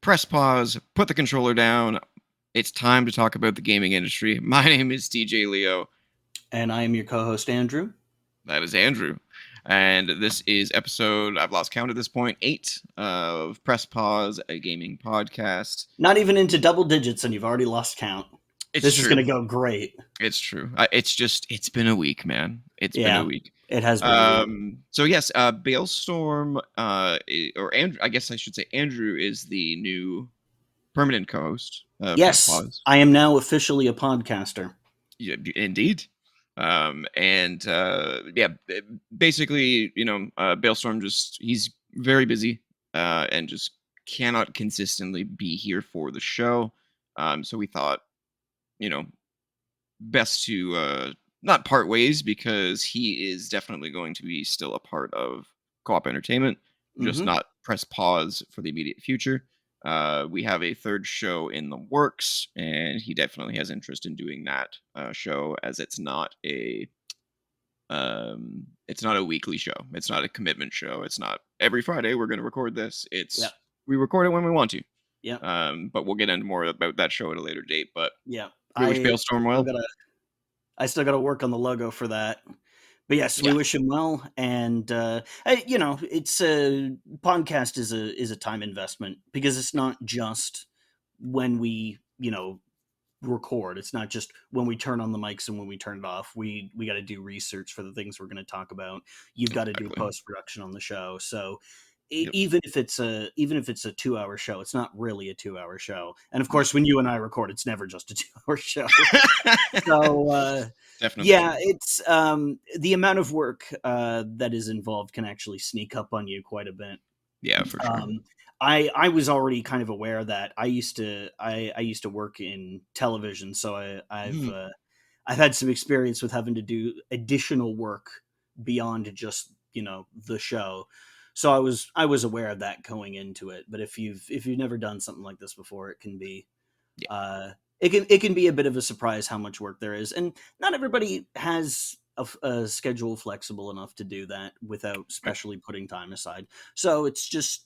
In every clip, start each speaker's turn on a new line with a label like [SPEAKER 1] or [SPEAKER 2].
[SPEAKER 1] press pause, put the controller down. It's time to talk about the gaming industry. My name is DJ Leo.
[SPEAKER 2] And I am your co-host, Andrew.
[SPEAKER 1] That is Andrew. And this is episode, I've lost count at this point, 8 of Press Pause, a gaming podcast.
[SPEAKER 2] Not even into double digits, and you've already lost count. This is going to go great.
[SPEAKER 1] It's true. It's been a week, man. It's been a week.
[SPEAKER 2] It has been.
[SPEAKER 1] So yes, Bailstorm, or Andrew, I guess I should say Andrew is the new permanent co-host.
[SPEAKER 2] Yes, I am now officially a podcaster.
[SPEAKER 1] Yeah, indeed. Basically, Bailstorm he's very busy, and just cannot consistently be here for the show. So we thought, best to not part ways, because he is definitely going to be still a part of Co-op Entertainment, just not press pause for the immediate future. We have a third show in the works, and he definitely has interest in doing that show, as it's not a weekly show. It's not a commitment show. It's not every Friday we're going to record this. We record it when we want to.
[SPEAKER 2] Yeah.
[SPEAKER 1] But we'll get into more about that show at a later date. But
[SPEAKER 2] yeah,
[SPEAKER 1] we wish Bailstorm well.
[SPEAKER 2] I still got to work on the logo for that. But yes, we wish him well, and it's a podcast is a time investment, because it's not just when we record. It's not just when we turn on the mics and when we turn it off. We got to do research for the things we're going to talk about. You've got to do post production on the show, so. Even if it's a 2-hour show, it's not really a 2-hour show. And of course, when you and I record, it's never just a 2-hour show. So definitely, it's the amount of work that is involved can actually sneak up on you quite a bit.
[SPEAKER 1] Yeah, for sure.
[SPEAKER 2] I was already kind of aware that I used to work in television, so I've had some experience with having to do additional work beyond just the show. So I was aware of that going into it. But if you've never done something like this before, it can be it can be a bit of a surprise how much work there is, and not everybody has a schedule flexible enough to do that without specially putting time aside. So it's just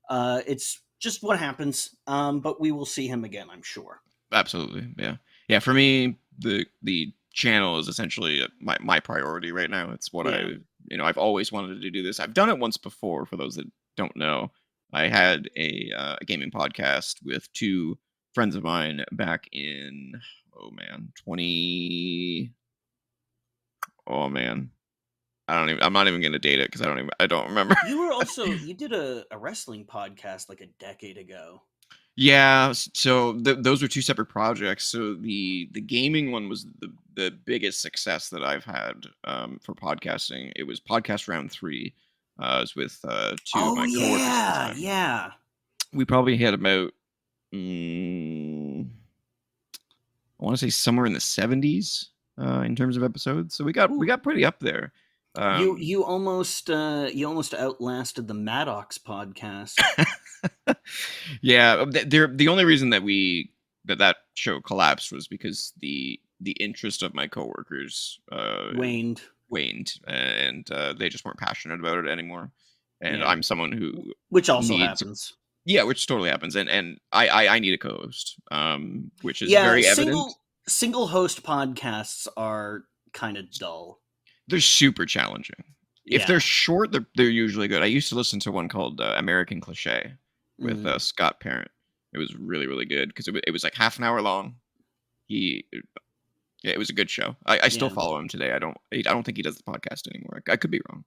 [SPEAKER 2] it's just what happens. But we will see him again, I'm sure.
[SPEAKER 1] Absolutely, yeah. For me, the channel is essentially my priority right now. It's what I've always wanted to do this. I've done it once before. For those that don't know, I had a gaming podcast with two friends of mine back in I'm not even gonna date it, because I don't remember.
[SPEAKER 2] You did a wrestling podcast like a decade ago.
[SPEAKER 1] Yeah, so those were two separate projects. So the gaming one was the biggest success that I've had for podcasting. It was Podcast Round 3. I was with two of my coworkers.
[SPEAKER 2] Yeah.
[SPEAKER 1] We probably had about I want to say somewhere in the 70s in terms of episodes. So we got pretty up there.
[SPEAKER 2] You almost outlasted the Maddox podcast.
[SPEAKER 1] Yeah, the only reason that that show collapsed was because the interest of my coworkers
[SPEAKER 2] waned,
[SPEAKER 1] and they just weren't passionate about it anymore. And I'm someone
[SPEAKER 2] which also happens.
[SPEAKER 1] Yeah, which totally happens, and I need a co-host, which is very evident.
[SPEAKER 2] Single host podcasts are kind of dull.
[SPEAKER 1] They're super challenging. If they're short, they're usually good. I used to listen to one called American Cliche with Scott Parent. It was really, really good, because it was like half an hour long. It was a good show. I still follow him today. I don't think he does the podcast anymore. I could be wrong,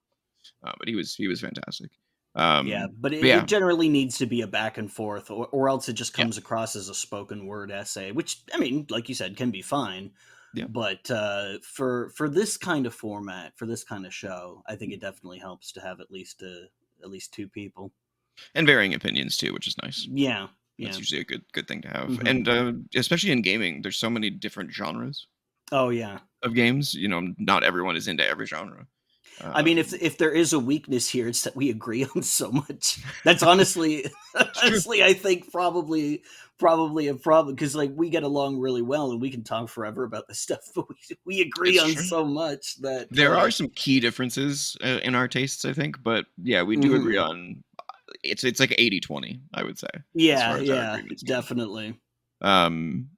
[SPEAKER 1] but he was fantastic.
[SPEAKER 2] But it generally needs to be a back and forth, or else it just comes across as a spoken word essay, which, I mean, like you said, can be fine. Yeah. But for this kind of format, for this kind of show, I think it definitely helps to have at least two people.
[SPEAKER 1] And varying opinions too, which is nice.
[SPEAKER 2] Yeah.
[SPEAKER 1] That's usually a good thing to have. And especially in gaming, there's so many different genres.
[SPEAKER 2] Oh yeah.
[SPEAKER 1] Of games, not everyone is into every genre.
[SPEAKER 2] I mean, if there is a weakness here, it's that we agree on so much. That's honestly, I think probably a problem, because like we get along really well and we can talk forever about this stuff, but we agree on so much that
[SPEAKER 1] there are some key differences in our tastes, I think. But yeah, we do agree on it's like 80-20, I would say, as
[SPEAKER 2] Yeah,
[SPEAKER 1] far as our
[SPEAKER 2] yeah,
[SPEAKER 1] agreements go.
[SPEAKER 2] definitely.
[SPEAKER 1] Um,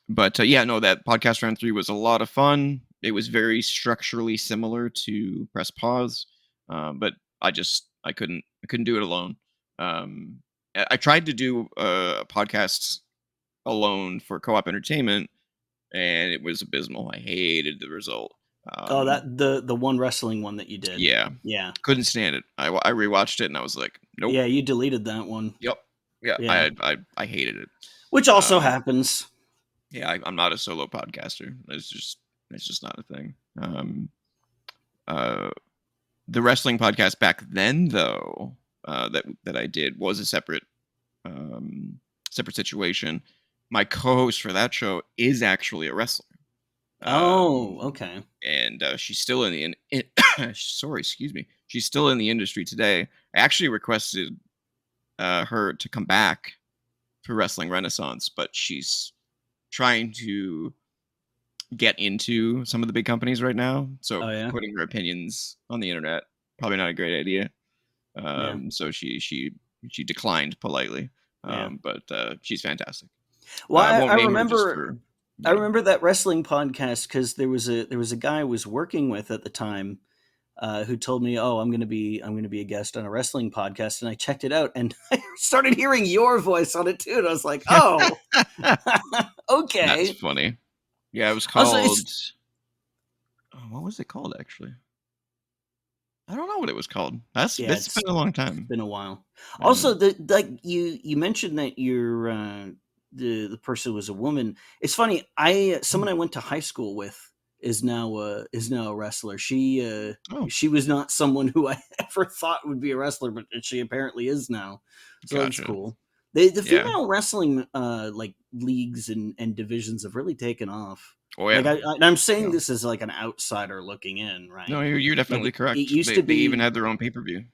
[SPEAKER 1] but yeah, no, that podcast round 3 was a lot of fun. It was very structurally similar to Press Pause, but I couldn't do it alone. I tried to do podcasts alone for Co-op Entertainment, and it was abysmal. I hated the result.
[SPEAKER 2] Oh,
[SPEAKER 1] Um,
[SPEAKER 2] that the one wrestling one that you did.
[SPEAKER 1] yeah,
[SPEAKER 2] Yeah.
[SPEAKER 1] couldn't stand it. I rewatched it and I was like, nope.
[SPEAKER 2] Yeah, you deleted that one.
[SPEAKER 1] Yep. Yeah,
[SPEAKER 2] Yeah.
[SPEAKER 1] I hated it.
[SPEAKER 2] Which also
[SPEAKER 1] Um,
[SPEAKER 2] happens.
[SPEAKER 1] yeah, I'm not a solo podcaster. It's just not a thing. Uh, the wrestling podcast back then, though, that I did was a separate situation. My co-host for that show is actually a wrestler.
[SPEAKER 2] Oh,
[SPEAKER 1] Um,
[SPEAKER 2] okay.
[SPEAKER 1] and she's still sorry, excuse me. She's still in the industry today. I actually requested her to come back for Wrestling Renaissance, but she's trying to get into some of the big companies right now. So
[SPEAKER 2] Oh, yeah?
[SPEAKER 1] putting her opinions on the internet probably not a great idea.
[SPEAKER 2] Yeah.
[SPEAKER 1] So she declined politely.
[SPEAKER 2] Yeah.
[SPEAKER 1] But she's fantastic.
[SPEAKER 2] Well,
[SPEAKER 1] I won't
[SPEAKER 2] I
[SPEAKER 1] name her just
[SPEAKER 2] remember
[SPEAKER 1] for
[SPEAKER 2] I
[SPEAKER 1] you know.
[SPEAKER 2] remember that wrestling podcast because there was a guy I was working with at the time who told me, "Oh, I'm gonna be a guest on a wrestling podcast," and I checked it out, and I started hearing your voice on it too, and I was like, "Oh,
[SPEAKER 1] That's
[SPEAKER 2] okay."
[SPEAKER 1] funny. Yeah, it was
[SPEAKER 2] Also,
[SPEAKER 1] called. Oh, what was it called actually? I don't know what it was called.
[SPEAKER 2] yeah,
[SPEAKER 1] It's been a long
[SPEAKER 2] it's
[SPEAKER 1] time.
[SPEAKER 2] been a while.
[SPEAKER 1] Yeah.
[SPEAKER 2] Also, like you mentioned that the person was a woman. It's funny. Someone I went to high school with is now a wrestler.
[SPEAKER 1] Oh,
[SPEAKER 2] She was not someone who I ever thought would be a wrestler, but she apparently is now. So that's
[SPEAKER 1] gotcha.
[SPEAKER 2] cool. The
[SPEAKER 1] Yeah.
[SPEAKER 2] female wrestling like leagues and divisions have really taken off.
[SPEAKER 1] Oh
[SPEAKER 2] Like
[SPEAKER 1] yeah.
[SPEAKER 2] and I'm saying
[SPEAKER 1] Yeah.
[SPEAKER 2] this as like an outsider looking in,
[SPEAKER 1] No,
[SPEAKER 2] right?
[SPEAKER 1] you're
[SPEAKER 2] Like
[SPEAKER 1] definitely
[SPEAKER 2] it
[SPEAKER 1] correct.
[SPEAKER 2] used to
[SPEAKER 1] They even
[SPEAKER 2] be
[SPEAKER 1] had their own pay-per-view.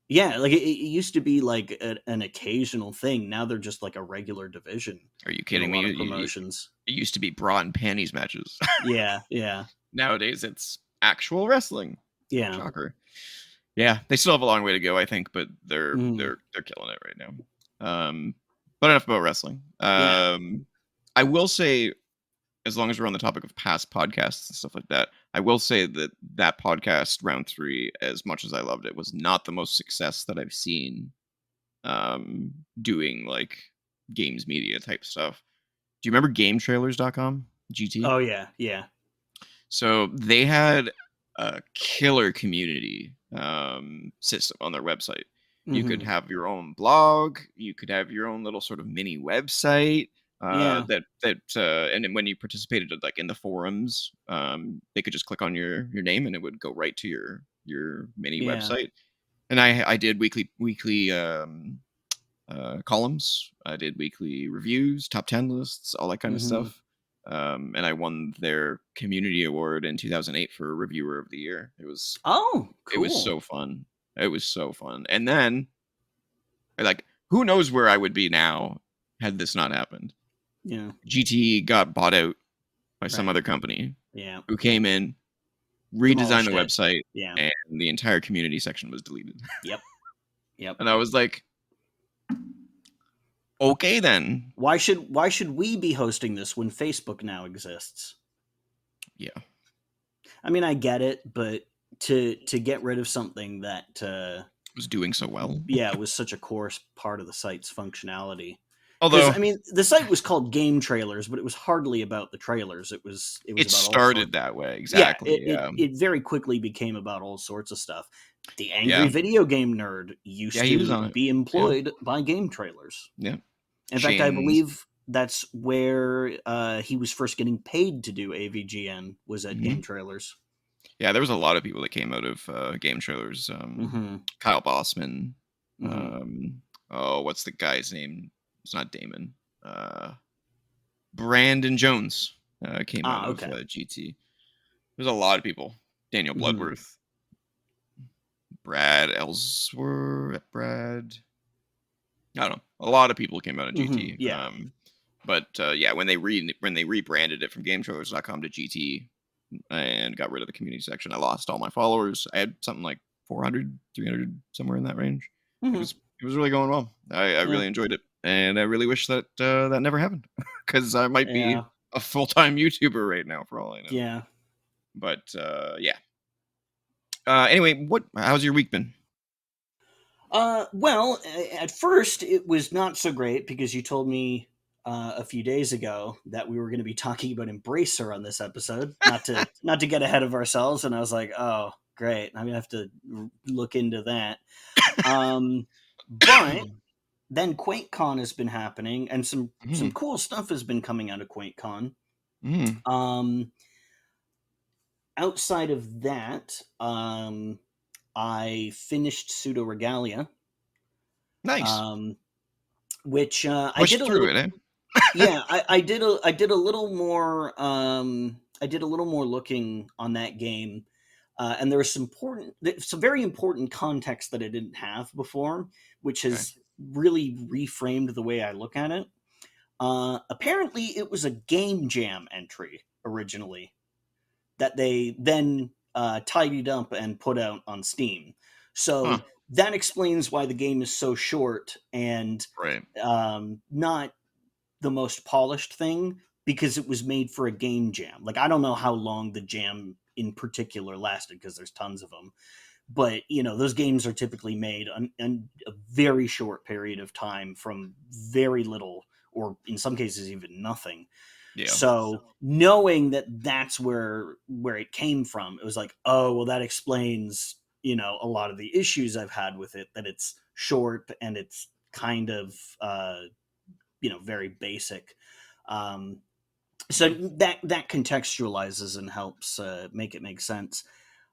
[SPEAKER 2] yeah, like it used to be like an occasional thing. Now they're just like a regular division
[SPEAKER 1] Are you
[SPEAKER 2] in a
[SPEAKER 1] kidding me?
[SPEAKER 2] lot of promotions.
[SPEAKER 1] It used to be bra and panties matches.
[SPEAKER 2] Yeah, yeah,
[SPEAKER 1] Nowadays, it's actual wrestling.
[SPEAKER 2] yeah.
[SPEAKER 1] Shocker. Yeah, they still have a long way to go, I think, but they're
[SPEAKER 2] Mm,
[SPEAKER 1] they're they're killing it right now. But enough about wrestling.
[SPEAKER 2] yeah,
[SPEAKER 1] I will say, as long as we're on the topic of past podcasts and stuff like that, I will say that that podcast round 3, as much as I loved it, was not the most success that I've seen doing like games media type stuff. Do you remember GameTrailers.com? GT?
[SPEAKER 2] oh yeah, yeah.
[SPEAKER 1] So they had a killer community system on their website. You could
[SPEAKER 2] Hmm.
[SPEAKER 1] have your own blog. You could have your own little sort of mini website.
[SPEAKER 2] Yeah,
[SPEAKER 1] And then when you participated like in the forums, they could just click on your name and it would go right to your mini
[SPEAKER 2] yeah.
[SPEAKER 1] website. And I did weekly columns. I did weekly reviews, top 10 lists, all that kind of
[SPEAKER 2] Hmm.
[SPEAKER 1] stuff. And I won their community award in 2008 for reviewer of the year.
[SPEAKER 2] Oh,
[SPEAKER 1] It was
[SPEAKER 2] cool.
[SPEAKER 1] so fun. It was so fun. And then like who knows where I would be now had this not happened.
[SPEAKER 2] Yeah,
[SPEAKER 1] GT got bought out by some
[SPEAKER 2] right.
[SPEAKER 1] other company
[SPEAKER 2] Yeah,
[SPEAKER 1] who came in, redesigned the
[SPEAKER 2] demolished it.
[SPEAKER 1] website,
[SPEAKER 2] Yeah.
[SPEAKER 1] and the entire community section was deleted.
[SPEAKER 2] Yep. Yep.
[SPEAKER 1] And I was like, okay then.
[SPEAKER 2] Why should we be hosting this when Facebook now exists?
[SPEAKER 1] Yeah.
[SPEAKER 2] I mean, I get it, but to get rid of something that
[SPEAKER 1] Was doing so well.
[SPEAKER 2] yeah, was such a core part of the site's functionality. Because
[SPEAKER 1] Although
[SPEAKER 2] I mean, the site was called Game Trailers, but it was hardly about the trailers. It was
[SPEAKER 1] it
[SPEAKER 2] about all sorts.
[SPEAKER 1] started that way,
[SPEAKER 2] Yeah,
[SPEAKER 1] exactly.
[SPEAKER 2] it
[SPEAKER 1] Yeah.
[SPEAKER 2] it very quickly became about all sorts of stuff. The angry
[SPEAKER 1] Yeah.
[SPEAKER 2] video game nerd
[SPEAKER 1] Yeah,
[SPEAKER 2] used
[SPEAKER 1] he was
[SPEAKER 2] to
[SPEAKER 1] on it.
[SPEAKER 2] be
[SPEAKER 1] Yeah.
[SPEAKER 2] employed by Game Trailers.
[SPEAKER 1] Yeah.
[SPEAKER 2] In fact, I
[SPEAKER 1] Shane's.
[SPEAKER 2] believe that's where he was first getting paid to do AVGN was at
[SPEAKER 1] Mhm.
[SPEAKER 2] Game Trailers.
[SPEAKER 1] Yeah, there was a lot of people that came out of game trailers.
[SPEAKER 2] Mm-hmm.
[SPEAKER 1] Kyle Bossman.
[SPEAKER 2] Mm-hmm.
[SPEAKER 1] Oh, what's the guy's name? It's not Damon. Brandon Jones came out
[SPEAKER 2] Ah,
[SPEAKER 1] of
[SPEAKER 2] okay.
[SPEAKER 1] GT. There's a lot of people. Daniel
[SPEAKER 2] Mm-hmm.
[SPEAKER 1] Bloodworth, Brad Ellsworth, Brad. I don't know. A lot of people came out of
[SPEAKER 2] Mm-hmm.
[SPEAKER 1] GT.
[SPEAKER 2] Yeah.
[SPEAKER 1] But yeah, when they rebranded it from GameTrailers.com to GT and got rid of the community section, I lost all my followers. I had something like 400, 300, somewhere in that range. It was really going well. I
[SPEAKER 2] Yeah.
[SPEAKER 1] really enjoyed it, and I really wish that that never happened because I might be
[SPEAKER 2] Yeah.
[SPEAKER 1] a full time YouTuber right now for all I know.
[SPEAKER 2] Yeah.
[SPEAKER 1] But yeah. Anyway, what? How's your week been?
[SPEAKER 2] Well, at first it was not so great because you told me a few days ago that we were going to be talking about Embracer on this episode. Not to get ahead of ourselves, and I was like, oh, great, I'm gonna have to look into that. But then QuakeCon has been happening, and some
[SPEAKER 1] Mm,
[SPEAKER 2] cool stuff has been coming out of QuakeCon.
[SPEAKER 1] mm,
[SPEAKER 2] Um, Outside of that, I finished Pseudo Regalia,
[SPEAKER 1] nice.
[SPEAKER 2] um, which I did
[SPEAKER 1] Pushed
[SPEAKER 2] a
[SPEAKER 1] through
[SPEAKER 2] little.
[SPEAKER 1] it, eh?
[SPEAKER 2] Yeah, I did a little more. I did a little more looking on that game, and there was some very important context that I didn't have before, which
[SPEAKER 1] Okay.
[SPEAKER 2] has really reframed the way I look at it. Apparently, it was a game jam entry originally that they then tidied up and put out on Steam.
[SPEAKER 1] Huh.
[SPEAKER 2] So that explains why the game is so short and
[SPEAKER 1] Right.
[SPEAKER 2] not the most polished thing, because it was made for a game jam. Like, I don't know how long the jam in particular lasted because there's tons of them, but those games are typically made in a very short period of time from very little, or in some cases even nothing.
[SPEAKER 1] Yeah.
[SPEAKER 2] So knowing that that's where it came from, it was like, oh well, that explains a lot of the issues I've had with it, that it's short and it's kind of very basic. Um, so that contextualizes and helps make it make sense.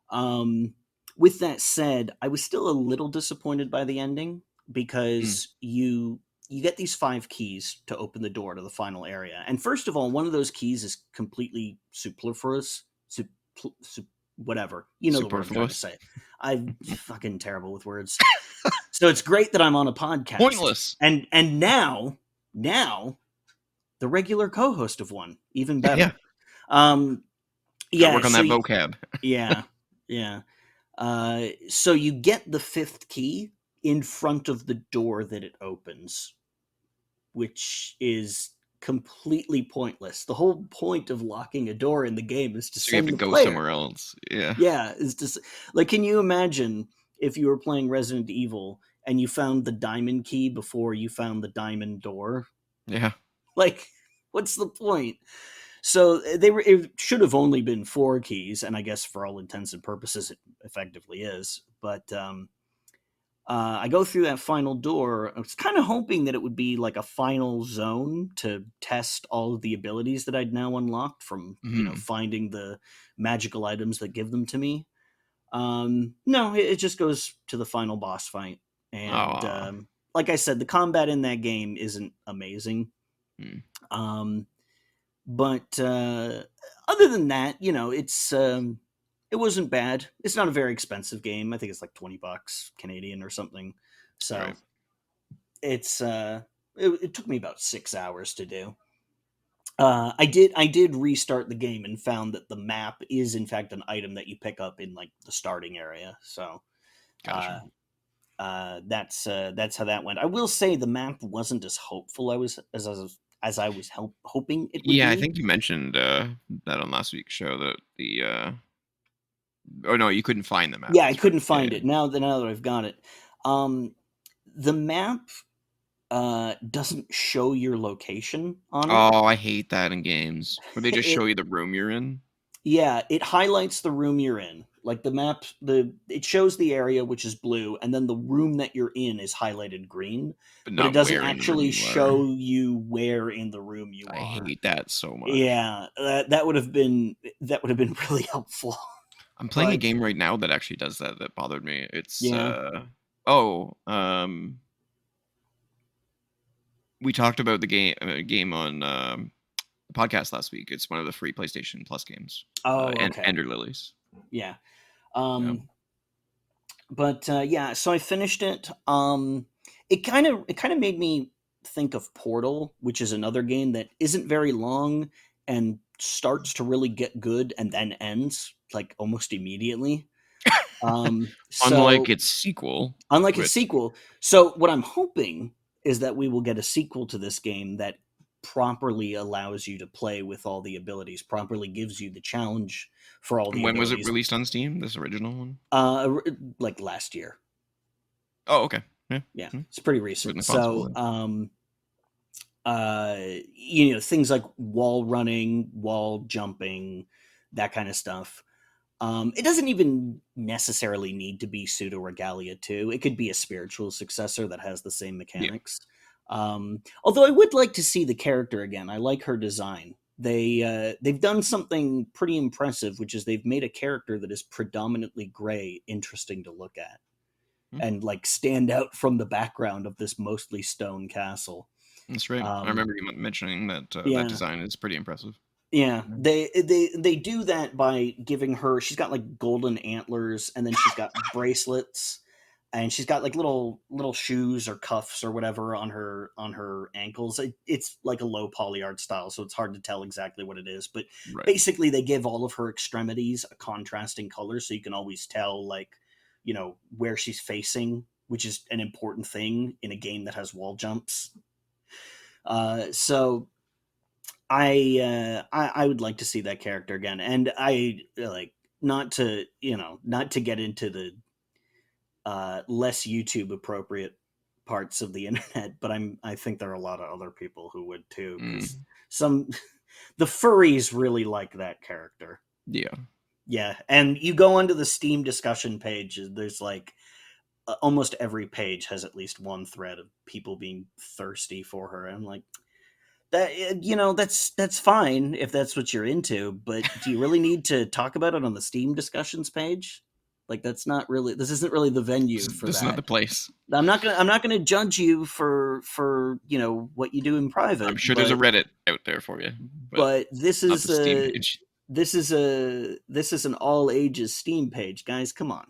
[SPEAKER 2] Um, with that said, I was still a little disappointed by the ending
[SPEAKER 1] Mm.
[SPEAKER 2] because you get these 5 keys to open the door to the final area, and first of all, one of those keys is completely superfluous. Whatever, you know the word I'm trying to
[SPEAKER 1] Superfluous.
[SPEAKER 2] say. I'm fucking terrible with words. So it's great that I'm on a podcast,
[SPEAKER 1] Pointless.
[SPEAKER 2] and now the regular co-host of one, even
[SPEAKER 1] Yeah.
[SPEAKER 2] better. Um,
[SPEAKER 1] Gotta
[SPEAKER 2] yeah,
[SPEAKER 1] work on
[SPEAKER 2] so
[SPEAKER 1] that vocab.
[SPEAKER 2] yeah, yeah. So you get the 5th key in front of the door that it opens, which is completely pointless. The whole point of locking a door in the game is to
[SPEAKER 1] So you have
[SPEAKER 2] send
[SPEAKER 1] to
[SPEAKER 2] the
[SPEAKER 1] go
[SPEAKER 2] player.
[SPEAKER 1] somewhere else. Yeah.
[SPEAKER 2] Yeah, is to like, can you imagine if you were playing Resident Evil and you found the diamond key before you found the diamond door?
[SPEAKER 1] Yeah.
[SPEAKER 2] Like, what's the point? So it should have only been 4 keys, and I guess for all intents and purposes it effectively is. But I go through that final door. I was kind of hoping that it would be like a final zone to test all of the abilities that I'd now unlocked from
[SPEAKER 1] Mm.
[SPEAKER 2] finding the magical items that give them to me. No, it just goes to the final boss fight, and
[SPEAKER 1] Aw.
[SPEAKER 2] like I said, the combat in that game isn't amazing.
[SPEAKER 1] Mm.
[SPEAKER 2] Um, but other than that, it wasn't bad. It's not a very expensive game. I think it's like $20 Canadian or something. So
[SPEAKER 1] Right.
[SPEAKER 2] it's it took me about 6 hours to do. I did restart the game and found that the map is in fact an item that you pick up in like the starting area. So
[SPEAKER 1] Gotcha.
[SPEAKER 2] uh, that's how that went. I will say the map wasn't as hopeful as I was hoping it would
[SPEAKER 1] Yeah, I
[SPEAKER 2] be.
[SPEAKER 1] think you mentioned that on last week's show that the oh no, you couldn't find the map.
[SPEAKER 2] Yeah, I
[SPEAKER 1] That's right.
[SPEAKER 2] couldn't
[SPEAKER 1] Yeah,
[SPEAKER 2] find
[SPEAKER 1] yeah.
[SPEAKER 2] it. Now that I've got it, um, the map doesn't show your location on it.
[SPEAKER 1] Oh, I hate that in games where they just show
[SPEAKER 2] It
[SPEAKER 1] you the room you're in,
[SPEAKER 2] Yeah, it highlights the room you're in. Like the map, it shows the area which is blue, and then the room that you're in is highlighted green,
[SPEAKER 1] but
[SPEAKER 2] but it
[SPEAKER 1] not
[SPEAKER 2] doesn't
[SPEAKER 1] where in the room
[SPEAKER 2] actually
[SPEAKER 1] you are.
[SPEAKER 2] show you where in the room you
[SPEAKER 1] I
[SPEAKER 2] are.
[SPEAKER 1] hate that so much.
[SPEAKER 2] Yeah, that would have been really helpful.
[SPEAKER 1] I'm playing a
[SPEAKER 2] But
[SPEAKER 1] game right now that actually does that. That bothered me. It's
[SPEAKER 2] yeah,
[SPEAKER 1] oh we talked about the game on the podcast last week. It's one of the free PlayStation Plus games.
[SPEAKER 2] oh
[SPEAKER 1] And
[SPEAKER 2] okay,
[SPEAKER 1] Ender Lilies.
[SPEAKER 2] yeah.
[SPEAKER 1] Yeah.
[SPEAKER 2] But yeah, so I finished it. It kind of made me think of Portal, which is another game that isn't very long and starts to really get good and then ends like almost immediately.
[SPEAKER 1] Unlike
[SPEAKER 2] So
[SPEAKER 1] its sequel,
[SPEAKER 2] unlike its
[SPEAKER 1] which
[SPEAKER 2] sequel, so what I'm hoping is that we will get a sequel to this game that properly allows you to play with all the abilities, properly gives you the challenge for all the
[SPEAKER 1] when was it
[SPEAKER 2] abilities.
[SPEAKER 1] released on Steam? This original one?
[SPEAKER 2] Like last year.
[SPEAKER 1] Oh, okay. Yeah,
[SPEAKER 2] Yeah, it's pretty recent.
[SPEAKER 1] certainly possible
[SPEAKER 2] So,
[SPEAKER 1] then.
[SPEAKER 2] things like wall running, wall jumping, that kind of stuff. It doesn't even necessarily need to be Pseudo Regalia 2. It could be a spiritual successor that has the same
[SPEAKER 1] Yeah.
[SPEAKER 2] mechanics. Although I would like to see the character again. I like her design. They've done something pretty impressive, which is they've made a character that is predominantly gray interesting to look at
[SPEAKER 1] Hmm.
[SPEAKER 2] and like stand out from the background of this mostly stone castle.
[SPEAKER 1] That's right. I
[SPEAKER 2] Um,
[SPEAKER 1] remember you mentioning that that
[SPEAKER 2] yeah,
[SPEAKER 1] design is pretty impressive.
[SPEAKER 2] yeah.
[SPEAKER 1] Mhm.
[SPEAKER 2] They do that by giving her. She's got like golden antlers, and then she's got bracelets, and she's got like little shoes or cuffs or whatever on her ankles. It's like a low poly art style, so it's hard to tell exactly what it is. But
[SPEAKER 1] Right.
[SPEAKER 2] basically, they give all of her extremities a contrasting color, so you can always tell like where she's facing, which is an important thing in a game that has wall jumps. So I would like to see that character again, and I like not to get into the less YouTube appropriate parts of the internet, but I think there are a lot of other people who would too, because
[SPEAKER 1] Mm.
[SPEAKER 2] some the furries really like that character.
[SPEAKER 1] Yeah.
[SPEAKER 2] Yeah, and you go onto the Steam discussion page, there's like almost every page has at least one thread of people being thirsty for her. And I'm like, that's fine if that's what you're into, but do you really need to talk about it on the Steam discussions page? Like this isn't really the venue for
[SPEAKER 1] This is not the
[SPEAKER 2] that.
[SPEAKER 1] place.
[SPEAKER 2] I'm not gonna judge you for what you do in
[SPEAKER 1] I'm
[SPEAKER 2] private,
[SPEAKER 1] sure there's a Reddit out there for you, but
[SPEAKER 2] but
[SPEAKER 1] not the Steam page.
[SPEAKER 2] this is an all ages Steam page, guys. Come on.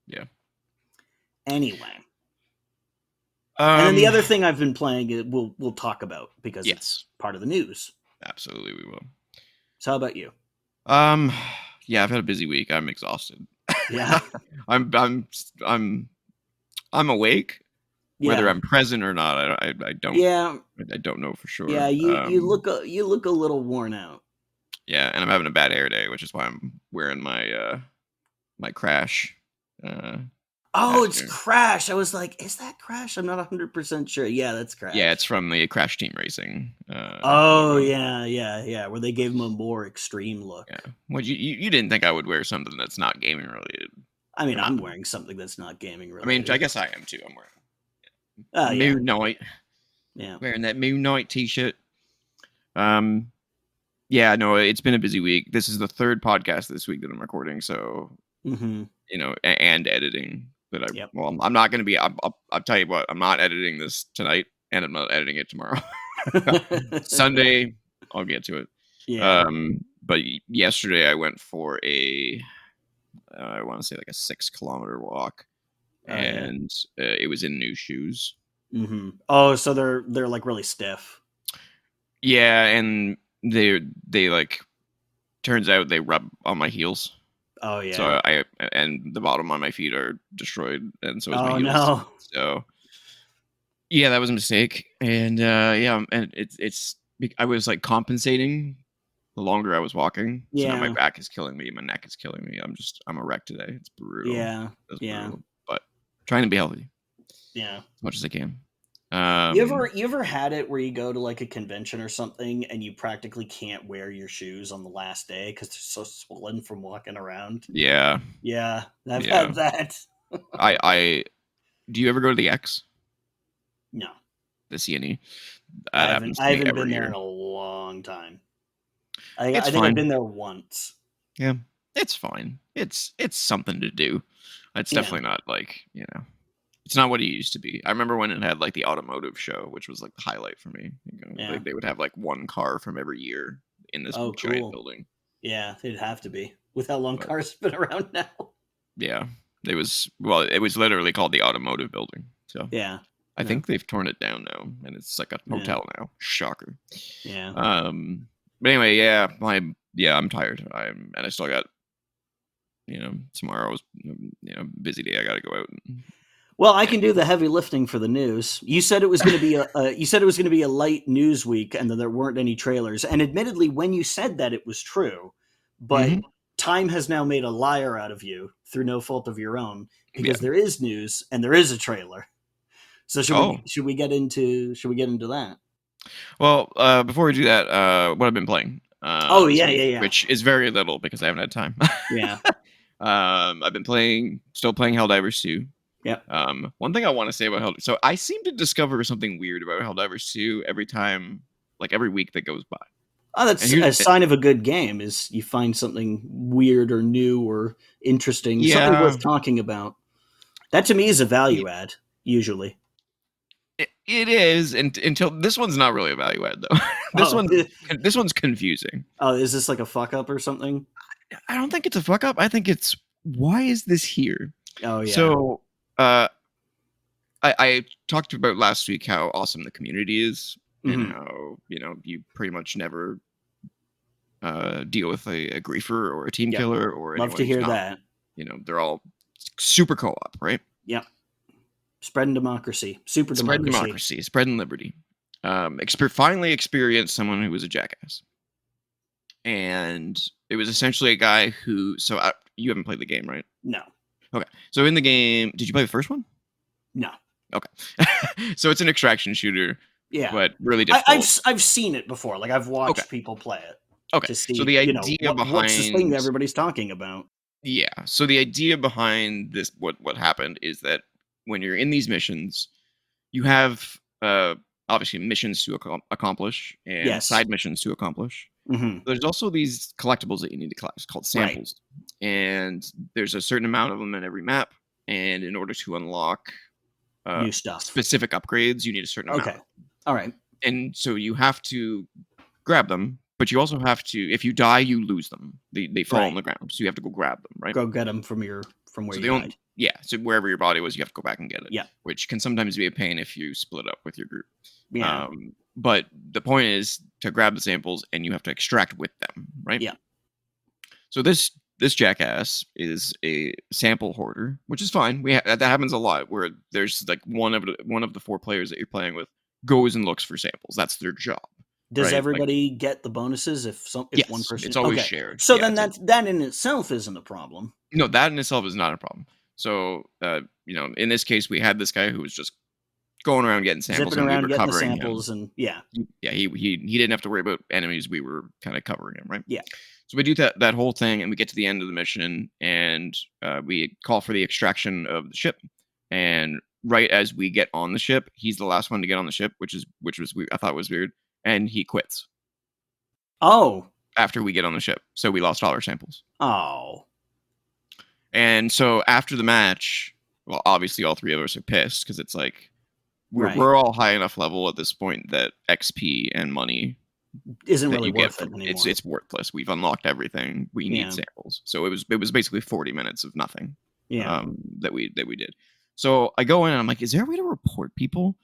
[SPEAKER 1] Yeah.
[SPEAKER 2] Anyway, and then the
[SPEAKER 1] Um.
[SPEAKER 2] other thing I've been playing, we'll talk about because it's
[SPEAKER 1] Yes.
[SPEAKER 2] part of the news.
[SPEAKER 1] Absolutely, we will.
[SPEAKER 2] So how about you?
[SPEAKER 1] Um. Yeah, I've had a busy week. I'm exhausted.
[SPEAKER 2] Yeah,
[SPEAKER 1] I'm. I'm. I'm. I'm awake. Whether
[SPEAKER 2] yeah,
[SPEAKER 1] I'm present or not, I don't.
[SPEAKER 2] yeah,
[SPEAKER 1] I don't know for
[SPEAKER 2] yeah.
[SPEAKER 1] sure.
[SPEAKER 2] You look a little worn out.
[SPEAKER 1] Yeah, and I'm having a bad hair day, which is why I'm wearing my Crash
[SPEAKER 2] Oh,
[SPEAKER 1] hat
[SPEAKER 2] it's
[SPEAKER 1] here.
[SPEAKER 2] Crash. I was like, is that Crash? I'm not 100% sure. Yeah, that's
[SPEAKER 1] Yeah, it's
[SPEAKER 2] Crash.
[SPEAKER 1] from the Crash Team Racing
[SPEAKER 2] Oh
[SPEAKER 1] logo.
[SPEAKER 2] yeah, yeah, yeah. Where they gave him a more extreme look.
[SPEAKER 1] Yeah. What you didn't think I would wear something that's not gaming related?
[SPEAKER 2] I mean,
[SPEAKER 1] Come on.
[SPEAKER 2] I'm wearing something that's not gaming
[SPEAKER 1] I mean, I
[SPEAKER 2] related.
[SPEAKER 1] guess I am too. I'm wearing
[SPEAKER 2] Oh yeah,
[SPEAKER 1] Moon Knight,
[SPEAKER 2] yeah.
[SPEAKER 1] wearing that Moon Knight t-shirt. Um, yeah, no, it's been a busy week. This is the third podcast this week that I'm recording, so
[SPEAKER 2] Mm-hmm.
[SPEAKER 1] and editing. That
[SPEAKER 2] Yep.
[SPEAKER 1] I'm not going to be. I'll tell you what, I'm not editing this tonight, and I'm not editing it tomorrow. Sunday, I'll get to it.
[SPEAKER 2] Yeah.
[SPEAKER 1] But yesterday I went for I want to say like a 6 kilometer walk,
[SPEAKER 2] Oh yeah.
[SPEAKER 1] and it was in new shoes.
[SPEAKER 2] Mm-hmm. Oh, so they're like really stiff.
[SPEAKER 1] Yeah, and they like turns out they rub on my heels.
[SPEAKER 2] Oh
[SPEAKER 1] So
[SPEAKER 2] yeah.
[SPEAKER 1] I and the bottom of my feet are destroyed, and so is my
[SPEAKER 2] Oh
[SPEAKER 1] heels.
[SPEAKER 2] no.
[SPEAKER 1] So yeah, that was a mistake, and yeah, and I was like compensating the longer I was walking. So now my
[SPEAKER 2] Yeah.
[SPEAKER 1] back is killing me, my neck is killing me. I'm a wreck today. It's brutal.
[SPEAKER 2] Yeah.
[SPEAKER 1] It's
[SPEAKER 2] Yeah.
[SPEAKER 1] brutal, but trying to be healthy
[SPEAKER 2] Yeah.
[SPEAKER 1] as much as I can.
[SPEAKER 2] You ever had it where you go to like a convention or something and you practically can't wear your shoes on the last day because they're so swollen from walking around?
[SPEAKER 1] Yeah,
[SPEAKER 2] Yeah, I've
[SPEAKER 1] yeah.
[SPEAKER 2] had that.
[SPEAKER 1] I do you ever go to the X,
[SPEAKER 2] No,
[SPEAKER 1] the CNE?
[SPEAKER 2] I
[SPEAKER 1] That
[SPEAKER 2] haven't.
[SPEAKER 1] happens to
[SPEAKER 2] I
[SPEAKER 1] me
[SPEAKER 2] haven't been
[SPEAKER 1] every
[SPEAKER 2] there in
[SPEAKER 1] year.
[SPEAKER 2] a long time. I
[SPEAKER 1] It's
[SPEAKER 2] I think I've
[SPEAKER 1] fine.
[SPEAKER 2] been there once.
[SPEAKER 1] Yeah, it's fine. It's something to do. It's
[SPEAKER 2] Yeah.
[SPEAKER 1] definitely not like it's not what it used to be. I remember when it had like the automotive show, which was like the highlight for me.
[SPEAKER 2] Yeah.
[SPEAKER 1] Like they would have like one car from every year in this
[SPEAKER 2] Oh,
[SPEAKER 1] giant
[SPEAKER 2] cool.
[SPEAKER 1] building.
[SPEAKER 2] Yeah, it'd have to be with how long
[SPEAKER 1] But
[SPEAKER 2] cars have been around now.
[SPEAKER 1] yeah, it was literally called the automotive building. So
[SPEAKER 2] Yeah.
[SPEAKER 1] I
[SPEAKER 2] No.
[SPEAKER 1] think they've torn it down now, and it's like a
[SPEAKER 2] Yeah.
[SPEAKER 1] hotel now. Shocker.
[SPEAKER 2] Yeah.
[SPEAKER 1] But anyway, yeah, I'm tired. I still got tomorrow's busy day. I got to go out.
[SPEAKER 2] Well, I can do the heavy lifting for the news. You said it was going to be a light news week, and that there weren't any trailers. And admittedly, when you said that, it was true. But time has now made a liar out of you through no fault of your own, because there is news and there is a trailer. So should we get into that?
[SPEAKER 1] Well, before we do that, what I've been playing. Which is very little because I haven't had time.
[SPEAKER 2] Yeah.
[SPEAKER 1] I've been still playing Helldivers 2.
[SPEAKER 2] Yeah.
[SPEAKER 1] One thing I want to say about so I seem to discover something weird about Helldivers 2 every time, like every week that goes by.
[SPEAKER 2] Oh, that's a sign of a good game, is you find something weird or new or interesting, something worth talking about. That to me is a value add, usually.
[SPEAKER 1] It is, until this one's not really a value add though. This one's confusing.
[SPEAKER 2] Oh, is this like a fuck up or something?
[SPEAKER 1] I don't think it's a fuck up. I think it's, why is this here?
[SPEAKER 2] Oh yeah.
[SPEAKER 1] So I talked about last week how awesome the community is, and how you pretty much never deal with a griefer or a team killer or
[SPEAKER 2] love to hear that.
[SPEAKER 1] They're all super co-op, right?
[SPEAKER 2] Yep. Spreading democracy,
[SPEAKER 1] spreading democracy, spreading liberty. Finally experienced someone who was a jackass, and it was essentially a guy who. So you haven't played the game, right?
[SPEAKER 2] No.
[SPEAKER 1] Okay. So in the game, did you play the first one?
[SPEAKER 2] No.
[SPEAKER 1] Okay. So it's an extraction shooter.
[SPEAKER 2] Yeah.
[SPEAKER 1] But really difficult.
[SPEAKER 2] I've seen it before. Like I've watched people play it.
[SPEAKER 1] Okay.
[SPEAKER 2] To see,
[SPEAKER 1] so the idea behind
[SPEAKER 2] what's this thing that everybody's talking about?
[SPEAKER 1] Yeah. So the idea behind this, what happened, is that when you're in these missions, you have obviously missions to accomplish and side missions to accomplish. There's also these collectibles that you need to collect called samples, and there's a certain amount of them in every map. And in order to unlock
[SPEAKER 2] new stuff,
[SPEAKER 1] specific upgrades, you need a certain amount.
[SPEAKER 2] Okay, all right.
[SPEAKER 1] And so you have to grab them, but you also have to. If you die, you lose them. They fall on the ground, so you have to go grab them. Right?
[SPEAKER 2] Go get them from where you died.
[SPEAKER 1] Yeah, so wherever your body was, you have to go back and get it.
[SPEAKER 2] Yeah,
[SPEAKER 1] which can sometimes be a pain if you split up with your group.
[SPEAKER 2] Yeah.
[SPEAKER 1] But the point is to grab the samples, and you have to extract with them, right?
[SPEAKER 2] Yeah.
[SPEAKER 1] So this jackass is a sample hoarder, which is fine. That happens a lot, where there's like one of the 4 players that you're playing with goes and looks for samples. That's their job.
[SPEAKER 2] Does everybody get the bonuses if
[SPEAKER 1] yes,
[SPEAKER 2] one person?
[SPEAKER 1] It's always shared.
[SPEAKER 2] So then that in itself isn't a problem.
[SPEAKER 1] No, that in itself is not a problem. So in this case, we had this guy who was just going around getting samples,
[SPEAKER 2] zipping around,
[SPEAKER 1] and we were
[SPEAKER 2] getting the
[SPEAKER 1] covering
[SPEAKER 2] samples,
[SPEAKER 1] him.
[SPEAKER 2] and
[SPEAKER 1] he didn't have to worry about enemies. We were kind of covering him, right?
[SPEAKER 2] Yeah.
[SPEAKER 1] So we do that whole thing, and we get to the end of the mission, and we call for the extraction of the ship. And right as we get on the ship, he's the last one to get on the ship, which was weird. I thought was weird, and he quits.
[SPEAKER 2] Oh.
[SPEAKER 1] After we get on the ship, so we lost all our samples.
[SPEAKER 2] Oh.
[SPEAKER 1] And so after the match, well, obviously all 3 of us are pissed because it's like we're all high enough level at this point that XP and money
[SPEAKER 2] isn't really worth it anymore.
[SPEAKER 1] It's worthless. We've unlocked everything. We need samples. So it was basically 40 minutes of nothing.
[SPEAKER 2] Yeah.
[SPEAKER 1] That we did. So I go in and I'm like, is there a way to report people?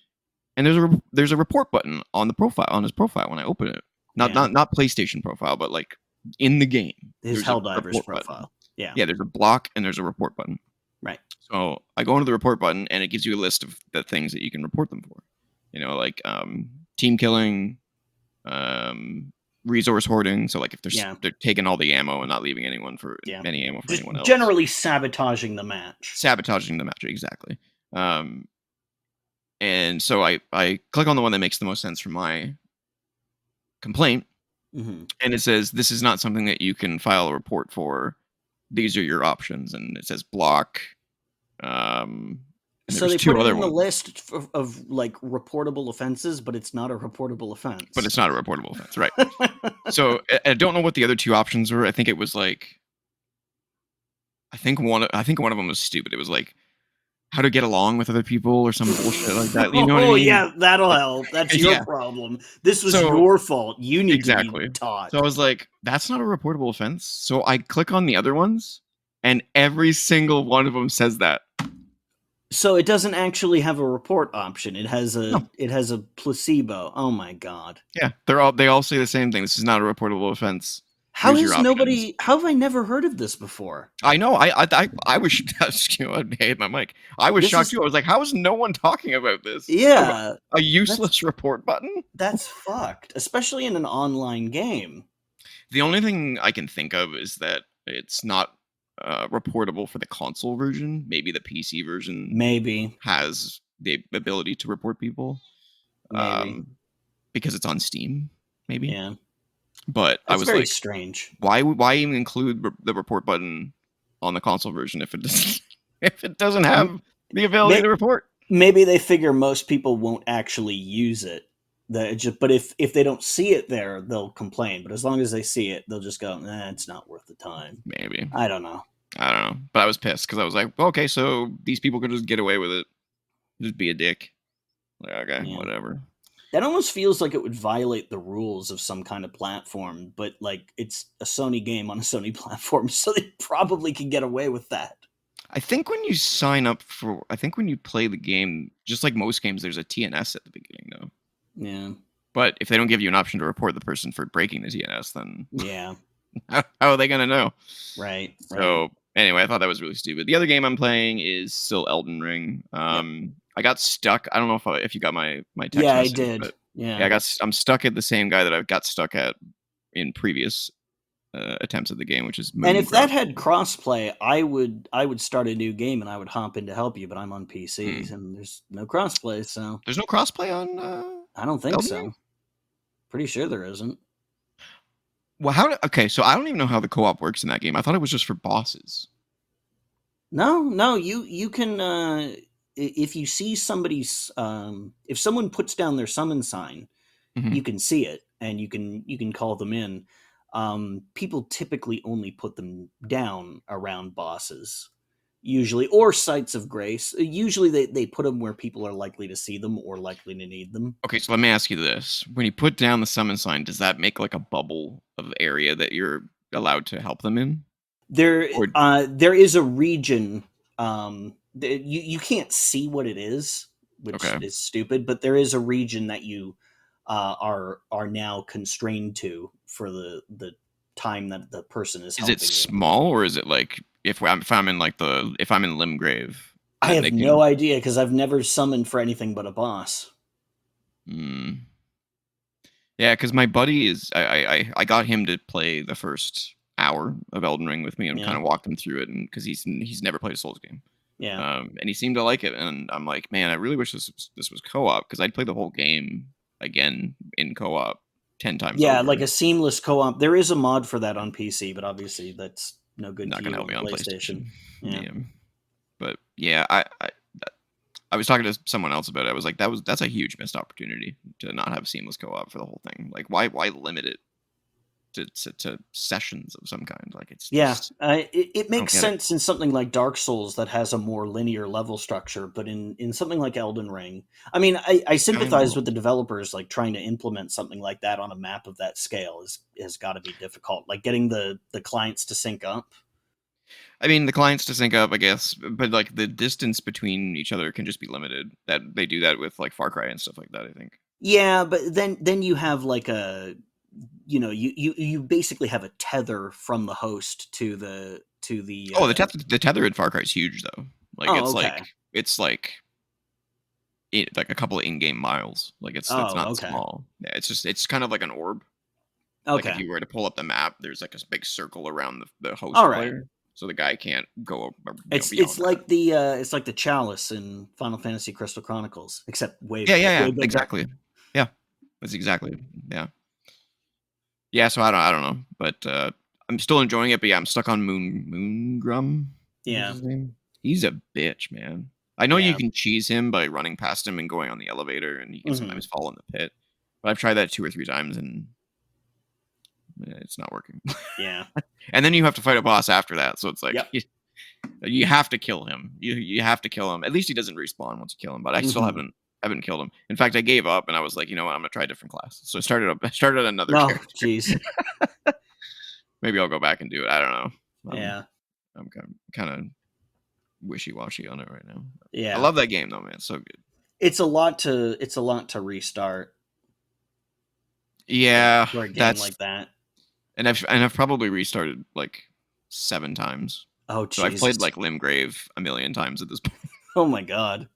[SPEAKER 1] And there's a report button on his profile when I open it. Not PlayStation profile, but like in the game.
[SPEAKER 2] His Helldivers profile.
[SPEAKER 1] Button.
[SPEAKER 2] Yeah.
[SPEAKER 1] Yeah, there's a block and there's a report button.
[SPEAKER 2] Right.
[SPEAKER 1] So I go into the report button and it gives you a list of the things that you can report them for. Like team killing, resource hoarding. So like if they're taking all the ammo and not leaving anyone for any ammo for anyone else.
[SPEAKER 2] Generally sabotaging the match.
[SPEAKER 1] Exactly. And so I click on the one that makes the most sense for my complaint, and it says this is not something that you can file a report for. These are your options, and it says block.
[SPEAKER 2] So they put it in the list of like reportable offenses, but it's not a reportable offense.
[SPEAKER 1] But it's not a reportable offense, right? So I don't know what the other 2 options were. I think it was like, I think one of them was stupid. It was like how to get along with other people or some bullshit like that. You know what I mean?
[SPEAKER 2] Yeah, that'll help. That's your problem. This was your fault. You need to be taught.
[SPEAKER 1] So I was like, that's not a reportable offense. So I click on the other ones, and every single one of them says that.
[SPEAKER 2] So it doesn't actually have a report option. It has a placebo. Oh my god.
[SPEAKER 1] Yeah, they all say the same thing. This is not a reportable offense.
[SPEAKER 2] How
[SPEAKER 1] Here's your
[SPEAKER 2] has
[SPEAKER 1] options.
[SPEAKER 2] nobody? How have I never heard of this before?
[SPEAKER 1] I know. I was I hate my mic. I was
[SPEAKER 2] This
[SPEAKER 1] shocked
[SPEAKER 2] is
[SPEAKER 1] too. I was like, how is no one talking about this?
[SPEAKER 2] yeah.
[SPEAKER 1] A
[SPEAKER 2] That's
[SPEAKER 1] useless report button.
[SPEAKER 2] that's fucked, especially in an online game.
[SPEAKER 1] The only thing I can think of is that it's not reportable for the console version. Maybe the PC version
[SPEAKER 2] Maybe,
[SPEAKER 1] has the ability to report people
[SPEAKER 2] maybe,
[SPEAKER 1] because it's on Steam. Maybe,
[SPEAKER 2] yeah.
[SPEAKER 1] but I
[SPEAKER 2] That's
[SPEAKER 1] was
[SPEAKER 2] very
[SPEAKER 1] like,
[SPEAKER 2] strange.
[SPEAKER 1] why even include the report button on the console version if it doesn't if it doesn't
[SPEAKER 2] M-
[SPEAKER 1] have the ability
[SPEAKER 2] may-
[SPEAKER 1] to report?
[SPEAKER 2] Maybe they figure most people won't actually use it. But if they don't see it there, they'll complain. But as long as they see it, they'll just go, it's not worth the time.
[SPEAKER 1] Maybe.
[SPEAKER 2] I don't know.
[SPEAKER 1] I don't know. But I was pissed because I was like, okay, so these people could just get away with it. Just be a dick. Like, okay,
[SPEAKER 2] Yeah.
[SPEAKER 1] whatever.
[SPEAKER 2] That almost feels like it would violate the rules of some kind of platform, but like it's a Sony game on a Sony platform, so they probably can get away with that.
[SPEAKER 1] I think when you sign up for, I think when you play the game, just like most games, there's a TNS at the beginning, though.
[SPEAKER 2] Yeah.
[SPEAKER 1] But if they don't give you an option to report the person for breaking the TNS, then
[SPEAKER 2] Yeah.
[SPEAKER 1] how are they going to know?
[SPEAKER 2] Right.
[SPEAKER 1] So anyway, I thought that was really stupid. The other game I'm playing is still Elden Ring.
[SPEAKER 2] Yep.
[SPEAKER 1] I got stuck. I don't know if you got my text
[SPEAKER 2] Yeah,
[SPEAKER 1] message,
[SPEAKER 2] I did.
[SPEAKER 1] but
[SPEAKER 2] Yeah.
[SPEAKER 1] I'm stuck at the same guy that I got stuck at in previous attempts at the game, which is
[SPEAKER 2] And if
[SPEAKER 1] Moongrove.
[SPEAKER 2] that had crossplay, I would start a new game and I would hop in to help you, but I'm on PCs and there's no crossplay, so
[SPEAKER 1] There's no crossplay on.
[SPEAKER 2] I don't think
[SPEAKER 1] Elden
[SPEAKER 2] so.
[SPEAKER 1] Ring?
[SPEAKER 2] Pretty sure there isn't.
[SPEAKER 1] Well, okay, so I don't even know how the co-op works in that game. I thought it was just for bosses.
[SPEAKER 2] No, you can if you see somebody's if someone puts down their summon sign,
[SPEAKER 1] Mhm.
[SPEAKER 2] you can see it and you can call them in. People typically only put them down around bosses, usually, or sites of grace. Usually they put them where people are likely to see them or likely to need them.
[SPEAKER 1] Okay, so let me ask you this: when you put down the summon sign, does that make like a bubble of area that you're allowed to help them in? Or
[SPEAKER 2] There is a region. You can't see what it is, which
[SPEAKER 1] okay,
[SPEAKER 2] is stupid. But there is a region that you are now constrained to for the time that the person is
[SPEAKER 1] is it
[SPEAKER 2] helping you.
[SPEAKER 1] small or is it like if I'm in if I'm in Limgrave,
[SPEAKER 2] I
[SPEAKER 1] then
[SPEAKER 2] have
[SPEAKER 1] they
[SPEAKER 2] no
[SPEAKER 1] can.
[SPEAKER 2] idea because I've never summoned for anything but a boss.
[SPEAKER 1] Mm, yeah, because my buddy is I got him to play the first hour of Elden Ring with me and kind
[SPEAKER 2] Yeah,
[SPEAKER 1] of walked him through it, and because he's never played a Souls game.
[SPEAKER 2] yeah.
[SPEAKER 1] And he seemed to like it, and I'm like, man, I really wish this was co-op because I'd play the whole game again in co-op 10 times
[SPEAKER 2] Yeah,
[SPEAKER 1] over.
[SPEAKER 2] like a seamless co-op. There is a mod for that on PC, but obviously that's no good
[SPEAKER 1] Not
[SPEAKER 2] to
[SPEAKER 1] gonna
[SPEAKER 2] you
[SPEAKER 1] help
[SPEAKER 2] on
[SPEAKER 1] me on
[SPEAKER 2] PlayStation.
[SPEAKER 1] PlayStation.
[SPEAKER 2] Yeah.
[SPEAKER 1] Yeah, but yeah, I was talking to someone else about it. I was like, that's a huge missed opportunity to not have seamless co-op for the whole thing. Like, why limit it to sessions of some kind? Like, it's
[SPEAKER 2] Yeah,
[SPEAKER 1] just
[SPEAKER 2] it
[SPEAKER 1] I don't
[SPEAKER 2] makes
[SPEAKER 1] get it.
[SPEAKER 2] sense in something like Dark Souls that has a more linear level structure, but in something like Elden Ring, I mean, I
[SPEAKER 1] I
[SPEAKER 2] sympathize
[SPEAKER 1] know.
[SPEAKER 2] with the developers like trying to implement something like that on a map of that scale has got to be difficult. Like getting the clients to sync up.
[SPEAKER 1] I mean, the clients to sync up, I guess, but like the distance between each other can just be limited. That they do that with like Far Cry and stuff like that. I think.
[SPEAKER 2] Yeah, but then you have like a you basically have a tether from the host to the
[SPEAKER 1] Oh, the tether in Far Cry is huge though. Like
[SPEAKER 2] oh, okay.
[SPEAKER 1] it's like like a couple of in-game miles. Like it's
[SPEAKER 2] Oh,
[SPEAKER 1] not
[SPEAKER 2] okay.
[SPEAKER 1] small. Yeah, it's kind of like an orb. Like if
[SPEAKER 2] Okay.
[SPEAKER 1] you were to pull up the map, there's like a big circle around the host
[SPEAKER 2] All right.
[SPEAKER 1] player, so the guy can't go
[SPEAKER 2] It's
[SPEAKER 1] beyond that.
[SPEAKER 2] it's like the chalice in Final Fantasy Crystal Chronicles, except
[SPEAKER 1] Yeah,
[SPEAKER 2] way bigger.
[SPEAKER 1] exactly. Yeah, that's exactly. Yeah, yeah. So I don't know, but I'm still enjoying it. But yeah, I'm stuck on Moongrum. Is
[SPEAKER 2] Yeah,
[SPEAKER 1] his name? He's a bitch, man. I know you
[SPEAKER 2] yeah.
[SPEAKER 1] can cheese him by running past him and going on the elevator, and he can
[SPEAKER 2] Hmm.
[SPEAKER 1] sometimes fall in the pit. But I've tried that 2 or 3 times, and it's not working.
[SPEAKER 2] Yeah.
[SPEAKER 1] And then you have to fight a boss after that, so it's like
[SPEAKER 2] Yep.
[SPEAKER 1] you have to kill him. You have to kill him. At least he doesn't respawn once you kill him. But I still
[SPEAKER 2] Hmm.
[SPEAKER 1] haven't killed him. In fact, I gave up and I was like, you know what? I'm gonna try a different class. So I started another
[SPEAKER 2] Oh,
[SPEAKER 1] character.
[SPEAKER 2] jeez.
[SPEAKER 1] Maybe I'll go back and do it. I don't know.
[SPEAKER 2] Yeah.
[SPEAKER 1] I'm kind of wishy washy on it right now. I
[SPEAKER 2] Yeah.
[SPEAKER 1] love that game though, man. It's so good.
[SPEAKER 2] It's a lot to restart
[SPEAKER 1] Yeah,
[SPEAKER 2] for a game
[SPEAKER 1] that's
[SPEAKER 2] like that.
[SPEAKER 1] I've probably restarted like 7 times.
[SPEAKER 2] Oh
[SPEAKER 1] So I've played
[SPEAKER 2] Jesus!
[SPEAKER 1] like Limgrave a million times at this point.
[SPEAKER 2] Oh my God!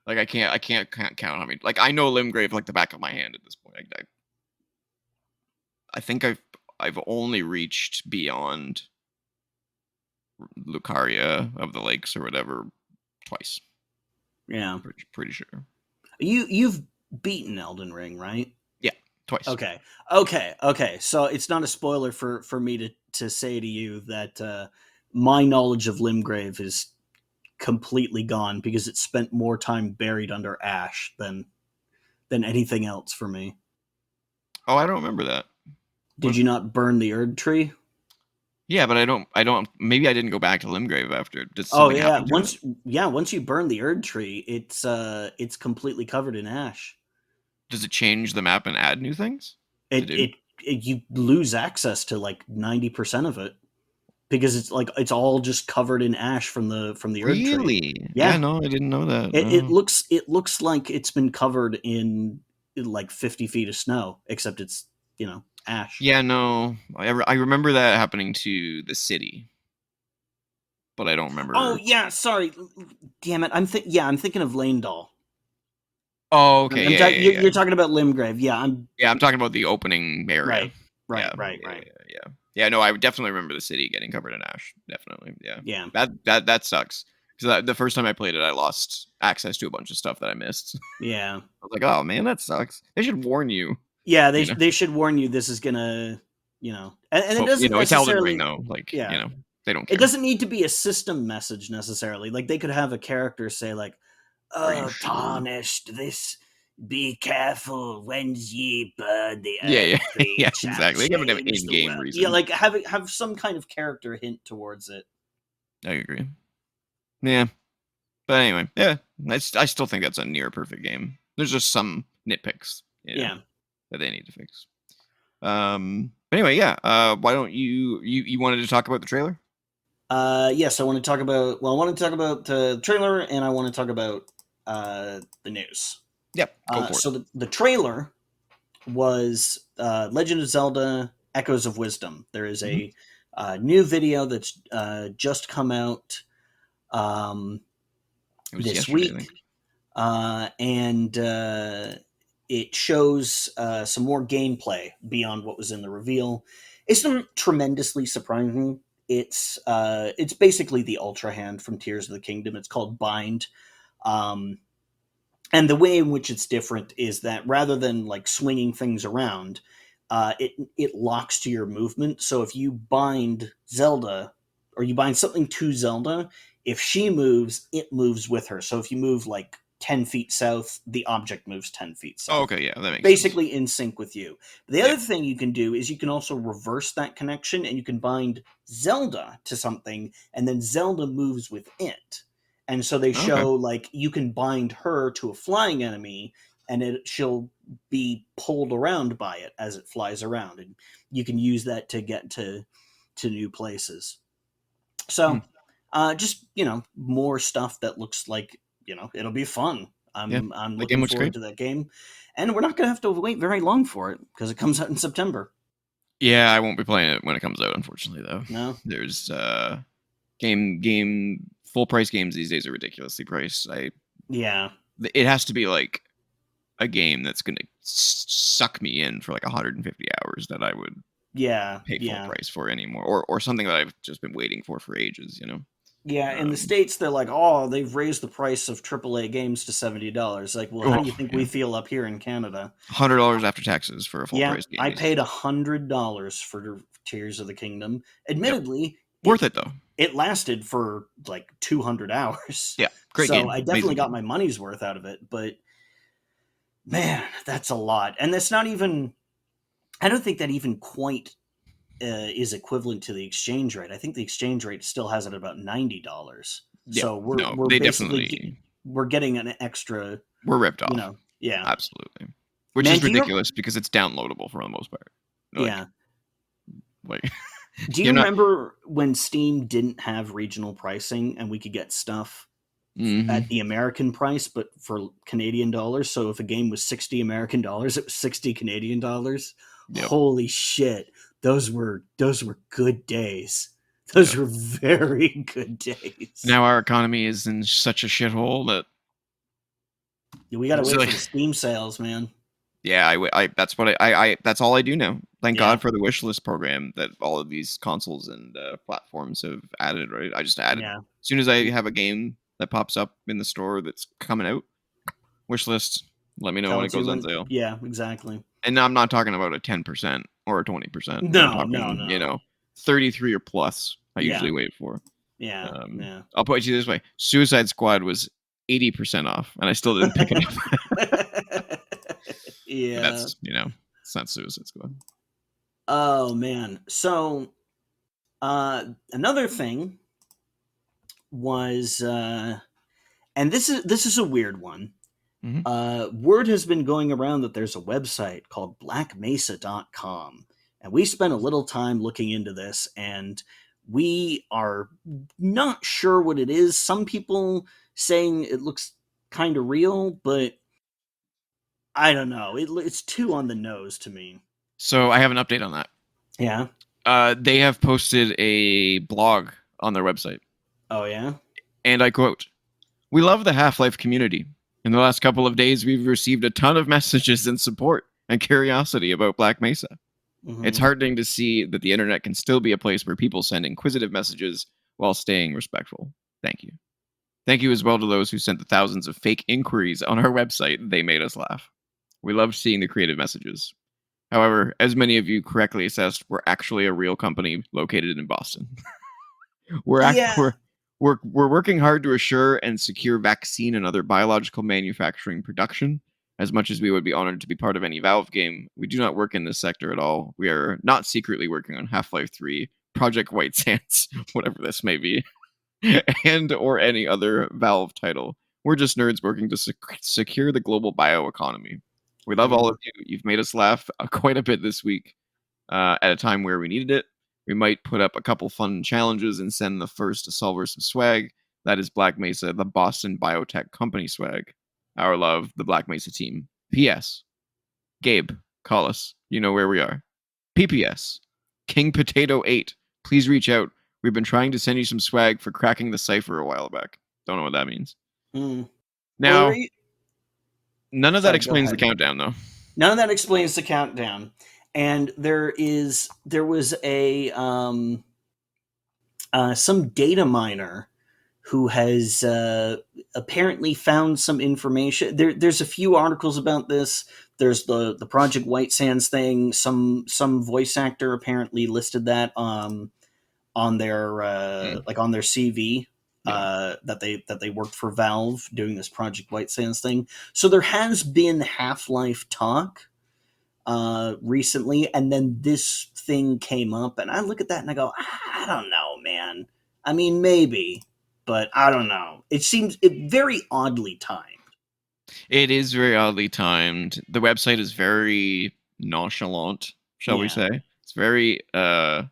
[SPEAKER 1] Like I can't count how many. Like I know Limgrave like the back of my hand at this point. I think I've only reached beyond Lucaria of the Lakes or whatever twice.
[SPEAKER 2] Yeah,
[SPEAKER 1] Pretty sure.
[SPEAKER 2] you've beaten Elden Ring, right?
[SPEAKER 1] Yeah, twice.
[SPEAKER 2] Okay. So it's not a spoiler for me to say to you that my knowledge of Limgrave is completely gone because it spent more time buried under ash than anything else for me.
[SPEAKER 1] Oh, I don't remember that.
[SPEAKER 2] Did you not burn the Erd tree?
[SPEAKER 1] Yeah, but I don't. Maybe I didn't go back to Limgrave after. Did
[SPEAKER 2] Oh
[SPEAKER 1] something
[SPEAKER 2] yeah,
[SPEAKER 1] happen to it?
[SPEAKER 2] once you burn the Erd tree, it's completely covered in ash.
[SPEAKER 1] Does it change the map and add new things to
[SPEAKER 2] It
[SPEAKER 1] do?
[SPEAKER 2] it, it you lose access to like 90% of it because it's all just covered in ash from the Erd tree.
[SPEAKER 1] Really? Yeah,
[SPEAKER 2] Yeah,
[SPEAKER 1] no, I didn't know that.
[SPEAKER 2] it
[SPEAKER 1] No.
[SPEAKER 2] looks like it's been covered in like 50 feet of snow, except it's ash.
[SPEAKER 1] Yeah, no. I remember that happening to the city, but I don't
[SPEAKER 2] Oh
[SPEAKER 1] remember.
[SPEAKER 2] yeah, sorry, damn it. I'm thinking of Doll.
[SPEAKER 1] Oh, okay. Yeah, yeah, yeah.
[SPEAKER 2] You're talking about Limgrave. Yeah, I'm
[SPEAKER 1] Yeah, I'm talking about the opening area.
[SPEAKER 2] right,
[SPEAKER 1] Yeah, yeah,
[SPEAKER 2] right.
[SPEAKER 1] yeah, yeah. Yeah, no, I would definitely remember the city getting covered in ash. Definitely, yeah.
[SPEAKER 2] Yeah,
[SPEAKER 1] That sucks. Because the first time I played it, I lost access to a bunch of stuff that I missed.
[SPEAKER 2] yeah,
[SPEAKER 1] I was like, oh man, that sucks. They should warn you.
[SPEAKER 2] yeah.
[SPEAKER 1] You know,
[SPEAKER 2] They should warn you this is gonna, and it
[SPEAKER 1] but
[SPEAKER 2] doesn't
[SPEAKER 1] it's Elden Ring
[SPEAKER 2] necessarily.
[SPEAKER 1] though. Like,
[SPEAKER 2] Yeah,
[SPEAKER 1] they don't
[SPEAKER 2] it
[SPEAKER 1] care.
[SPEAKER 2] doesn't need to be a system message necessarily. Like they could have a character say like,
[SPEAKER 1] Are you
[SPEAKER 2] "Oh,
[SPEAKER 1] sure?
[SPEAKER 2] tarnished, this. Be careful when ye burn the
[SPEAKER 1] Yeah,
[SPEAKER 2] Earth
[SPEAKER 1] yeah,
[SPEAKER 2] tree.
[SPEAKER 1] yeah.
[SPEAKER 2] It shall
[SPEAKER 1] Exactly. They have an
[SPEAKER 2] change the
[SPEAKER 1] in-game
[SPEAKER 2] world." Yeah,
[SPEAKER 1] reason.
[SPEAKER 2] like have some kind of character hint towards it.
[SPEAKER 1] I agree. Yeah, but anyway, yeah, I still think that's a near perfect game. There's just some nitpicks,
[SPEAKER 2] Yeah.
[SPEAKER 1] that they need to fix. But anyway, yeah. Why don't you wanted to talk about the trailer?
[SPEAKER 2] Yes, I want to talk about. Well, I want to talk about the trailer, and I want to talk about the news.
[SPEAKER 1] Yep, go for it.
[SPEAKER 2] So the trailer was Legend of Zelda: Echoes of Wisdom. There is
[SPEAKER 1] Mhm.
[SPEAKER 2] a new video that's just come out
[SPEAKER 1] It was
[SPEAKER 2] this
[SPEAKER 1] yesterday, I
[SPEAKER 2] week,
[SPEAKER 1] think.
[SPEAKER 2] and it shows some more gameplay beyond what was in the reveal. It's not tremendously surprising. It's basically the Ultra Hand from Tears of the Kingdom. It's called Bind. Um, and the way in which it's different is that rather than like swinging things around, it locks to your movement. So if you bind Zelda, or you bind something to Zelda, if she moves, it moves with her. So if you move like 10 feet south, the object moves 10 feet
[SPEAKER 1] Oh,
[SPEAKER 2] south.
[SPEAKER 1] okay, yeah, that makes sense.
[SPEAKER 2] Basically in sync with you. The
[SPEAKER 1] Yeah.
[SPEAKER 2] other thing you can do is you can also reverse that connection, and you can bind Zelda to something, and then Zelda moves with it. And so they
[SPEAKER 1] Okay.
[SPEAKER 2] show like you can bind her to a flying enemy, and she'll be pulled around by it as it flies around, and you can use that to get to new places.
[SPEAKER 1] Hmm.
[SPEAKER 2] So just more stuff that looks like it'll be fun.
[SPEAKER 1] Yeah,
[SPEAKER 2] I'm
[SPEAKER 1] that game
[SPEAKER 2] looking
[SPEAKER 1] looks
[SPEAKER 2] forward
[SPEAKER 1] great.
[SPEAKER 2] to that game, and we're not gonna have to wait very long for it because it comes out in September.
[SPEAKER 1] Yeah, I won't be playing it when it comes out, unfortunately, though.
[SPEAKER 2] No,
[SPEAKER 1] There's game full price games these days are ridiculously priced.
[SPEAKER 2] yeah,
[SPEAKER 1] It has to be like a game that's gonna suck me in for like 150 hours that I would
[SPEAKER 2] yeah,
[SPEAKER 1] pay full
[SPEAKER 2] yeah,
[SPEAKER 1] price for anymore, or something that I've just been waiting for ages.
[SPEAKER 2] yeah. In the
[SPEAKER 1] Um,
[SPEAKER 2] states, they're like, oh, they've raised the price of AAA games to $70. Like, well, how
[SPEAKER 1] oh
[SPEAKER 2] do you think we
[SPEAKER 1] yeah,
[SPEAKER 2] feel up here in Canada?
[SPEAKER 1] $100 after taxes for a full
[SPEAKER 2] Yeah,
[SPEAKER 1] price game
[SPEAKER 2] I
[SPEAKER 1] these
[SPEAKER 2] paid
[SPEAKER 1] days.
[SPEAKER 2] $100 for Tears of the Kingdom.
[SPEAKER 1] Yep,
[SPEAKER 2] Admittedly, it
[SPEAKER 1] worth it though.
[SPEAKER 2] it lasted for like 200 hours.
[SPEAKER 1] Yeah, great
[SPEAKER 2] So
[SPEAKER 1] game,
[SPEAKER 2] I definitely
[SPEAKER 1] amazing
[SPEAKER 2] got
[SPEAKER 1] game.
[SPEAKER 2] my money's worth out of it, but man, that's a lot. And that's not even, I don't think that even quite is equivalent to the exchange rate. I think the exchange rate still has it at about $90.
[SPEAKER 1] Yeah,
[SPEAKER 2] So
[SPEAKER 1] no,
[SPEAKER 2] we're
[SPEAKER 1] they
[SPEAKER 2] basically
[SPEAKER 1] definitely
[SPEAKER 2] we're getting an extra,
[SPEAKER 1] were ripped off.
[SPEAKER 2] yeah.
[SPEAKER 1] Absolutely, which
[SPEAKER 2] Man,
[SPEAKER 1] is ridiculous because it's downloadable for the most part. Like,
[SPEAKER 2] yeah.
[SPEAKER 1] like
[SPEAKER 2] Do you
[SPEAKER 1] you're not.
[SPEAKER 2] remember when Steam didn't have regional pricing and we could get stuff
[SPEAKER 1] Hmm.
[SPEAKER 2] at the American price, but for Canadian dollars? So if a game was 60 American dollars, it was 60 Canadian dollars.
[SPEAKER 1] Yep.
[SPEAKER 2] Holy shit. those were good days. Those were very good days.
[SPEAKER 1] Now our economy is in such a shithole that
[SPEAKER 2] we got to wait for the Steam sales, man.
[SPEAKER 1] Yeah, that's what that's all I do now. Thank God for the wish list program that all of these consoles and platforms have added. Right, I just added as soon as I have a game that pops up in the store that's coming out. Wish list. Let me know when it goes on sale.
[SPEAKER 2] Yeah, exactly.
[SPEAKER 1] And I'm not talking about a 10% or a 20%.
[SPEAKER 2] No.
[SPEAKER 1] 33 or plus. I usually wait for.
[SPEAKER 2] Yeah.
[SPEAKER 1] I'll put it to you this way: Suicide Squad was 80% off, and I still didn't pick it up.
[SPEAKER 2] Yeah,
[SPEAKER 1] that's it's not Suicide Squad.
[SPEAKER 2] Oh man! So another thing was, and this is a weird one.
[SPEAKER 1] Mm-hmm.
[SPEAKER 2] Word has been going around that there's a website called blackmesa.com, and we spent a little time looking into this, and we are not sure what it is. Some people saying it looks kind of real, but I don't know. It's too on the nose to me.
[SPEAKER 1] So I have an update on that.
[SPEAKER 2] Yeah.
[SPEAKER 1] They have posted a blog on their website.
[SPEAKER 2] Oh, yeah?
[SPEAKER 1] And I quote, "We love the Half-Life community. In the last couple of days, we've received a ton of messages and support and curiosity about Black Mesa. Mm-hmm. It's heartening to see that the internet can still be a place where people send inquisitive messages while staying respectful. Thank you. Thank you as well to those who sent the thousands of fake inquiries on our website. They made us laugh. We loved seeing the creative messages. However, as many of you correctly assessed, we're actually a real company located in Boston. We're working hard to assure and secure vaccine and other biological manufacturing production. As much as we would be honored to be part of any Valve game, we do not work in this sector at all. We are not secretly working on Half-Life 3, Project White Sands, whatever this may be, and or any other Valve title. We're just nerds working to secure the global bioeconomy. We love all of you. You've made us laugh quite a bit this week at a time where we needed it. We might put up a couple fun challenges and send the first Solver some swag. That is Black Mesa, the Boston Biotech Company swag. Our love, the Black Mesa team. P.S. Gabe, call us. You know where we are. P.P.S. King Potato 8. Please reach out. We've been trying to send you some swag for cracking the cipher a while back. Don't know what that means. Now, none of that explains the countdown, though.
[SPEAKER 2] None of that explains the countdown. And there was a some data miner who has apparently found some information. There's a few articles about this. There's the Project White Sands thing. Some voice actor apparently listed that on their on their CV. That they worked for Valve doing this Project White Sands thing. So there has been Half-Life talk recently, and then this thing came up, and I look at that and I go, I don't know, man. I mean, maybe, but I don't know. It seems very oddly timed.
[SPEAKER 1] It is very oddly timed. The website is very nonchalant, shall we say. It's very I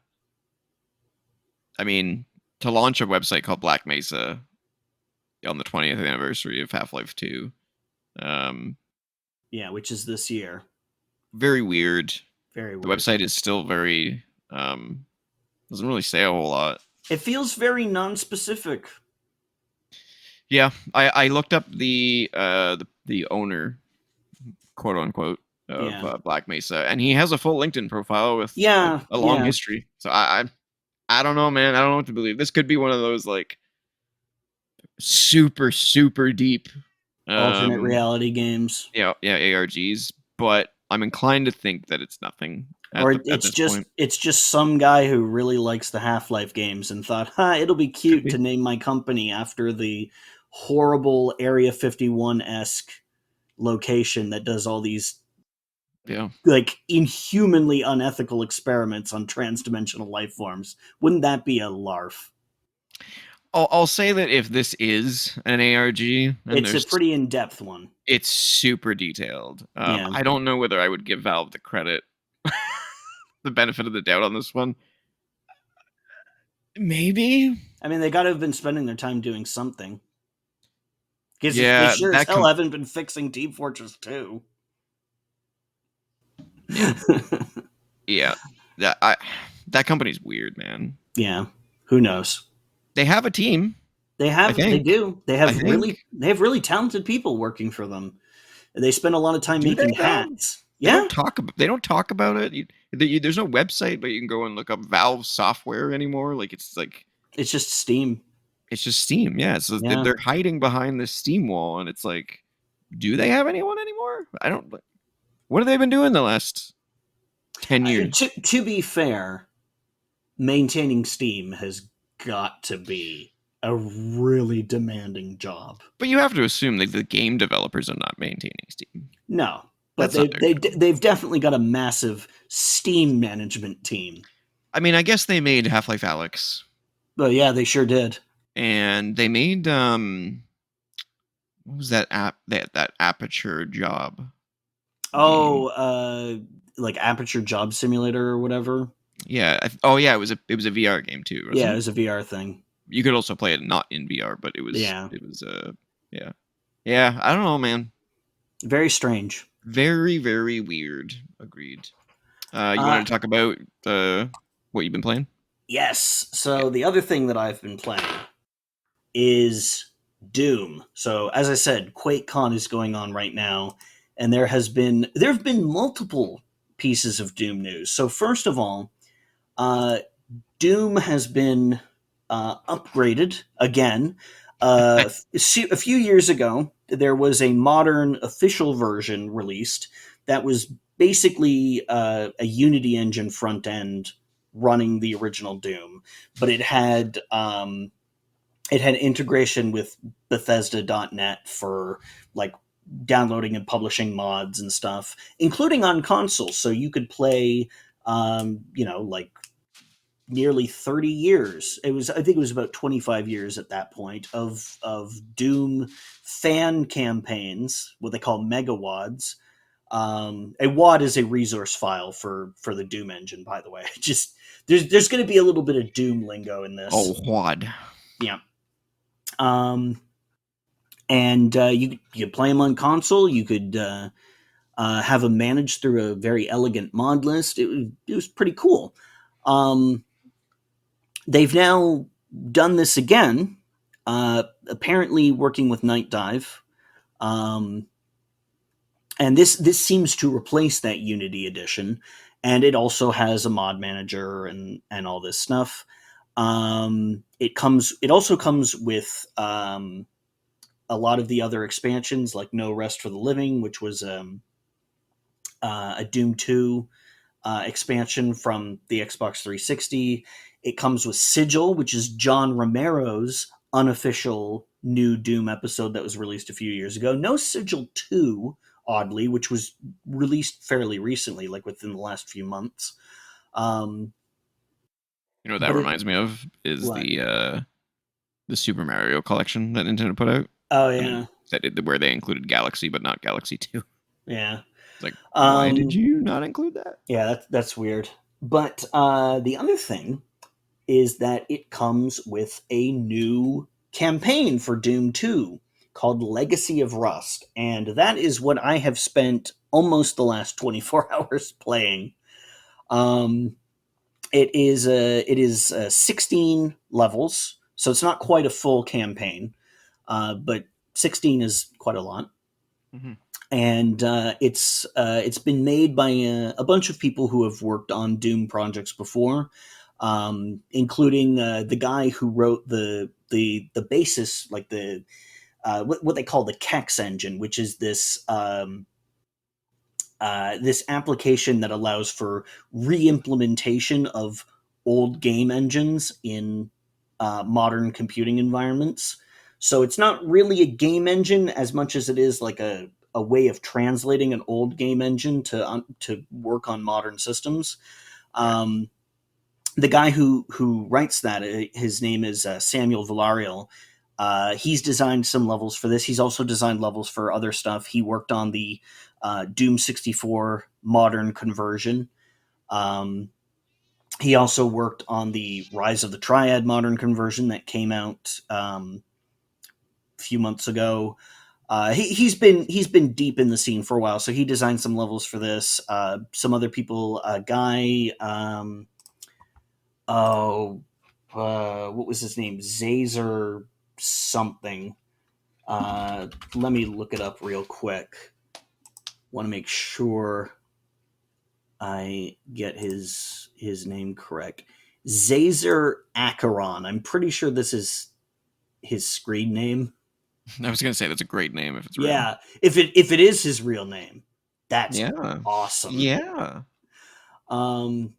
[SPEAKER 1] mean, to launch a website called Black Mesa on the 20th anniversary of Half-Life 2.
[SPEAKER 2] Which is this year.
[SPEAKER 1] Very weird.
[SPEAKER 2] Very weird.
[SPEAKER 1] The website is still very doesn't really say a whole lot.
[SPEAKER 2] It feels very non-specific.
[SPEAKER 1] Yeah, I looked up the owner, quote unquote, of Black Mesa, and he has a full LinkedIn profile with a long history. So I don't know, man. I don't know what to believe. This could be one of those like super deep
[SPEAKER 2] alternate reality games.
[SPEAKER 1] Yeah, ARGs. But I'm inclined to think that it's nothing.
[SPEAKER 2] It's just some guy who really likes the Half-Life games and thought, it'll be cute to name my company after the horrible Area 51-esque location that does all these like inhumanly unethical experiments on transdimensional life forms. Wouldn't that be a larf?
[SPEAKER 1] I'll say that if this is an ARG,
[SPEAKER 2] it's a pretty in-depth one.
[SPEAKER 1] It's super detailed. I don't know whether I would give Valve the credit, the benefit of the doubt on this one. Maybe.
[SPEAKER 2] I mean, they got to have been spending their time doing something. Because they sure as hell haven't been fixing Team Fortress 2.
[SPEAKER 1] Yeah. that company's weird, man.
[SPEAKER 2] Yeah, who knows?
[SPEAKER 1] They have a team, I
[SPEAKER 2] They
[SPEAKER 1] think.
[SPEAKER 2] do.
[SPEAKER 1] I think.
[SPEAKER 2] They have really talented people working for them. They spend a lot of time
[SPEAKER 1] Do they
[SPEAKER 2] making
[SPEAKER 1] though?
[SPEAKER 2] hats. Yeah,
[SPEAKER 1] They don't talk about it. There's no website, but you can go and look up Valve software anymore.
[SPEAKER 2] it's just Steam.
[SPEAKER 1] It's just Steam. Yeah, so
[SPEAKER 2] Yeah.
[SPEAKER 1] they're hiding behind this Steam wall, and it's like, do they have anyone anymore? I don't. What have they been doing the last 10 years?
[SPEAKER 2] To be fair, maintaining Steam has got to be a really demanding job.
[SPEAKER 1] But you have to assume that the game developers are not maintaining Steam.
[SPEAKER 2] No, but
[SPEAKER 1] That's not their job.
[SPEAKER 2] they've definitely got a massive Steam management team.
[SPEAKER 1] I mean, I guess they made Half-Life Alyx,
[SPEAKER 2] But yeah, they sure did.
[SPEAKER 1] and they made what was that app that Aperture job game?
[SPEAKER 2] Oh, like Aperture Job Simulator or whatever.
[SPEAKER 1] Yeah. Oh yeah, it was a VR game too,
[SPEAKER 2] Yeah,
[SPEAKER 1] wasn't
[SPEAKER 2] it
[SPEAKER 1] it?
[SPEAKER 2] was a VR thing.
[SPEAKER 1] You could also play it not in VR, but
[SPEAKER 2] Yeah,
[SPEAKER 1] it was yeah. Yeah, I don't know, man.
[SPEAKER 2] very strange.
[SPEAKER 1] Very, very weird. Agreed. You
[SPEAKER 2] Uh,
[SPEAKER 1] wanted to talk about what you've been playing?
[SPEAKER 2] yes.
[SPEAKER 1] Yeah.
[SPEAKER 2] So the other thing that I've been playing is Doom. So as I said, QuakeCon is going on right now, and there have been multiple pieces of Doom news. So first of all, uh, Doom has been upgraded again. A few years ago, there was a modern official version released that was basically a Unity engine front end running the original Doom, but it had integration with Bethesda.net for like downloading and publishing mods and stuff, including on consoles. So you could play, like nearly 30 years. I think it was about 25 years at that point of Doom fan campaigns, what they call megawads. A wad is a resource file for the Doom engine, by the way. Just there's going to be a little bit of Doom lingo in
[SPEAKER 1] Oh,
[SPEAKER 2] this.
[SPEAKER 1] Quad.
[SPEAKER 2] Yeah. And you could play them on console. You could have them managed through a very elegant mod list. It was pretty cool. They've now done this again, apparently working with Night Dive. And this seems to replace that Unity edition, and it also has a mod manager and all this stuff. It also comes with a lot of the other expansions, like No Rest for the Living, which was a Doom 2 expansion from the Xbox 360. It comes with Sigil, which is John Romero's unofficial new Doom episode that was released a few years ago. No Sigil 2, oddly, which was released fairly recently, like within the last few months.
[SPEAKER 1] You know what that
[SPEAKER 2] But
[SPEAKER 1] reminds me of is
[SPEAKER 2] what?
[SPEAKER 1] the Super Mario collection that Nintendo put out.
[SPEAKER 2] Oh
[SPEAKER 1] I
[SPEAKER 2] yeah,
[SPEAKER 1] mean, where they included Galaxy but not Galaxy 2.
[SPEAKER 2] yeah,
[SPEAKER 1] It's like, why did
[SPEAKER 2] um,
[SPEAKER 1] you not include that?
[SPEAKER 2] yeah. That's weird. But the other thing is that it comes with a new campaign for Doom 2 called Legacy of Rust. And that is what I have spent almost the last 24 hours playing. It is 16 levels, so it's not quite a full campaign, but 16 is quite a lot.
[SPEAKER 1] Mm-hmm.
[SPEAKER 2] And it's been made by a bunch of people who have worked on Doom projects before, including the guy who wrote the basis, like the what they call the Kex engine, which is this this application that allows for re-implementation of old game engines in modern computing environments. So it's not really a game engine as much as it is like a way of translating an old game engine to work on modern systems. The guy who writes that, his name is Samuel Villarreal. He's designed some levels for this. He's also designed levels for other stuff. He worked on the Doom 64 modern conversion. He also worked on the Rise of the Triad modern conversion that came out a few months ago. He's been deep in the scene for a while, so he designed some levels for this. Some other people, guy, what was his name? Zazer something. Let me look it up real quick. Want to make sure I get his name correct. Zazer Acheron. I'm pretty sure this is his screen name.
[SPEAKER 1] I was gonna say that's a great name if it's real.
[SPEAKER 2] Yeah, if it is his real name, that's
[SPEAKER 1] Yeah.
[SPEAKER 2] awesome.
[SPEAKER 1] Yeah.
[SPEAKER 2] So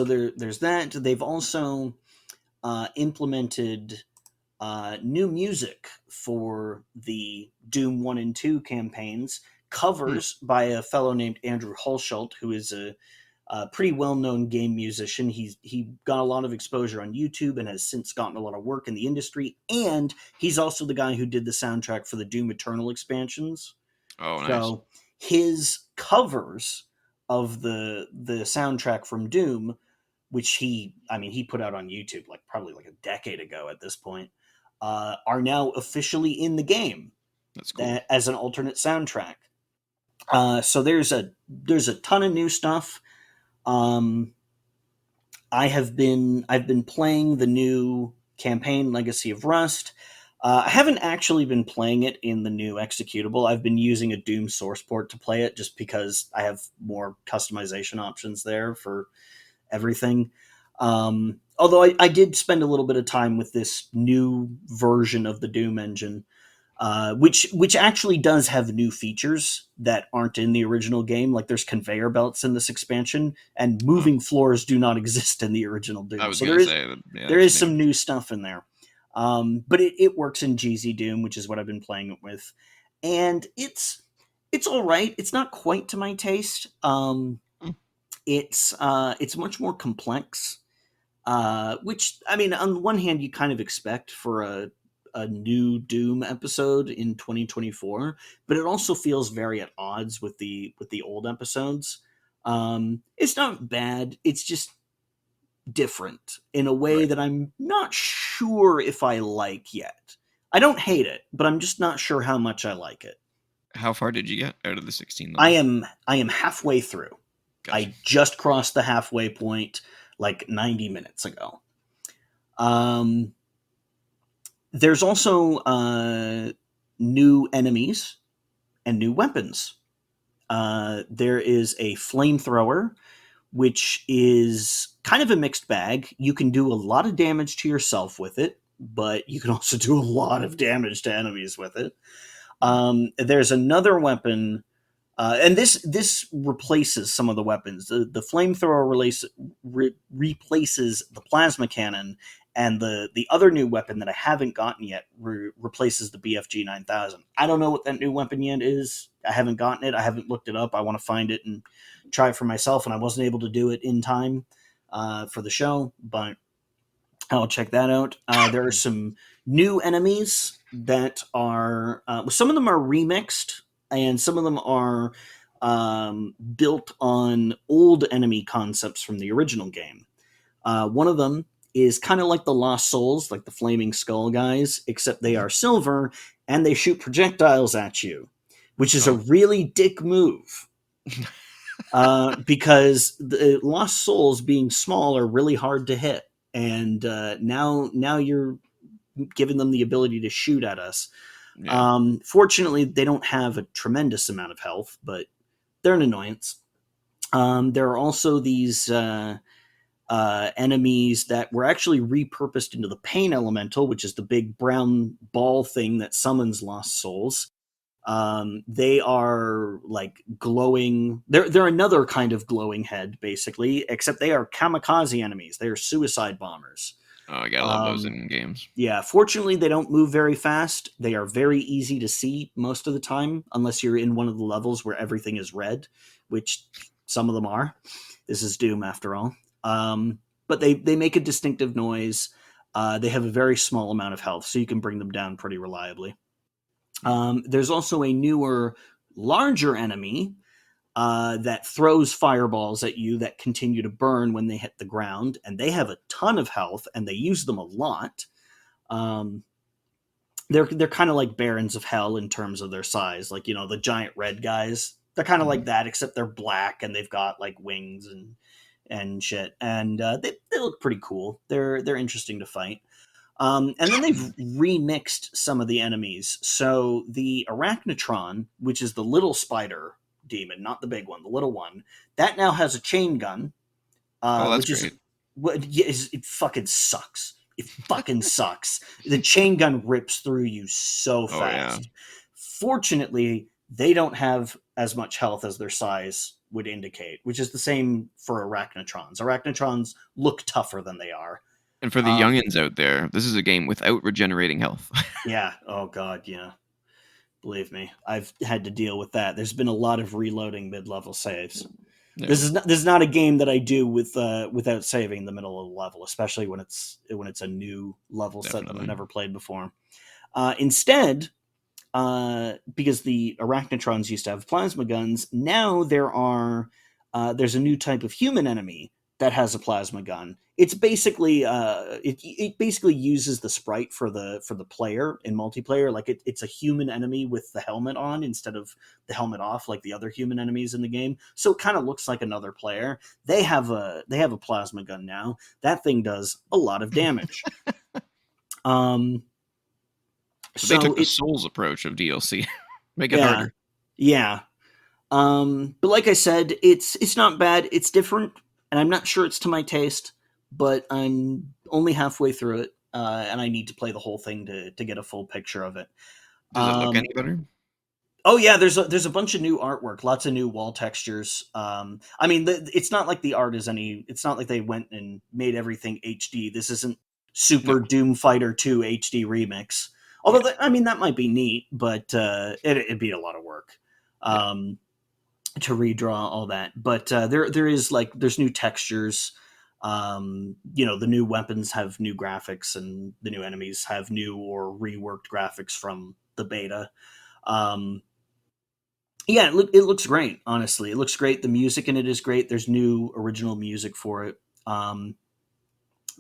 [SPEAKER 2] there's that. They've also implemented new music for the Doom 1 and 2 campaigns, covers by a fellow named Andrew Hulshult, who is a pretty well-known game musician. He got a lot of exposure on YouTube and has since gotten a lot of work in the industry. And he's also the guy who did the soundtrack for the Doom Eternal expansions.
[SPEAKER 1] Oh, nice.
[SPEAKER 2] So his covers of the soundtrack from Doom, which he put out on YouTube like probably like a decade ago at this point, are now officially in the game.
[SPEAKER 1] That's cool.
[SPEAKER 2] As an alternate soundtrack. So there's a ton of new stuff. I've been playing the new campaign, Legacy of Rust. I haven't actually been playing it in the new executable. I've been using a Doom source port to play it just because I have more customization options there for everything. Although I did spend a little bit of time with this new version of the Doom engine, which actually does have new features that aren't in the original game. Like there's conveyor belts in this expansion, and moving floors do not exist in the original Doom.
[SPEAKER 1] I was
[SPEAKER 2] So
[SPEAKER 1] gonna say that. Yeah,
[SPEAKER 2] there is some new stuff in there. But it works in GZ Doom, which is what I've been playing it with, and it's all right. It's not quite to my taste. It's much more complex, which I mean, on the one hand, you kind of expect for a new Doom episode in 2024, but it also feels very at odds with the old episodes. It's not bad. It's just different in a way
[SPEAKER 1] Right.
[SPEAKER 2] that I'm not sure if I like yet. I don't hate it, but I'm just not sure how much I like it.
[SPEAKER 1] How far did you get out of the 16
[SPEAKER 2] I
[SPEAKER 1] level?
[SPEAKER 2] am halfway through.
[SPEAKER 1] Gotcha.
[SPEAKER 2] I just crossed the halfway point like 90 minutes ago. There's also new enemies and new weapons. There is a flamethrower, which is kind of a mixed bag. You can do a lot of damage to yourself with it, but you can also do a lot of damage to enemies with it. There's another weapon, and this replaces some of the weapons. The flamethrower replaces the plasma cannon, and the other new weapon that I haven't gotten yet replaces the BFG 9000. I don't know what that new weapon yet is. I haven't gotten it. I haven't looked it up. I want to find it and try it for myself, and I wasn't able to do it in time for the show, but I'll check that out. There are some new enemies that are some of them are remixed, and some of them are built on old enemy concepts from the original game. One of them is kind of like the Lost Souls, like the Flaming Skull guys, except they are silver and they shoot projectiles at you, which is a really dick move. Because the Lost Souls, being small, are really hard to hit, and now you're giving them the ability to shoot at us.
[SPEAKER 1] Yeah.
[SPEAKER 2] Fortunately, they don't have a tremendous amount of health, but they're an annoyance. There are also these enemies that were actually repurposed into the Pain Elemental, which is the big brown ball thing that summons Lost Souls. They are like glowing. They're another kind of glowing head, basically, except they are kamikaze enemies. They are suicide bombers.
[SPEAKER 1] Oh, I gotta love those in games.
[SPEAKER 2] Yeah, fortunately, they don't move very fast. They are very easy to see most of the time, unless you're in one of the levels where everything is red, which some of them are. This is Doom, after all. But they make a distinctive noise. They have a very small amount of health, so you can bring them down pretty reliably. There's also a newer, larger enemy that throws fireballs at you that continue to burn when they hit the ground, and they have a ton of health, and they use them a lot. they're kind of like Barons of Hell in terms of their size. Like, the giant red guys. They're kind of
[SPEAKER 1] Mhm.
[SPEAKER 2] like that, except they're black and they've got like wings and shit. And they look pretty cool. They're interesting to fight. And then they've remixed some of the enemies. So the Arachnotron, which is the little spider demon, not the big one, the little one, that now has a chain gun,
[SPEAKER 1] Oh, that's
[SPEAKER 2] which is
[SPEAKER 1] great.
[SPEAKER 2] what it fucking sucks. It fucking sucks. The chain gun rips through you so
[SPEAKER 1] Oh yeah.
[SPEAKER 2] fast. Fortunately, they don't have as much health as their size would indicate, which is the same for Arachnotrons. Arachnotrons look tougher than they are.
[SPEAKER 1] And for the
[SPEAKER 2] Um,
[SPEAKER 1] youngins out there, this is a game without regenerating health.
[SPEAKER 2] yeah. Oh god, yeah. Believe me, I've had to deal with that. There's been a lot of reloading mid-level saves.
[SPEAKER 1] Yeah,
[SPEAKER 2] This is not a game that I do without saving in the middle of the level, especially when it's a new level set that I've
[SPEAKER 1] definitely.
[SPEAKER 2] never played before. Instead, because the Arachnotrons used to have plasma guns, now there's a new type of human enemy that has a plasma gun. It's basically it basically uses the sprite for the player in multiplayer. Like it's a human enemy with the helmet on instead of the helmet off, like the other human enemies in the game. So it kind of looks like another player. They have a plasma gun now. That thing does a lot of damage. Um,
[SPEAKER 1] So they
[SPEAKER 2] so
[SPEAKER 1] took the
[SPEAKER 2] it
[SPEAKER 1] Souls approach of DLC. Make it
[SPEAKER 2] yeah
[SPEAKER 1] harder.
[SPEAKER 2] yeah. But like I said, it's not bad. It's different, and I'm not sure it's to my taste. But I'm only halfway through it, and I need to play the whole thing to get a full picture of it.
[SPEAKER 1] Does it look any
[SPEAKER 2] Um,
[SPEAKER 1] better?
[SPEAKER 2] oh yeah, there's a bunch of new artwork, lots of new wall textures. I mean, it's not like the art is any. It's not like they went and made everything HD. This isn't
[SPEAKER 1] No.
[SPEAKER 2] Super Doom Fighter 2 HD remix. Although
[SPEAKER 1] Yeah.
[SPEAKER 2] I mean that might be neat, but it'd be a lot of work.
[SPEAKER 1] Yeah.
[SPEAKER 2] Um, to redraw all that. But there's new textures. The new weapons have new graphics, and the new enemies have new or reworked graphics from the beta. Um, yeah, it looks great. Honestly, it looks great. The music in it is great. There's new original music for it.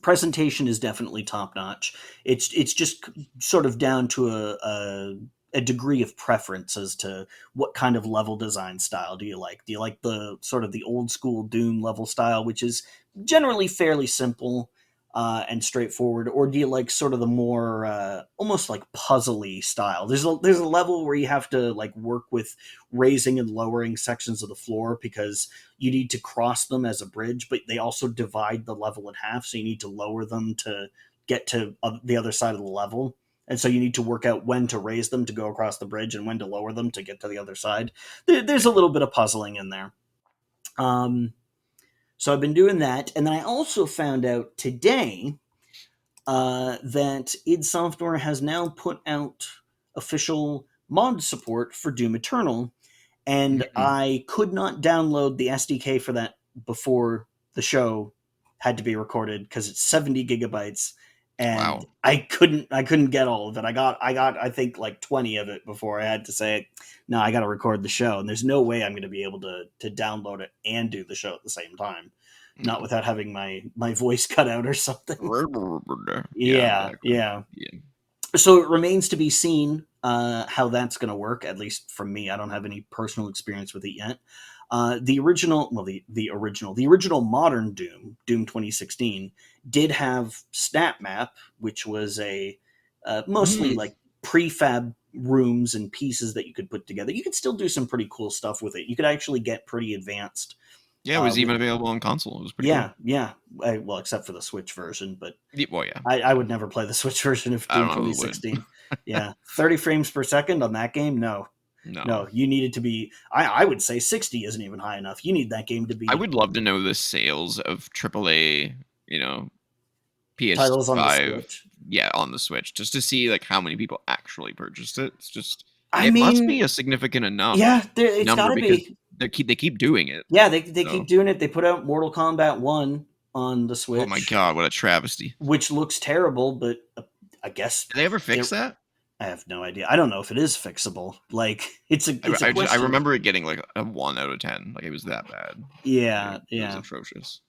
[SPEAKER 2] Presentation is definitely top notch. It's just sort of down to a degree of preference as to what kind of level design style do you like. Do you like the sort of the old school Doom level style, which is generally fairly simple and straightforward, or do you like sort of the more almost like puzzly style? There's a level where you have to like work with raising and lowering sections of the floor because you need to cross them as a bridge, but they also divide the level in half, so you need to lower them to get to the other side of the level. And so you need to work out when to raise them to go across the bridge and when to lower them to get to the other side. There's a little bit of puzzling in there. Um, so I've been doing that. And then I also found out today that id Software has now put out official mod support for Doom Eternal, and
[SPEAKER 1] Mhm.
[SPEAKER 2] I could not download the SDK for that before the show had to be recorded because it's 70 gigabytes, and
[SPEAKER 1] Wow.
[SPEAKER 2] I couldn't get all of it. I got I think like 20 of it before I had to say, no, I got to record the show, and there's no way I'm going to be able to download it and do the show at the same time, not
[SPEAKER 1] No.
[SPEAKER 2] without having my voice cut out or something.
[SPEAKER 1] Yeah,
[SPEAKER 2] Yeah,
[SPEAKER 1] exactly.
[SPEAKER 2] yeah.
[SPEAKER 1] Yeah.
[SPEAKER 2] So it remains to be seen how that's going to work. At least from me, I don't have any personal experience with it yet. The original modern Doom 2016, did have Snap Map, which was a mostly
[SPEAKER 1] Mhm.
[SPEAKER 2] like prefab rooms and pieces that you could put together. You could still do some pretty cool stuff with it. You could actually get pretty advanced
[SPEAKER 1] Yeah, it was
[SPEAKER 2] with
[SPEAKER 1] even available on console. It was pretty cool.
[SPEAKER 2] yeah, yeah. Well, except for the Switch version, but
[SPEAKER 1] Well, yeah,
[SPEAKER 2] I
[SPEAKER 1] yeah.
[SPEAKER 2] would never play the Switch version of
[SPEAKER 1] I
[SPEAKER 2] Doom
[SPEAKER 1] don't know who would.
[SPEAKER 2] 2016. Yeah, 30 frames per second on that game? No,
[SPEAKER 1] No.
[SPEAKER 2] no. You needed to be. I would say 60 isn't even high enough. You need that game to
[SPEAKER 1] I
[SPEAKER 2] be
[SPEAKER 1] would love to know the sales of AAA,
[SPEAKER 2] titles on the
[SPEAKER 1] PS5,
[SPEAKER 2] Switch.
[SPEAKER 1] yeah, on the Switch, just to see like how many people actually purchased it. It's just
[SPEAKER 2] I
[SPEAKER 1] it must
[SPEAKER 2] mean,
[SPEAKER 1] be a significant enough
[SPEAKER 2] yeah, it's got
[SPEAKER 1] number
[SPEAKER 2] to
[SPEAKER 1] because
[SPEAKER 2] be.
[SPEAKER 1] they keep doing it.
[SPEAKER 2] Yeah, they keep
[SPEAKER 1] So,
[SPEAKER 2] doing it. They put out Mortal Kombat 1 on the
[SPEAKER 1] oh my
[SPEAKER 2] Switch,
[SPEAKER 1] god, what a travesty!
[SPEAKER 2] which looks terrible, but I guess
[SPEAKER 1] Did they ever
[SPEAKER 2] it.
[SPEAKER 1] fix that?
[SPEAKER 2] I have no idea. I don't know if it is fixable. Like it's a
[SPEAKER 1] I
[SPEAKER 2] question.
[SPEAKER 1] remember it getting like a 1 out of 10. Like it was that bad.
[SPEAKER 2] Yeah,
[SPEAKER 1] It was
[SPEAKER 2] yeah.
[SPEAKER 1] atrocious.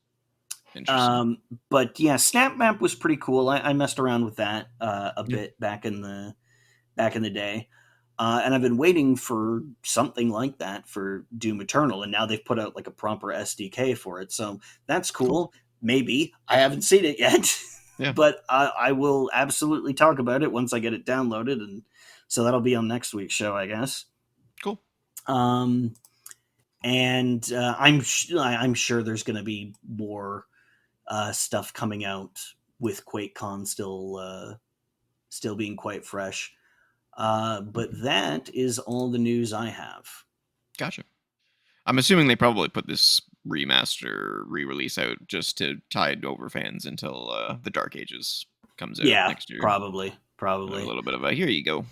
[SPEAKER 1] Interesting.
[SPEAKER 2] But yeah, Snap Map was pretty cool. I messed around with that a
[SPEAKER 1] Yeah.
[SPEAKER 2] bit back in the back in the day. And I've been waiting for something like that for Doom Eternal, and now they've put out like a proper SDK for it. So that's
[SPEAKER 1] Cool.
[SPEAKER 2] cool. Maybe I haven't seen it yet,
[SPEAKER 1] Yeah.
[SPEAKER 2] but I will absolutely talk about it once I get it downloaded, and so that'll be on next week's show, I guess.
[SPEAKER 1] Cool.
[SPEAKER 2] And I'm sure there's going to be more stuff coming out with QuakeCon still being quite fresh. But that is all the news I have.
[SPEAKER 1] Gotcha. I'm assuming they probably put this remaster re-release out just to tide over fans until the Dark Ages comes out next year.
[SPEAKER 2] Probably
[SPEAKER 1] a little bit of a here you go.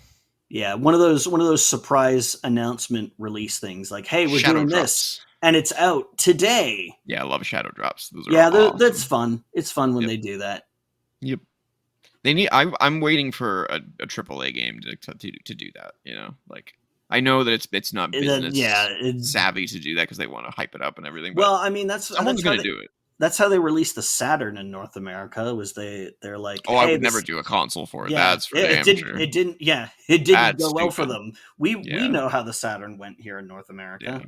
[SPEAKER 2] Yeah, one of those surprise announcement release things, like, hey, we're
[SPEAKER 1] Shadow
[SPEAKER 2] doing
[SPEAKER 1] drops.
[SPEAKER 2] This, and it's out today.
[SPEAKER 1] Yeah, I love Shadow drops. Those are awesome.
[SPEAKER 2] That's fun. It's fun when they do that.
[SPEAKER 1] Yep. They need. I'm waiting for a AAA game to do that. You know, like I know that it's not business savvy to do that because they want to hype it up and everything. But
[SPEAKER 2] well, I mean,
[SPEAKER 1] someone's going to do it.
[SPEAKER 2] That's how they released the Saturn in North America. Was they're like,
[SPEAKER 1] oh, hey, I would never do a console for it. Yeah, that's for damn sure.
[SPEAKER 2] It didn't go well for them. We know how the Saturn went here in North America.
[SPEAKER 1] Yeah.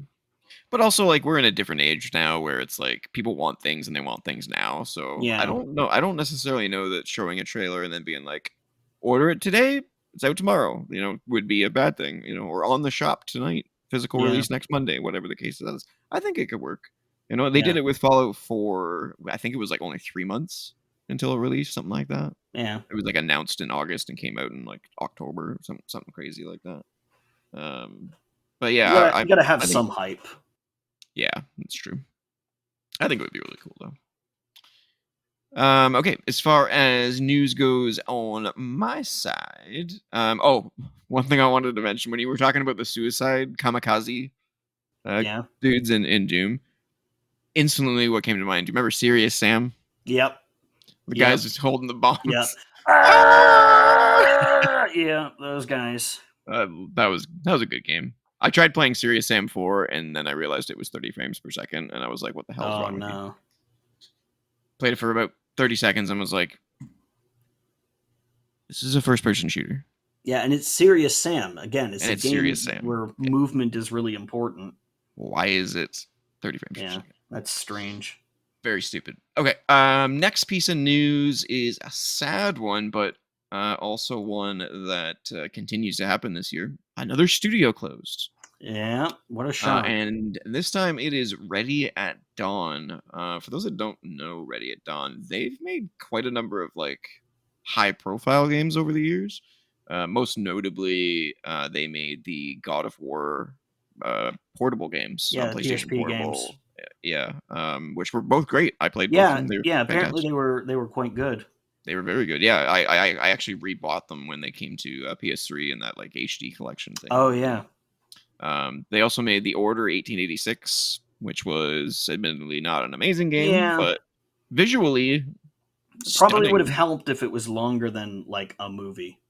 [SPEAKER 1] But also, like, we're in a different age now where it's like people want things and they want things now. So I don't know. I don't necessarily know that showing a trailer and then being like, order it today, it's out tomorrow, you know, would be a bad thing, you know, or on the shop tonight, physical release next Monday, whatever the case is. I think it could work. You know, they did it with Fallout 4. I think it was like only 3 months until it released, something like that.
[SPEAKER 2] Yeah.
[SPEAKER 1] It was like announced in August and came out in like October or something crazy like that. But yeah,
[SPEAKER 2] you gotta have some hype.
[SPEAKER 1] Yeah, that's true. I think it would be really cool though. Okay, as far as news goes on my side, one thing I wanted to mention when you were talking about the suicide kamikaze dudes in Doom, instantly what came to mind. Do you remember Serious Sam?
[SPEAKER 2] Yep.
[SPEAKER 1] The guys just holding the bombs.
[SPEAKER 2] Yep. Yeah, those guys.
[SPEAKER 1] That was a good game. I tried playing Serious Sam 4, and then I realized it was 30 frames per second, and I was like, what the hell is wrong with me? Played it for about 30 seconds and was like, this is a first-person shooter.
[SPEAKER 2] Yeah, and it's Serious Sam. Again, it's a game
[SPEAKER 1] Serious Sam.
[SPEAKER 2] Where movement is really important.
[SPEAKER 1] Why is it 30 frames per second?
[SPEAKER 2] That's strange.
[SPEAKER 1] Very stupid. Okay, next piece of news is a sad one, but also one that continues to happen this year. Another studio closed.
[SPEAKER 2] Yeah, what a shock.
[SPEAKER 1] And this time it is Ready at Dawn. For those that don't know Ready at Dawn, they've made quite a number of like high-profile games over the years. Most notably, they made the God of War portable games.
[SPEAKER 2] Yeah,
[SPEAKER 1] PlayStation
[SPEAKER 2] PSP
[SPEAKER 1] Portable.
[SPEAKER 2] games.
[SPEAKER 1] Yeah, which were both great. I played both of them.
[SPEAKER 2] Apparently they were quite good.
[SPEAKER 1] They were very good. Yeah, I actually rebought them when they came to PS3 in that like HD collection thing.
[SPEAKER 2] Oh yeah.
[SPEAKER 1] They also made The Order 1886, which was admittedly not an amazing game, but visually
[SPEAKER 2] probably would have helped if it was longer than like a movie.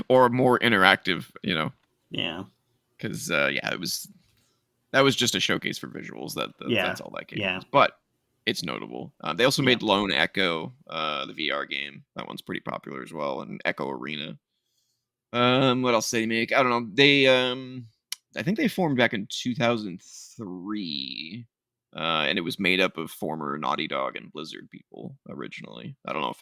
[SPEAKER 1] Or more interactive, you know.
[SPEAKER 2] Yeah.
[SPEAKER 1] Because that was just a showcase for visuals. That's all that game was. But it's notable. They also made Lone Echo, the VR game. That one's pretty popular as well, and Echo Arena. What else did they make? I don't know. They I think they formed back in 2003. And it was made up of former Naughty Dog and Blizzard people originally. I don't know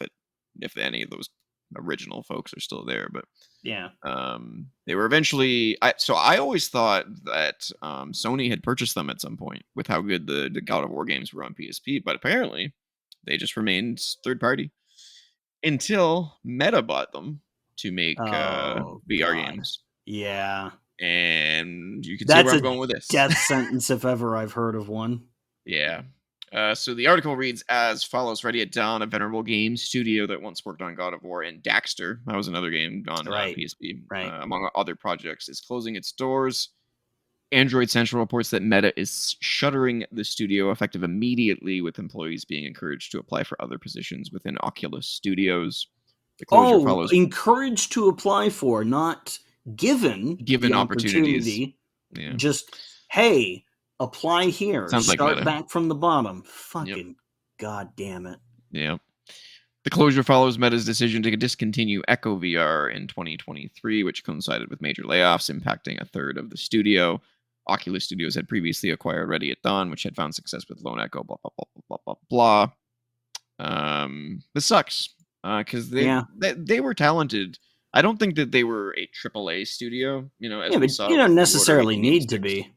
[SPEAKER 1] if any of those original folks are still there, but they were eventually. I always thought that Sony had purchased them at some point with how good the God of War games were on PSP, but apparently they just remained third party until Meta bought them to make VR games.
[SPEAKER 2] Yeah,
[SPEAKER 1] and you can see where I'm going with this.
[SPEAKER 2] Death sentence if ever I've heard of one.
[SPEAKER 1] Yeah. So the article reads as follows: Ready at Dawn, a venerable game studio that once worked on God of War and Daxter, that was another game on PSP, among other projects, is closing its doors. Android Central reports that Meta is shuttering the studio effective immediately, with employees being encouraged to apply for other positions within Oculus Studios.
[SPEAKER 2] The closure follows. Encouraged to apply for, not given
[SPEAKER 1] opportunities.
[SPEAKER 2] Yeah. Just, hey, apply here.
[SPEAKER 1] Sounds
[SPEAKER 2] Start
[SPEAKER 1] like Meta.
[SPEAKER 2] Back from the bottom. Fucking god damn it.
[SPEAKER 1] Yeah. The closure follows Meta's decision to discontinue Echo VR in 2023, which coincided with major layoffs impacting a third of the studio. Oculus Studios had previously acquired Ready at Dawn, which had found success with Lone Echo, blah, blah, blah, blah, blah, blah, blah. This sucks because they were talented. I don't think that they were a AAA studio, as we
[SPEAKER 2] but
[SPEAKER 1] saw.
[SPEAKER 2] you don't
[SPEAKER 1] with
[SPEAKER 2] necessarily need to be.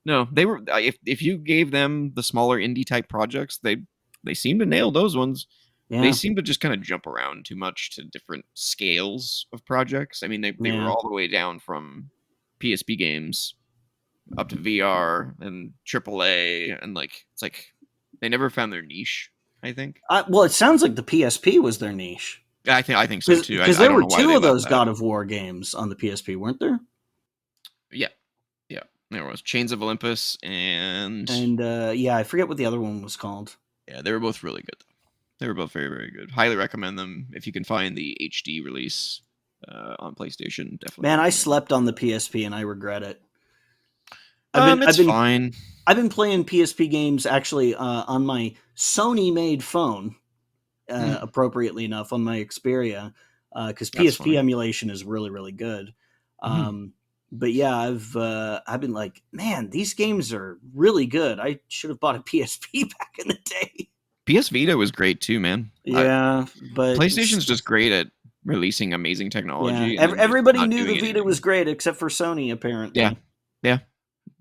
[SPEAKER 1] No, they were. If you gave them the smaller indie type projects, they seem to nail those ones.
[SPEAKER 2] Yeah.
[SPEAKER 1] They seem to just kind of jump around too much to different scales of projects. I mean, they were all the way down from PSP games up to VR and AAA, and it's like they never found their niche. I think.
[SPEAKER 2] Well, it sounds like the PSP was their niche.
[SPEAKER 1] I think so too.
[SPEAKER 2] Because there were two of those God of War games on the PSP, weren't there?
[SPEAKER 1] Yeah. There was Chains of Olympus and
[SPEAKER 2] I forget what the other one was called.
[SPEAKER 1] Yeah, they were both really good. They were both very, very good. Highly recommend them if you can find the HD release on PlayStation. Definitely.
[SPEAKER 2] Man, I slept on the PSP and I regret it.
[SPEAKER 1] It's fine.
[SPEAKER 2] I've been playing PSP games actually on my Sony-made phone, appropriately enough, on my Xperia, because PSP emulation is really, really good. But yeah, I've been like, man, these games are really good. I should have bought a PSP back in the day.
[SPEAKER 1] PS Vita was great too, man.
[SPEAKER 2] Yeah, but
[SPEAKER 1] PlayStation's just great at releasing amazing technology.
[SPEAKER 2] Yeah. Everybody knew the Vita was great except for Sony, apparently.
[SPEAKER 1] Yeah,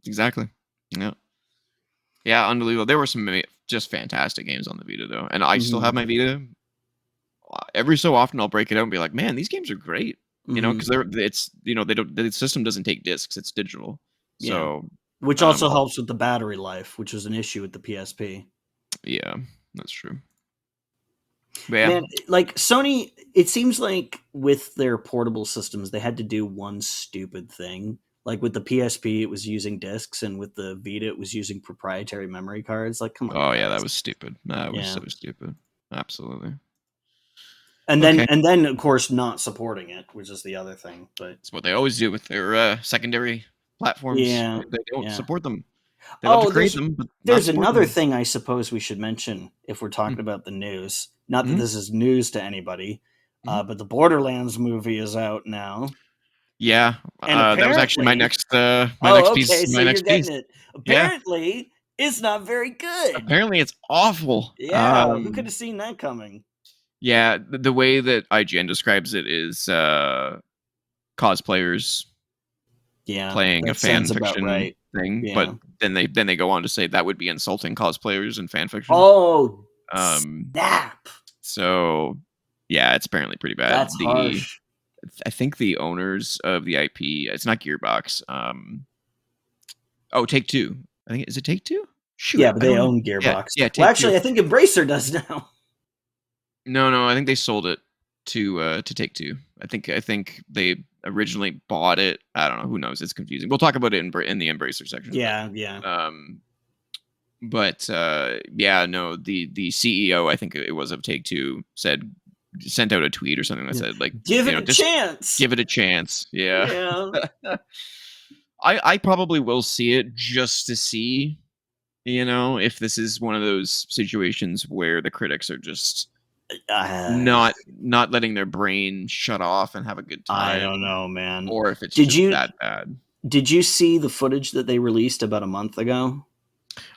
[SPEAKER 1] exactly. Yeah, unbelievable. There were some just fantastic games on the Vita though, and I still have my Vita. Every so often, I'll break it out and be like, man, these games are great. Because the system doesn't take discs; it's digital. So,
[SPEAKER 2] which also helps with the battery life, which was an issue with the PSP.
[SPEAKER 1] Yeah, that's true. But yeah.
[SPEAKER 2] Man, like Sony, it seems like with their portable systems, they had to do one stupid thing. Like with the PSP, it was using discs, and with the Vita, it was using proprietary memory cards. Like, come on.
[SPEAKER 1] Oh yeah, that was stupid. That was so stupid. Absolutely.
[SPEAKER 2] And then, of course, not supporting it, which is the other thing. But
[SPEAKER 1] it's what they always do with their secondary platforms.
[SPEAKER 2] Yeah,
[SPEAKER 1] they don't support them. They love to create them. But
[SPEAKER 2] there's another thing I suppose we should mention if we're talking about the news. Not that this is news to anybody, but the Borderlands movie is out now.
[SPEAKER 1] Yeah, that was actually my next piece. My next piece.
[SPEAKER 2] Apparently, it's not very good.
[SPEAKER 1] Apparently, it's awful.
[SPEAKER 2] Yeah, who could have seen that coming?
[SPEAKER 1] Yeah, the way that IGN describes it is cosplayers playing a fan fiction thing, but then they go on to say that would be insulting cosplayers and fan fiction.
[SPEAKER 2] Oh, snap!
[SPEAKER 1] So yeah, it's apparently pretty bad.
[SPEAKER 2] That's harsh.
[SPEAKER 1] I think the owners of the IP, it's not Gearbox. Take-Two. I think is it Take-Two?
[SPEAKER 2] Shoot, yeah, but they own Gearbox.
[SPEAKER 1] Yeah,
[SPEAKER 2] well, actually, I think Embracer does now.
[SPEAKER 1] No, I think they sold it to Take-Two. I think they originally bought it. I don't know. Who knows? It's confusing. We'll talk about it in the Embracer section.
[SPEAKER 2] Yeah.
[SPEAKER 1] The CEO, I think it was of Take-Two, sent out a tweet or something that said like,
[SPEAKER 2] give it a chance.
[SPEAKER 1] Give it a chance. Yeah. I probably will see it just to see, if this is one of those situations where the critics are just not letting their brain shut off and have a good time.
[SPEAKER 2] I don't know, man.
[SPEAKER 1] Or if it's that bad.
[SPEAKER 2] Did you see the footage that they released about a month ago?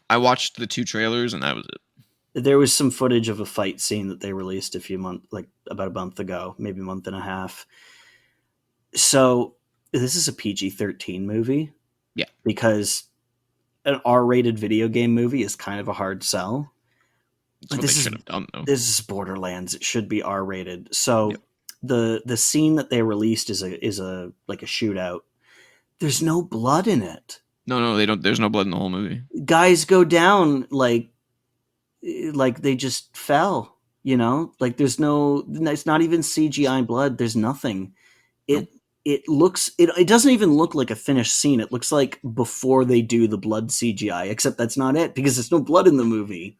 [SPEAKER 1] I watched the 2 trailers and that was it.
[SPEAKER 2] There was some footage of a fight scene that they released about a month ago, maybe a month and a half. So this is a PG-13 movie.
[SPEAKER 1] Yeah.
[SPEAKER 2] Because an R-rated video game movie is kind of a hard sell.
[SPEAKER 1] That's what they should have done, though.
[SPEAKER 2] This is Borderlands. It should be R-rated. So the scene that they released is a shootout. There's no blood in it.
[SPEAKER 1] No, they don't. There's no blood in the whole movie.
[SPEAKER 2] Guys go down like they just fell. Like there's no. It's not even CGI blood. There's nothing. It looks. It doesn't even look like a finished scene. It looks like before they do the blood CGI. Except that's not it because there's no blood in the movie.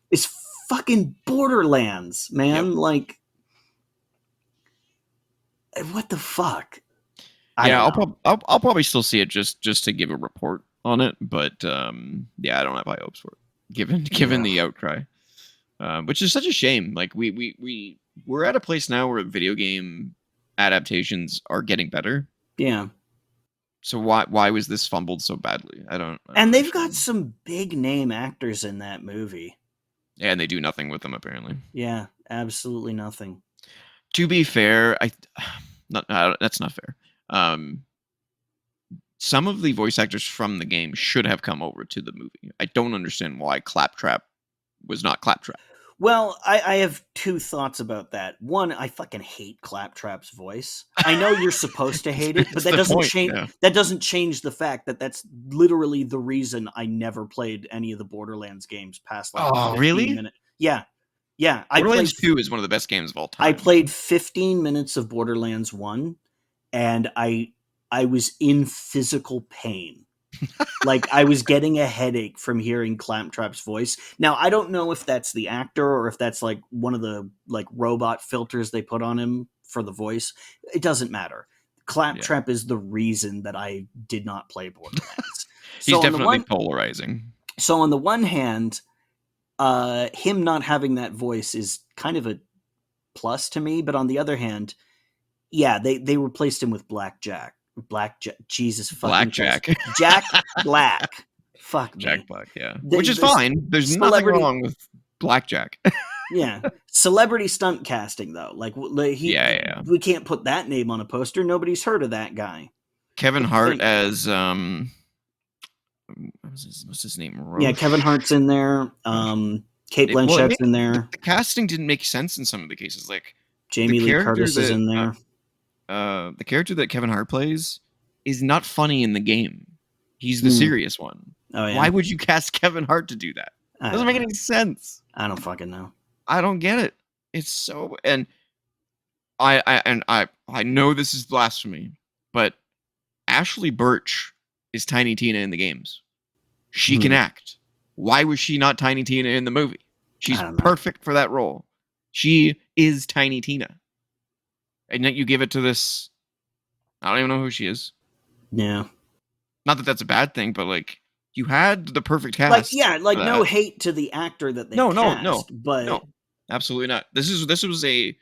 [SPEAKER 2] It's fucking Borderlands, man.
[SPEAKER 1] Yep.
[SPEAKER 2] Like, what the fuck?
[SPEAKER 1] I'll probably still see it just to give a report on it, but I don't have high hopes for it given the outcry, which is such a shame. Like we we're at a place now where video game adaptations are getting better.
[SPEAKER 2] Yeah.
[SPEAKER 1] So why was this fumbled so badly? I don't
[SPEAKER 2] And they've got
[SPEAKER 1] understand.
[SPEAKER 2] some big name actors in that movie.
[SPEAKER 1] Yeah, and they do nothing with them apparently.
[SPEAKER 2] Yeah, absolutely nothing.
[SPEAKER 1] To be fair, that's not fair. Some of the voice actors from the game should have come over to the movie. I don't understand why Claptrap was not Claptrap.
[SPEAKER 2] Well, I have two thoughts about that. One, I fucking hate Claptrap's voice. I know you're supposed to hate it, but that doesn't change.
[SPEAKER 1] Yeah.
[SPEAKER 2] That doesn't change the fact that that's literally the reason I never played any of the Borderlands games past like.
[SPEAKER 1] Oh, really?
[SPEAKER 2] Minutes. Yeah.
[SPEAKER 1] Borderlands 2 is one of the best games of all time.
[SPEAKER 2] I played 15 minutes of Borderlands 1, and I was in physical pain. Like I was getting a headache from hearing Claptrap's voice. Now I don't know if that's the actor or if that's like one of the like robot filters they put on him for the voice. It doesn't matter. Claptrap is the reason that I did not play Borderlands.
[SPEAKER 1] He's definitely polarizing.
[SPEAKER 2] So on the one hand, him not having that voice is kind of a plus to me, but on the other hand, yeah, they replaced him with Blackjack. Jesus fucking
[SPEAKER 1] Blackjack.
[SPEAKER 2] Jack Black. Fuck
[SPEAKER 1] Jack
[SPEAKER 2] me.
[SPEAKER 1] Black, yeah. Which is fine. There's nothing wrong with Blackjack.
[SPEAKER 2] Yeah. Celebrity stunt casting, though. Like, we can't put that name on a poster. Nobody's heard of that guy.
[SPEAKER 1] Kevin Hart as, what's his name? Roche?
[SPEAKER 2] Yeah, Kevin Hart's in there. Kate Blanchett's in there.
[SPEAKER 1] The casting didn't make sense in some of the cases. Like,
[SPEAKER 2] Jamie Lee Curtis is in there.
[SPEAKER 1] The character that Kevin Hart plays is not funny in the game. He's the serious one.
[SPEAKER 2] Oh, yeah.
[SPEAKER 1] Why would you cast Kevin Hart to do that? It doesn't make any sense.
[SPEAKER 2] I don't fucking know.
[SPEAKER 1] I don't get it. It's so, and I know this is blasphemy, but Ashley Birch is Tiny Tina in the games. She can act. Why was she not Tiny Tina in the movie? She's perfect for that role. She is Tiny Tina. And yet you give it to this, I don't even know who she is.
[SPEAKER 2] Yeah.
[SPEAKER 1] Not that that's a bad thing, but like, you had the perfect cast.
[SPEAKER 2] No hate to the actor that they cast. No,
[SPEAKER 1] absolutely not. This was a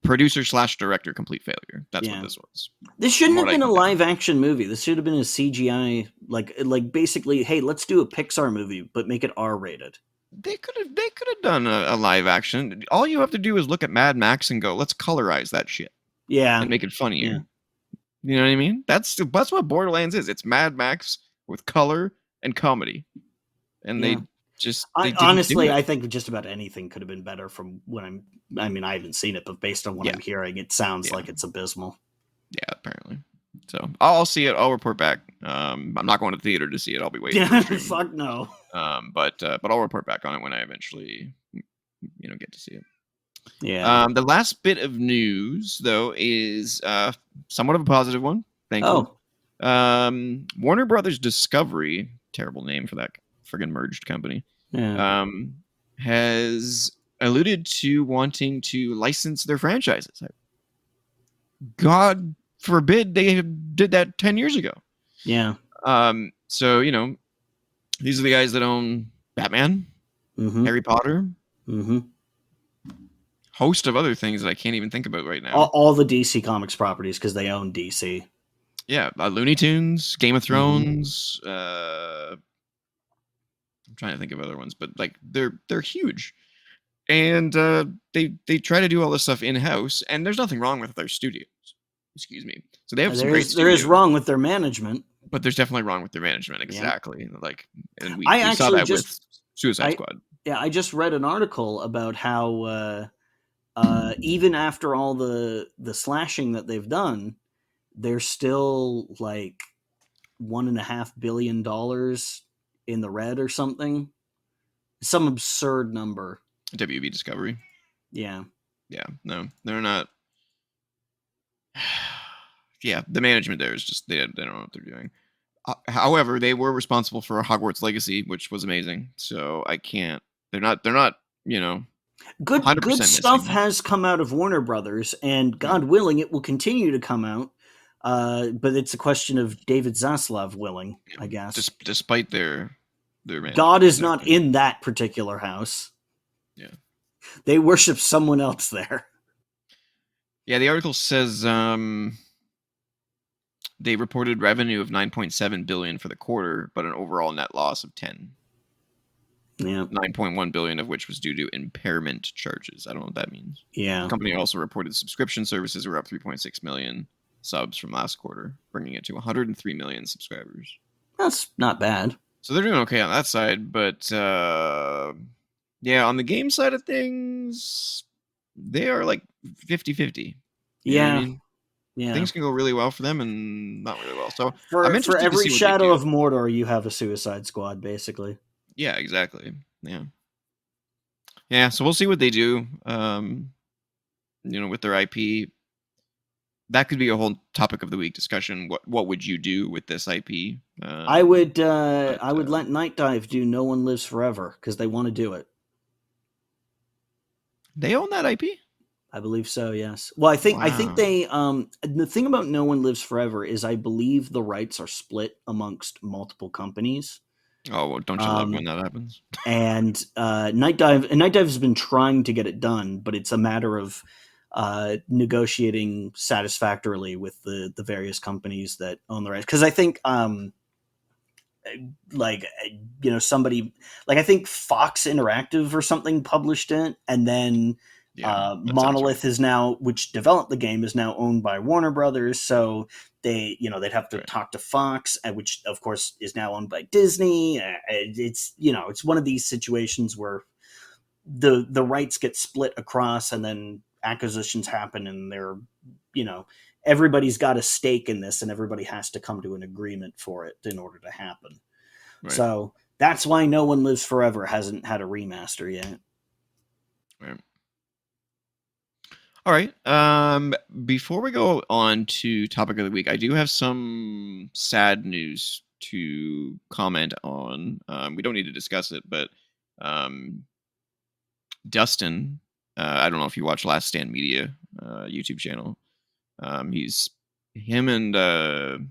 [SPEAKER 1] producer/director complete failure. That's what this was.
[SPEAKER 2] This shouldn't have been a live action movie. This should have been a CGI, like basically, hey, let's do a Pixar movie, but make it R-rated.
[SPEAKER 1] They could have done a live action. All you have to do is look at Mad Max and go, let's colorize that shit.
[SPEAKER 2] Yeah.
[SPEAKER 1] And make it funnier. Yeah. You know what I mean? That's what Borderlands is. It's Mad Max with color and comedy. And they
[SPEAKER 2] honestly, I think just about anything could have been better from when I haven't seen it, but based on what I'm hearing, it sounds like it's abysmal.
[SPEAKER 1] Yeah, apparently. So I'll see it. I'll report back. I'm not going to the theater to see it. I'll be waiting.
[SPEAKER 2] Fuck no.
[SPEAKER 1] But I'll report back on it when I eventually, get to see it.
[SPEAKER 2] Yeah.
[SPEAKER 1] The last bit of news though is somewhat of a positive one. Thankfully. Warner Brothers Discovery, terrible name for that friggin' merged company.
[SPEAKER 2] Yeah.
[SPEAKER 1] Has alluded to wanting to license their franchises. God forbid they did that 10 years ago.
[SPEAKER 2] Yeah.
[SPEAKER 1] So, these are the guys that own Batman, Harry Potter, host of other things that I can't even think about right now.
[SPEAKER 2] All the DC Comics properties because they own DC.
[SPEAKER 1] Yeah, Looney Tunes, Game of Thrones. I'm trying to think of other ones, but like they're huge, and they try to do all this stuff in house, and there's nothing wrong with their studios. Excuse me. So they have some great studios.
[SPEAKER 2] There is wrong with their management,
[SPEAKER 1] but there's definitely wrong with their management. Exactly. Yeah. Like, and we saw that with Suicide Squad.
[SPEAKER 2] Yeah, I just read an article about how even after all the slashing that they've done, they're still like $1.5 billion in the red or something. Some absurd number.
[SPEAKER 1] WB Discovery.
[SPEAKER 2] Yeah.
[SPEAKER 1] Yeah. No, they're not. Yeah, the management there is just they don't know what they're doing. However, they were responsible for Hogwarts Legacy, which was amazing. So I can't. They're not.
[SPEAKER 2] Good stuff has come out of Warner Brothers, and God willing, it will continue to come out. But it's a question of David Zaslav willing, I guess.
[SPEAKER 1] Despite their
[SPEAKER 2] God is not in that particular house.
[SPEAKER 1] Yeah.
[SPEAKER 2] They worship someone else there.
[SPEAKER 1] Yeah, the article says they reported revenue of 9.7 billion for the quarter, but an overall net loss of 10.
[SPEAKER 2] Yeah.
[SPEAKER 1] 9.1 billion of which was due to impairment charges. I don't know what that means.
[SPEAKER 2] Yeah.
[SPEAKER 1] The company also reported subscription services were up 3.6 million subs from last quarter, bringing it to 103 million subscribers.
[SPEAKER 2] That's not bad.
[SPEAKER 1] So they're doing okay on that side, but yeah, on the game side of things, they are like 50-50. You know what I mean?
[SPEAKER 2] Yeah.
[SPEAKER 1] Things can go really well for them and not really well. So I'm
[SPEAKER 2] For
[SPEAKER 1] interested to
[SPEAKER 2] every
[SPEAKER 1] see what they
[SPEAKER 2] Shadow
[SPEAKER 1] do.
[SPEAKER 2] of Mordor, you have a Suicide Squad, basically.
[SPEAKER 1] Yeah, exactly. Yeah. Yeah, so we'll see what they do. With their IP. That could be a whole topic of the week discussion. What would you do with this IP?
[SPEAKER 2] I would let Night Dive do No One Lives Forever because they want to do it.
[SPEAKER 1] They own that IP?
[SPEAKER 2] I believe so, yes. Well, I think
[SPEAKER 1] Wow.
[SPEAKER 2] they the thing about No One Lives Forever is I believe the rights are split amongst multiple companies.
[SPEAKER 1] Oh, well, don't you love when that happens?
[SPEAKER 2] And Night Dive has been trying to get it done, but it's a matter of negotiating satisfactorily with the various companies that own the rights. Because I think somebody like I think Fox Interactive or something published it, and then Monolith is now, which developed the game, is now owned by Warner Brothers. So they'd have to talk to Fox, which of course is now owned by Disney. It's one of these situations where the rights get split across, and then acquisitions happen, and they're everybody's got a stake in this, and everybody has to come to an agreement for it in order to happen. Right. So that's why No One Lives Forever hasn't had a remaster yet.
[SPEAKER 1] Right. All right. Before we go on to topic of the week, I do have some sad news to comment on. We don't need to discuss it, but Dustin, I don't know if you watch Last Stand Media YouTube channel. Him and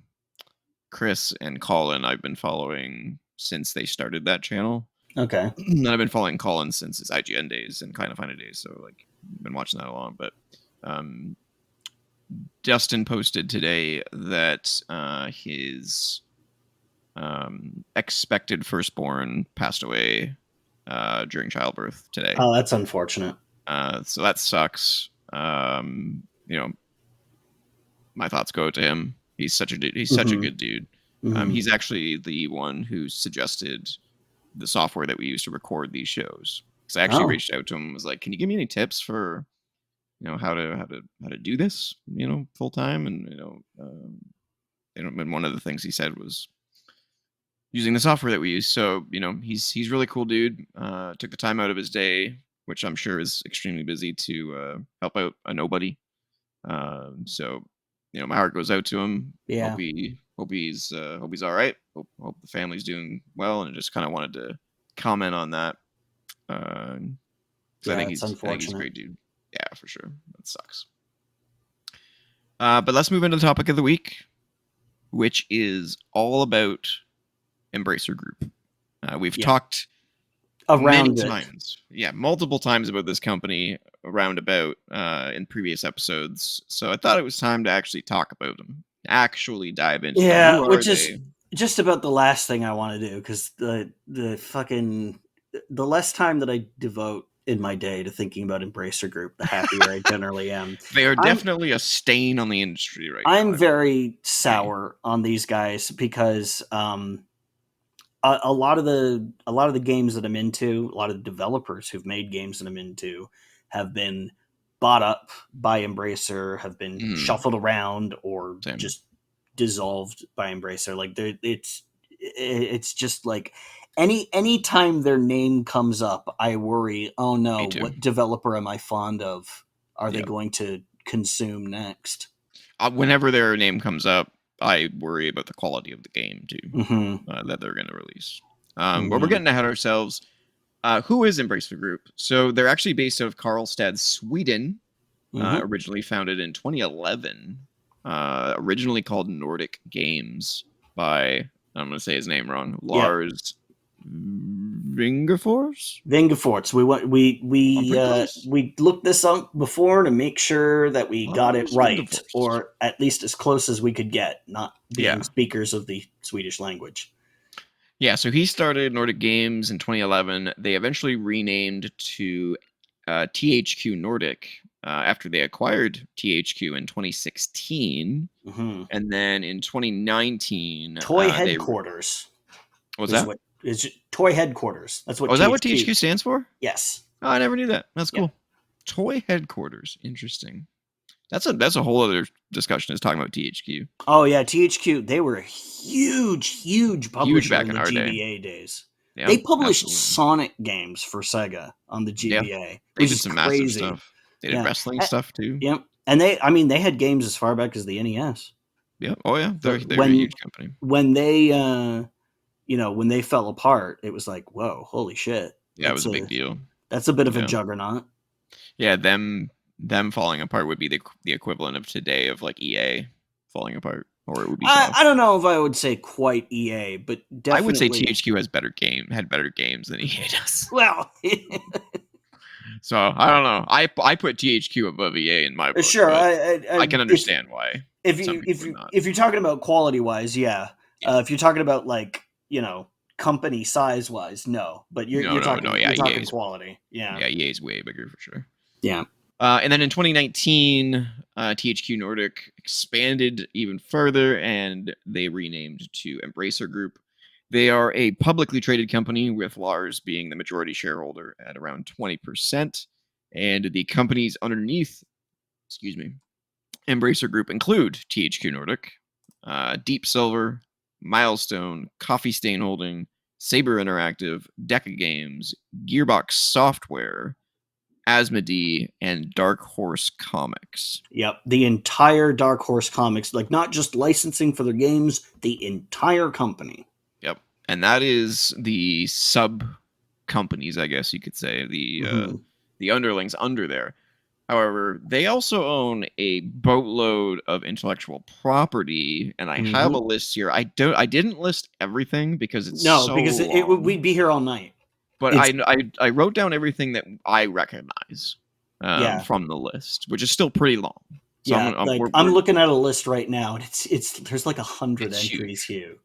[SPEAKER 1] Chris and Colin I've been following since they started that channel.
[SPEAKER 2] Okay.
[SPEAKER 1] And I've been following Colin since his IGN days and Kind of Funny days, so like been watching that along. But Dustin posted today that his expected firstborn passed away during childbirth today.
[SPEAKER 2] Oh, that's unfortunate.
[SPEAKER 1] So that sucks. My thoughts go to him. He's such a dude. He's such a good dude. Mm-hmm. He's actually the one who suggested the software that we use to record these shows. Because I actually reached out to him and was like, "Can you give me any tips for, how to do this, full time?" And and one of the things he said was using the software that we use. So he's really cool dude. Took the time out of his day, which I'm sure is extremely busy, to help out a nobody. So my heart goes out to him.
[SPEAKER 2] Yeah.
[SPEAKER 1] Hope he's all right. Hope the family's doing well, and just kind of wanted to comment on that. I think he's a great dude. Yeah, for sure. That sucks. But let's move into the topic of the week, which is all about Embracer Group. We've talked
[SPEAKER 2] around
[SPEAKER 1] many times. Yeah, multiple times about this company in previous episodes. So I thought it was time to actually talk about them. Actually dive into them.
[SPEAKER 2] Yeah, which is just about the last thing I want to do, because the less time that I devote in my day to thinking about Embracer Group, the happier I generally am.
[SPEAKER 1] They are definitely a stain on the industry right now.
[SPEAKER 2] I'm very sour on these guys because a lot of the games that I'm into, a lot of the developers who've made games that I'm into, have been bought up by Embracer, have been shuffled around, or just dissolved by Embracer. Like it's just like any time their name comes up, I worry, oh no, what developer am I fond of? Are they going to consume next?
[SPEAKER 1] Whenever their name comes up, I worry about the quality of the game too, that they're going to release. But we're getting ahead of ourselves. Who is Embracer Group? So they're actually based out of Karlstad, Sweden. Originally founded in 2011. Originally called Nordic Games by, I'm going to say his name wrong, Lars Vingefors?
[SPEAKER 2] Vingefort.
[SPEAKER 1] I'm pretty close.
[SPEAKER 2] We looked this up before to make sure that we got it
[SPEAKER 1] Lars
[SPEAKER 2] right,
[SPEAKER 1] Vingefors.
[SPEAKER 2] or at least as close as we could get, not being
[SPEAKER 1] Yeah.
[SPEAKER 2] speakers of the Swedish language.
[SPEAKER 1] Yeah, so he started Nordic Games in 2011. They eventually renamed to THQ Nordic after they acquired THQ in 2016.
[SPEAKER 2] Mm-hmm.
[SPEAKER 1] And then in 2019,
[SPEAKER 2] Toy Headquarters.
[SPEAKER 1] What's that?
[SPEAKER 2] Is Toy Headquarters. That's what
[SPEAKER 1] is that what THQ stands for?
[SPEAKER 2] Yes.
[SPEAKER 1] Oh, I never knew that. That's cool.
[SPEAKER 2] Yeah.
[SPEAKER 1] Toy Headquarters. Interesting. That's a whole other discussion, is talking about THQ.
[SPEAKER 2] Oh yeah, THQ. They were a huge publisher
[SPEAKER 1] back
[SPEAKER 2] in the
[SPEAKER 1] our
[SPEAKER 2] GBA days.
[SPEAKER 1] Yeah,
[SPEAKER 2] they published
[SPEAKER 1] absolutely.
[SPEAKER 2] Sonic games for Sega on the GBA.
[SPEAKER 1] Yeah, they did some massive stuff. They did wrestling stuff too.
[SPEAKER 2] Yep. And they had games as far back as the NES.
[SPEAKER 1] Yeah. Oh yeah. They're a huge company.
[SPEAKER 2] When they when they fell apart, it was like, whoa, holy shit.
[SPEAKER 1] Yeah, it was a big deal.
[SPEAKER 2] That's a bit of a juggernaut.
[SPEAKER 1] Yeah, them falling apart would be the equivalent of today of like EA falling apart, or it would be.
[SPEAKER 2] I don't know if I would say quite EA, but definitely
[SPEAKER 1] I would say THQ had better games than EA does.
[SPEAKER 2] Well,
[SPEAKER 1] so I don't know. I put THQ above EA in my book.
[SPEAKER 2] Sure,
[SPEAKER 1] I can understand why.
[SPEAKER 2] If you're talking about quality wise, yeah. If you're talking about like company size wise, no. But you're talking quality. Yeah.
[SPEAKER 1] Yeah, EA is way bigger for sure.
[SPEAKER 2] Yeah.
[SPEAKER 1] And then in 2019, THQ Nordic expanded even further, and they renamed to Embracer Group. They are a publicly traded company, with Lars being the majority shareholder at around 20%. And the companies underneath, Embracer Group include THQ Nordic, Deep Silver, Milestone, Coffee Stain Holding, Saber Interactive, Deca Games, Gearbox Software, Asmodee, and Dark Horse Comics.
[SPEAKER 2] Yep, the entire Dark Horse Comics, like not just licensing for their games, the entire company.
[SPEAKER 1] Yep, and that is the sub companies, I guess you could say, the underlings under there. However, they also own a boatload of intellectual property, and I have a list here. I didn't list everything because it's
[SPEAKER 2] because we'd be here all night.
[SPEAKER 1] But I wrote down everything that I recognize from the list, which is still pretty long. So
[SPEAKER 2] I'm looking at a list right now, and it's there's like 100 entries here.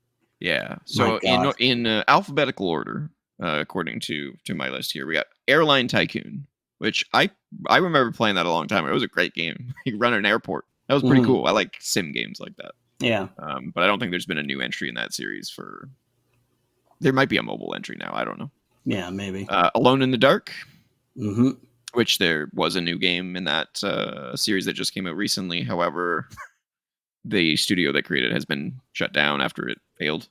[SPEAKER 1] Yeah. So in alphabetical order, according to my list here, we got Airline Tycoon, which I remember playing that a long time ago. It was a great game. You run an airport. That was pretty cool. I like sim games like that.
[SPEAKER 2] Yeah.
[SPEAKER 1] But I don't think there's been a new entry in that series there might be a mobile entry now. I don't know.
[SPEAKER 2] Yeah, maybe.
[SPEAKER 1] Alone in the Dark, which there was a new game in that series that just came out recently. However, the studio that created it has been shut down after it failed.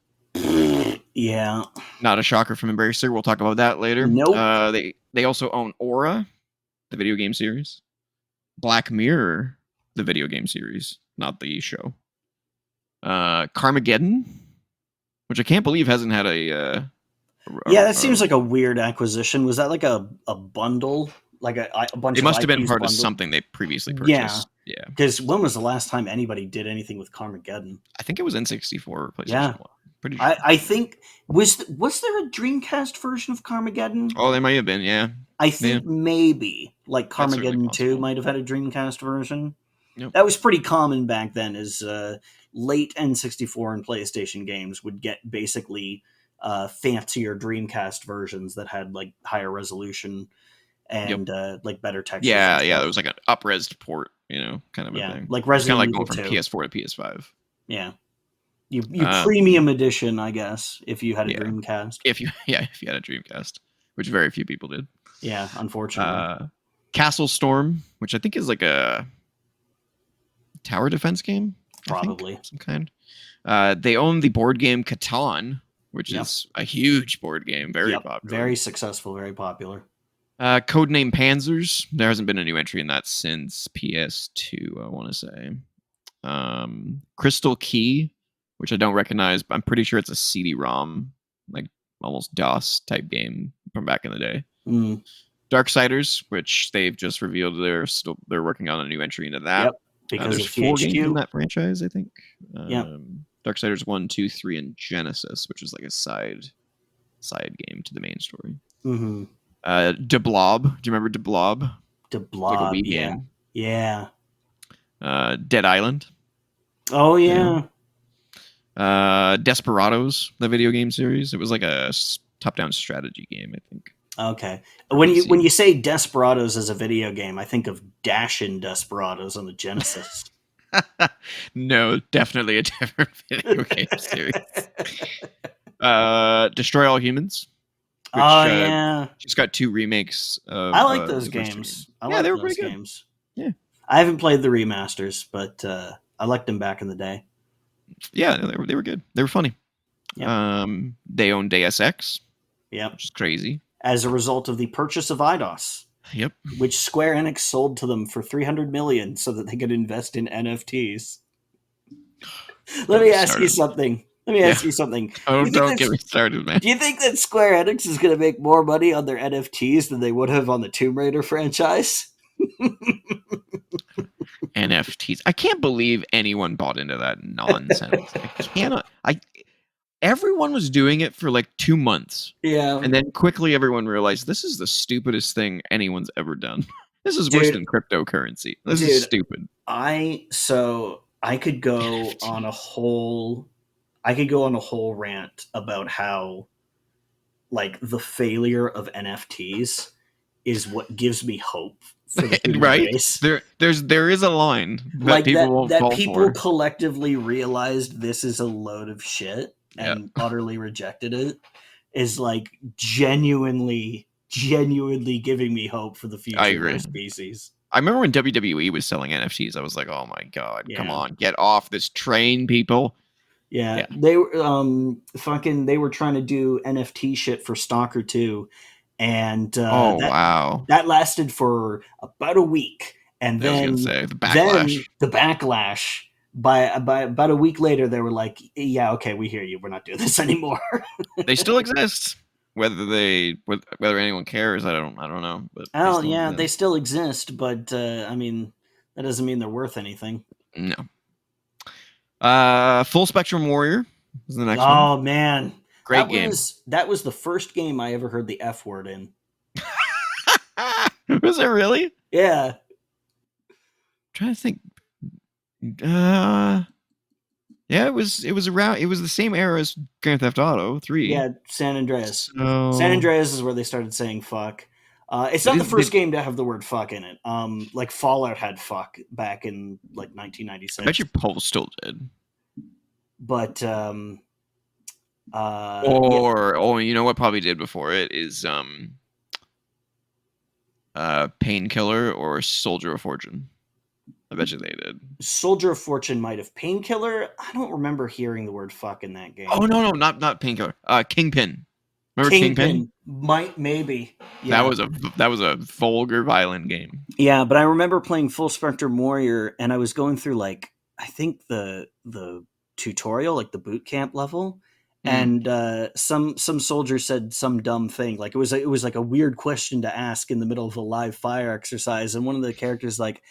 [SPEAKER 2] Yeah.
[SPEAKER 1] Not a shocker from Embracer. We'll talk about that later.
[SPEAKER 2] Nope.
[SPEAKER 1] They also own Aura, the video game series. Black Mirror, the video game series, not the show. Carmageddon, which I can't believe hasn't had a
[SPEAKER 2] that seems like a weird acquisition. Was that like a bundle? Like a bunch of
[SPEAKER 1] It must have been
[SPEAKER 2] IPs
[SPEAKER 1] part
[SPEAKER 2] bundled?
[SPEAKER 1] of something they previously purchased. Yeah.
[SPEAKER 2] Because when was the last time anybody did anything with Carmageddon?
[SPEAKER 1] I think it was N64 or PlayStation 1. Pretty sure.
[SPEAKER 2] I think was there a Dreamcast version of Carmageddon?
[SPEAKER 1] Oh, there might have been, yeah.
[SPEAKER 2] I think maybe like Carmageddon 2 might have had a Dreamcast version.
[SPEAKER 1] Yep.
[SPEAKER 2] That was pretty common back then, as late N64 and PlayStation games would get basically fancier Dreamcast versions that had like higher resolution and like better textures.
[SPEAKER 1] Yeah, there was like an up-resed port, kind of a thing.
[SPEAKER 2] Like Resident
[SPEAKER 1] Evil,
[SPEAKER 2] kind of like
[SPEAKER 1] going from PS4 to PS5.
[SPEAKER 2] Yeah. You premium edition, I guess, if you had a Dreamcast.
[SPEAKER 1] If you had a Dreamcast, which very few people did.
[SPEAKER 2] Yeah, unfortunately.
[SPEAKER 1] Castle Storm, which I think is like a tower defense game.
[SPEAKER 2] Probably.
[SPEAKER 1] Some kind. They own the board game Catan, which is a huge board game, very popular.
[SPEAKER 2] Very successful, very popular.
[SPEAKER 1] Codename Panzers. There hasn't been a new entry in that since PS2, I want to say. Crystal Key, which I don't recognize, but I'm pretty sure it's a CD-ROM, like almost DOS type game from back in the day. Darksiders, which they've just revealed they're working on a new entry into that.
[SPEAKER 2] Yep, because
[SPEAKER 1] there's
[SPEAKER 2] of
[SPEAKER 1] 4
[SPEAKER 2] THQ.
[SPEAKER 1] games in that franchise, I think.
[SPEAKER 2] Yep.
[SPEAKER 1] Darksiders 1, 2, 3, and Genesis, which is like a side side game to the main story.
[SPEAKER 2] Mm-hmm.
[SPEAKER 1] De Blob. Do you remember De Blob?
[SPEAKER 2] De
[SPEAKER 1] It's
[SPEAKER 2] Blob.
[SPEAKER 1] like a Wii
[SPEAKER 2] Yeah.
[SPEAKER 1] game.
[SPEAKER 2] Yeah.
[SPEAKER 1] Dead Island.
[SPEAKER 2] Oh yeah.
[SPEAKER 1] Desperados, the video game series. It was like a top-down strategy game, I think.
[SPEAKER 2] Okay.
[SPEAKER 1] For
[SPEAKER 2] When
[SPEAKER 1] PC.
[SPEAKER 2] you say Desperados as a video game, I think of Dashin' Desperados on the Genesis.
[SPEAKER 1] No, definitely a different video game series. Destroy All Humans. Which,
[SPEAKER 2] yeah.
[SPEAKER 1] Just got 2 remakes. Of,
[SPEAKER 2] I like those
[SPEAKER 1] the first 2
[SPEAKER 2] games.
[SPEAKER 1] they were pretty good.
[SPEAKER 2] Games.
[SPEAKER 1] Yeah.
[SPEAKER 2] I haven't played the remasters, but I liked them back in the day.
[SPEAKER 1] Yeah, they were good. They were funny.
[SPEAKER 2] Yep.
[SPEAKER 1] They own Deus Ex.
[SPEAKER 2] Yep.
[SPEAKER 1] Which is crazy.
[SPEAKER 2] As a result of the purchase of Eidos.
[SPEAKER 1] Yep.
[SPEAKER 2] Which Square Enix sold to them for $300 million so that they could invest in NFTs. Let me ask you something.
[SPEAKER 1] Oh, don't get me started, man.
[SPEAKER 2] Do you think that Square Enix is going to make more money on their NFTs than they would have on the Tomb Raider franchise?
[SPEAKER 1] NFTs. I can't believe anyone bought into that nonsense. I cannot. Everyone was doing it for like 2 months.
[SPEAKER 2] Yeah.
[SPEAKER 1] And then quickly everyone realized this is the stupidest thing anyone's ever done. This is worse than cryptocurrency. This is stupid.
[SPEAKER 2] I could go
[SPEAKER 1] NFTs.
[SPEAKER 2] on a whole rant about how like the failure of NFTs is what gives me hope for the human race.
[SPEAKER 1] There is a line that
[SPEAKER 2] people collectively realized this is a load of shit and utterly rejected it is like genuinely giving me hope for the future of our species.
[SPEAKER 1] I remember when WWE was selling NFTs, I was like, oh my God, come on, get off this train, people.
[SPEAKER 2] Yeah. They were they were trying to do NFT shit for Stalker 2. And
[SPEAKER 1] wow.
[SPEAKER 2] That lasted for about a week. And then
[SPEAKER 1] the backlash.
[SPEAKER 2] By about a week later, they were like, yeah, okay, we hear you. We're not doing this anymore.
[SPEAKER 1] They still exist. Whether anyone cares, I don't know. But
[SPEAKER 2] they still exist, but I mean, that doesn't mean they're worth anything.
[SPEAKER 1] No. Full Spectrum Warrior is the next one.
[SPEAKER 2] Oh man,
[SPEAKER 1] great game.
[SPEAKER 2] That was the first game I ever heard the F word in.
[SPEAKER 1] Was it really?
[SPEAKER 2] Yeah.
[SPEAKER 1] I'm trying to think. Yeah, it was the same era as Grand Theft Auto 3.
[SPEAKER 2] Yeah, San Andreas.
[SPEAKER 1] So...
[SPEAKER 2] San Andreas is where they started saying fuck. It's not the first game to have the word fuck in it. Like Fallout had fuck back in like 1996.
[SPEAKER 1] I bet your Postal did.
[SPEAKER 2] But
[SPEAKER 1] you know what probably did before it is Painkiller or Soldier of Fortune. I bet you they did.
[SPEAKER 2] Soldier of Fortune might have. Painkiller, I don't remember hearing the word fuck in that game.
[SPEAKER 1] Oh no, not Painkiller. Kingpin. Remember Kingpin?
[SPEAKER 2] Maybe. Yeah.
[SPEAKER 1] That was a vulgar, violent game.
[SPEAKER 2] Yeah, but I remember playing Full Spectrum Warrior, and I was going through like I think the tutorial, like the boot camp level, and some soldier said some dumb thing, like it was like a weird question to ask in the middle of a live fire exercise, and one of the characters like,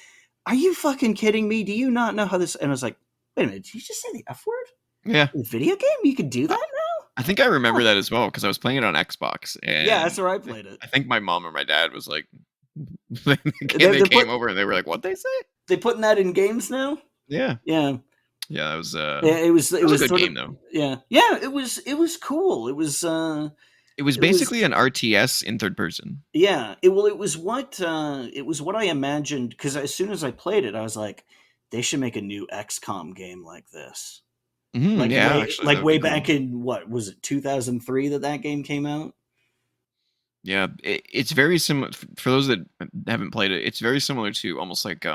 [SPEAKER 2] "Are you fucking kidding me? Do you not know how this?" And I was like, "Wait a minute, did you just say the F word?
[SPEAKER 1] Yeah,
[SPEAKER 2] in a video game you could do that now?"
[SPEAKER 1] I think I remember that as well because I was playing it on Xbox. And
[SPEAKER 2] yeah, that's where I played it.
[SPEAKER 1] I think my mom or my dad was like, they came over and they were like, "What'd they say?"
[SPEAKER 2] They putting that in games now?
[SPEAKER 1] Yeah.
[SPEAKER 2] Yeah.
[SPEAKER 1] Yeah, that was.
[SPEAKER 2] It was a good
[SPEAKER 1] game though.
[SPEAKER 2] Yeah, it was cool. It was.
[SPEAKER 1] It was basically an RTS in third person.
[SPEAKER 2] Yeah, it was what I imagined, because as soon as I played it, I was like, they should make a new XCOM game like this.
[SPEAKER 1] Mm-hmm,
[SPEAKER 2] way back in what was it, 2003 that game came out.
[SPEAKER 1] Yeah, it's very similar for those that haven't played it. It's very similar to almost like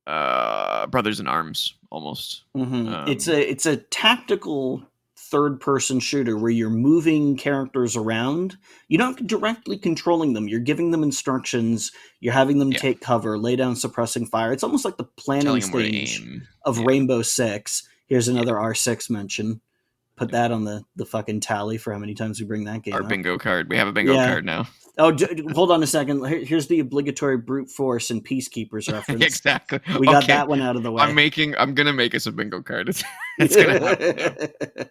[SPEAKER 1] Brothers in Arms almost.
[SPEAKER 2] Mm-hmm. It's a tactical third-person shooter where you're moving characters around. You're not directly controlling them. You're giving them instructions. You're having them take cover, lay down suppressing fire. It's almost like the planning stage of Rainbow Six. Here's another R6 mention. Put that on the fucking tally for how many times we bring that game
[SPEAKER 1] Our
[SPEAKER 2] up.
[SPEAKER 1] bingo card. We have a bingo card now.
[SPEAKER 2] Oh, hold on a second. Here's the obligatory brute force and peacekeepers reference.
[SPEAKER 1] Exactly.
[SPEAKER 2] We got that one out of the way.
[SPEAKER 1] I'm gonna make us a bingo card. It's gonna happen now.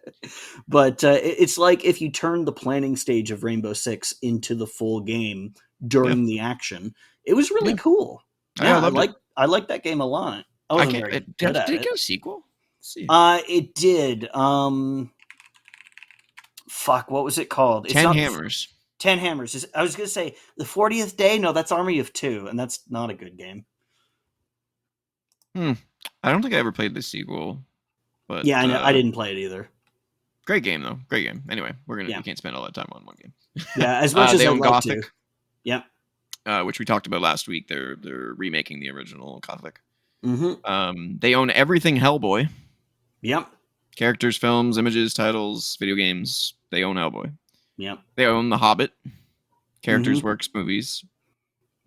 [SPEAKER 2] But it's like if you turn the planning stage of Rainbow Six into the full game during the action. It was really cool. Yeah, I like that game a lot. I wasn't very good at it.
[SPEAKER 1] Did it get a sequel? Let's see.
[SPEAKER 2] It did. Fuck, what was it called?
[SPEAKER 1] 10 Hammers.
[SPEAKER 2] 10 Hammers. I was going to say the 40th Day. No, that's Army of Two, and that's not a good game.
[SPEAKER 1] I don't think I ever played the sequel. But
[SPEAKER 2] yeah, I didn't play it either.
[SPEAKER 1] Great game though. Great game. Anyway, we can't spend all that time on one game.
[SPEAKER 2] Yeah, as much as
[SPEAKER 1] they
[SPEAKER 2] I'd
[SPEAKER 1] own
[SPEAKER 2] like
[SPEAKER 1] Gothic.
[SPEAKER 2] to. Yep.
[SPEAKER 1] Which we talked about last week. They're remaking the original Gothic.
[SPEAKER 2] Mm-hmm.
[SPEAKER 1] They own everything Hellboy.
[SPEAKER 2] Yep.
[SPEAKER 1] Characters, films, images, titles, video games. They own Hellboy.
[SPEAKER 2] Yep.
[SPEAKER 1] They own The Hobbit. Characters, works, movies.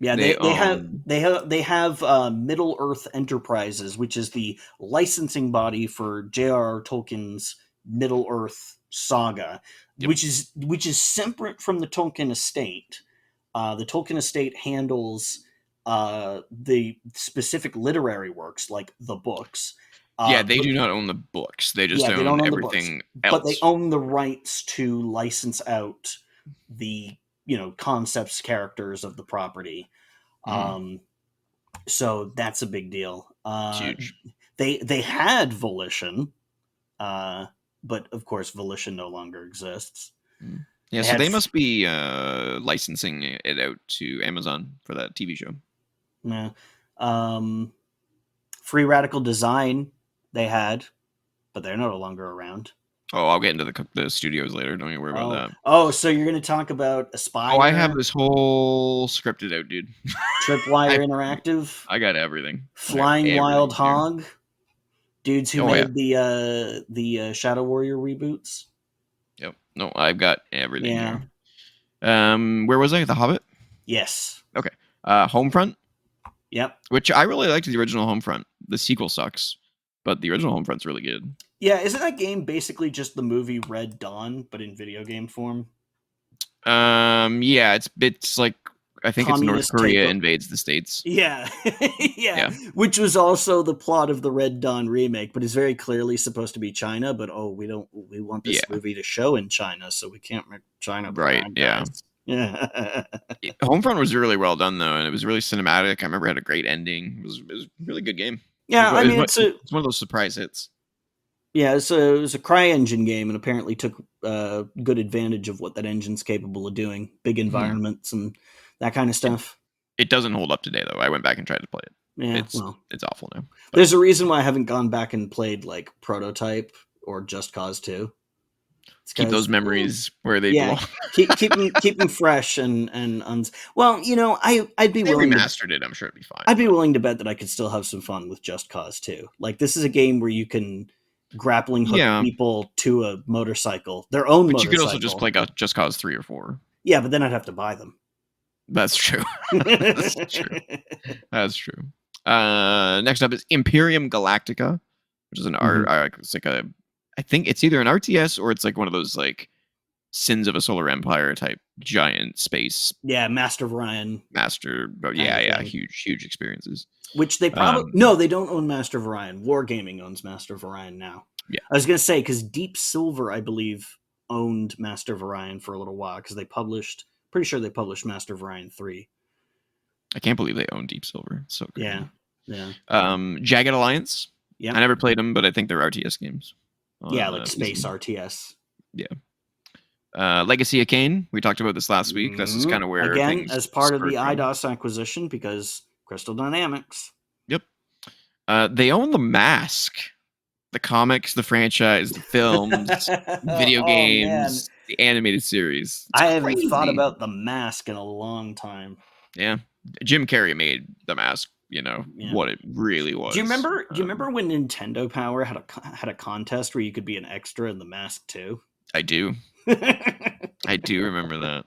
[SPEAKER 2] Yeah, they have Middle Earth Enterprises, which is the licensing body for J.R.R. Tolkien's Middle Earth saga, which is separate from the Tolkien estate. The Tolkien estate handles the specific literary works, like the books.
[SPEAKER 1] They do not own the books. They just own everything else.
[SPEAKER 2] But they own the rights to license out the concepts, characters of the property. So that's a big deal.
[SPEAKER 1] Huge.
[SPEAKER 2] They had Volition, but of course Volition no longer exists.
[SPEAKER 1] Yeah, so they must be licensing it out to Amazon for that TV show.
[SPEAKER 2] Yeah. Free Radical Design they had, but they're no longer around.
[SPEAKER 1] Oh, I'll get into the studios later. Don't you worry about that.
[SPEAKER 2] Oh, so you're going to talk about Aspire?
[SPEAKER 1] Oh, I have this whole scripted out, dude.
[SPEAKER 2] Tripwire Interactive.
[SPEAKER 1] I got everything.
[SPEAKER 2] Flying Wild Hog. Dudes who made the Shadow Warrior reboots.
[SPEAKER 1] Yep. No, I've got everything. Yeah. Where was I? The Hobbit?
[SPEAKER 2] Yes.
[SPEAKER 1] Okay. Homefront?
[SPEAKER 2] Yep.
[SPEAKER 1] Which I really liked the original Homefront. The sequel sucks, but the original Homefront's really good.
[SPEAKER 2] Yeah, isn't that game basically just the movie Red Dawn, but in video game form?
[SPEAKER 1] Yeah, it's like I think Communist it's North Korea invades the States.
[SPEAKER 2] Yeah. yeah. Which was also the plot of the Red Dawn remake, but is very clearly supposed to be China, but we want this movie to show in China, so we can't make China
[SPEAKER 1] right, yeah.
[SPEAKER 2] Yeah.
[SPEAKER 1] Homefront was really well done though, and it was really cinematic. I remember it had a great ending. It was a really good game.
[SPEAKER 2] Yeah,
[SPEAKER 1] it's one of those surprise hits.
[SPEAKER 2] Yeah, it was a CryEngine game, and apparently took good advantage of what that engine's capable of doing. Big environments and that kind of stuff.
[SPEAKER 1] It doesn't hold up today, though. I went back and tried to play it.
[SPEAKER 2] Yeah,
[SPEAKER 1] it's awful now.
[SPEAKER 2] But there's a reason why I haven't gone back and played like Prototype or Just Cause 2.
[SPEAKER 1] Keep those memories where they belong.
[SPEAKER 2] keep them fresh and well, I'd be willing.
[SPEAKER 1] Remastered it, I'm sure it'd be fine.
[SPEAKER 2] I'd be willing to bet that I could still have some fun with Just Cause 2. Like this is a game where you can grappling hook people to a motorcycle, their own motorcycle.
[SPEAKER 1] You could also just play Just Cause 3 or 4.
[SPEAKER 2] Yeah, but then I'd have to buy them.
[SPEAKER 1] That's true. That's true. Next up is Imperium Galactica, which is an it's like I think it's either an RTS or it's like one of those like Sins of a Solar Empire type giant space.
[SPEAKER 2] Yeah, Master of Orion.
[SPEAKER 1] Huge experiences.
[SPEAKER 2] Which they probably no, they don't own Master of Orion. Wargaming owns Master of Orion now.
[SPEAKER 1] Yeah,
[SPEAKER 2] I was gonna say because Deep Silver, I believe, owned Master of Orion for a little while because pretty sure they published Master of Orion 3.
[SPEAKER 1] I can't believe they own Deep Silver. It's so good.
[SPEAKER 2] Yeah.
[SPEAKER 1] Jagged Alliance.
[SPEAKER 2] Yeah,
[SPEAKER 1] I never played them, but I think they're RTS games.
[SPEAKER 2] Like space RTS.
[SPEAKER 1] Yeah. Legacy of Kain. We talked about this last week. This is kind of where
[SPEAKER 2] again as part of the Eidos acquisition because Crystal Dynamics.
[SPEAKER 1] Yep. They own The Mask, the comics, the franchise, the films, video games, the animated series.
[SPEAKER 2] I haven't thought about The Mask in a long time.
[SPEAKER 1] Yeah, Jim Carrey made The Mask. What it really was.
[SPEAKER 2] Do you remember when Nintendo Power had a contest where you could be an extra in The Mask too?
[SPEAKER 1] I do. I do remember that.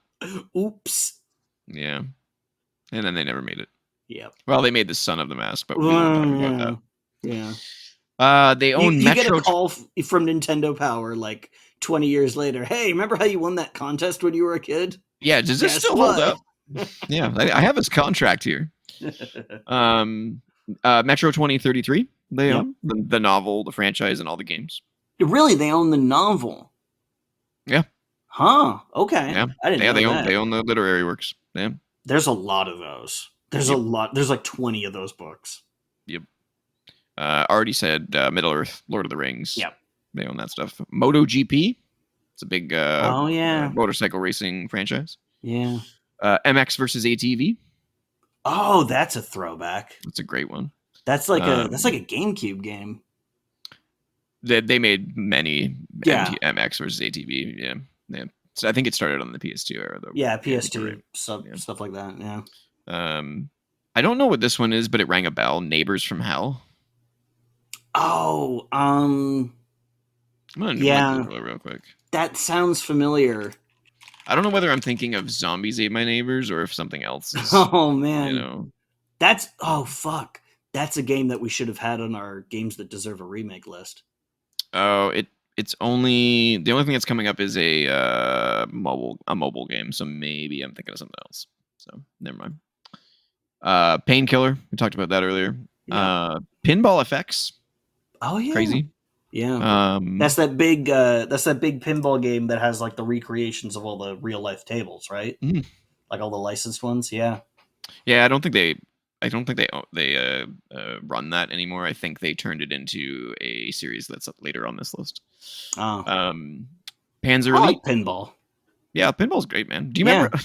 [SPEAKER 2] Oops.
[SPEAKER 1] Yeah. And then they never made it.
[SPEAKER 2] Yeah.
[SPEAKER 1] Well, they made the Son of the Mask, but we don't talk about that.
[SPEAKER 2] Yeah.
[SPEAKER 1] They
[SPEAKER 2] You
[SPEAKER 1] own
[SPEAKER 2] you get a
[SPEAKER 1] Metro.
[SPEAKER 2] call from Nintendo Power like 20 years later. Hey, remember how you won that contest when you were a kid?
[SPEAKER 1] Yeah, does this
[SPEAKER 2] Guess
[SPEAKER 1] still hold
[SPEAKER 2] what?
[SPEAKER 1] up? Yeah, I have his contract here. Metro 2033. They
[SPEAKER 2] Yep.
[SPEAKER 1] own the novel, the franchise, and all the games.
[SPEAKER 2] Really, they own the novel.
[SPEAKER 1] Yeah,
[SPEAKER 2] Huh. Okay.
[SPEAKER 1] yeah,
[SPEAKER 2] I didn't
[SPEAKER 1] yeah.
[SPEAKER 2] know
[SPEAKER 1] They
[SPEAKER 2] that.
[SPEAKER 1] own the literary works. Yeah,
[SPEAKER 2] There's a lot of those. There's a
[SPEAKER 1] yep,
[SPEAKER 2] lot. There's like 20 of those books.
[SPEAKER 1] yep. Already said Middle Earth, Lord of the Rings.
[SPEAKER 2] Yep.
[SPEAKER 1] They own that stuff. MotoGP. It's a big
[SPEAKER 2] Oh yeah.
[SPEAKER 1] motorcycle racing franchise.
[SPEAKER 2] Yeah.
[SPEAKER 1] MX versus ATV.
[SPEAKER 2] Oh, that's a throwback.
[SPEAKER 1] That's a great one.
[SPEAKER 2] That's like a GameCube game.
[SPEAKER 1] They made many
[SPEAKER 2] Yeah.
[SPEAKER 1] MX versus ATV. Yeah, yeah. So I think it started on the PS2 era though.
[SPEAKER 2] Yeah,
[SPEAKER 1] I think you're
[SPEAKER 2] PS2
[SPEAKER 1] right.
[SPEAKER 2] stuff like that. Yeah.
[SPEAKER 1] I don't know what this one is, but it rang a bell. Neighbors from Hell.
[SPEAKER 2] Oh,
[SPEAKER 1] I'm gonna
[SPEAKER 2] yeah,
[SPEAKER 1] Google it real quick.
[SPEAKER 2] that sounds familiar.
[SPEAKER 1] I don't know whether I'm thinking of Zombies Ate My Neighbors or if something else is.
[SPEAKER 2] Oh
[SPEAKER 1] You
[SPEAKER 2] man,
[SPEAKER 1] know.
[SPEAKER 2] fuck. That's a game that we should have had on our games that deserve a remake list.
[SPEAKER 1] Oh, it's only the only thing that's coming up is a mobile game. So maybe I'm thinking of something else. So never mind. Painkiller. We talked about that earlier.
[SPEAKER 2] Yeah.
[SPEAKER 1] Pinball Effects.
[SPEAKER 2] Oh yeah.
[SPEAKER 1] Crazy.
[SPEAKER 2] Yeah. That's that big pinball game that has like the recreations of all the real life tables, right?
[SPEAKER 1] Mhm.
[SPEAKER 2] Like all the licensed ones. Yeah.
[SPEAKER 1] Yeah, I don't think they run that anymore. I think they turned it into a series that's up later on this list.
[SPEAKER 2] Oh.
[SPEAKER 1] Panzer
[SPEAKER 2] I
[SPEAKER 1] Elite.
[SPEAKER 2] like pinball.
[SPEAKER 1] Yeah, pinball's great, man. Do you
[SPEAKER 2] Yeah.
[SPEAKER 1] remember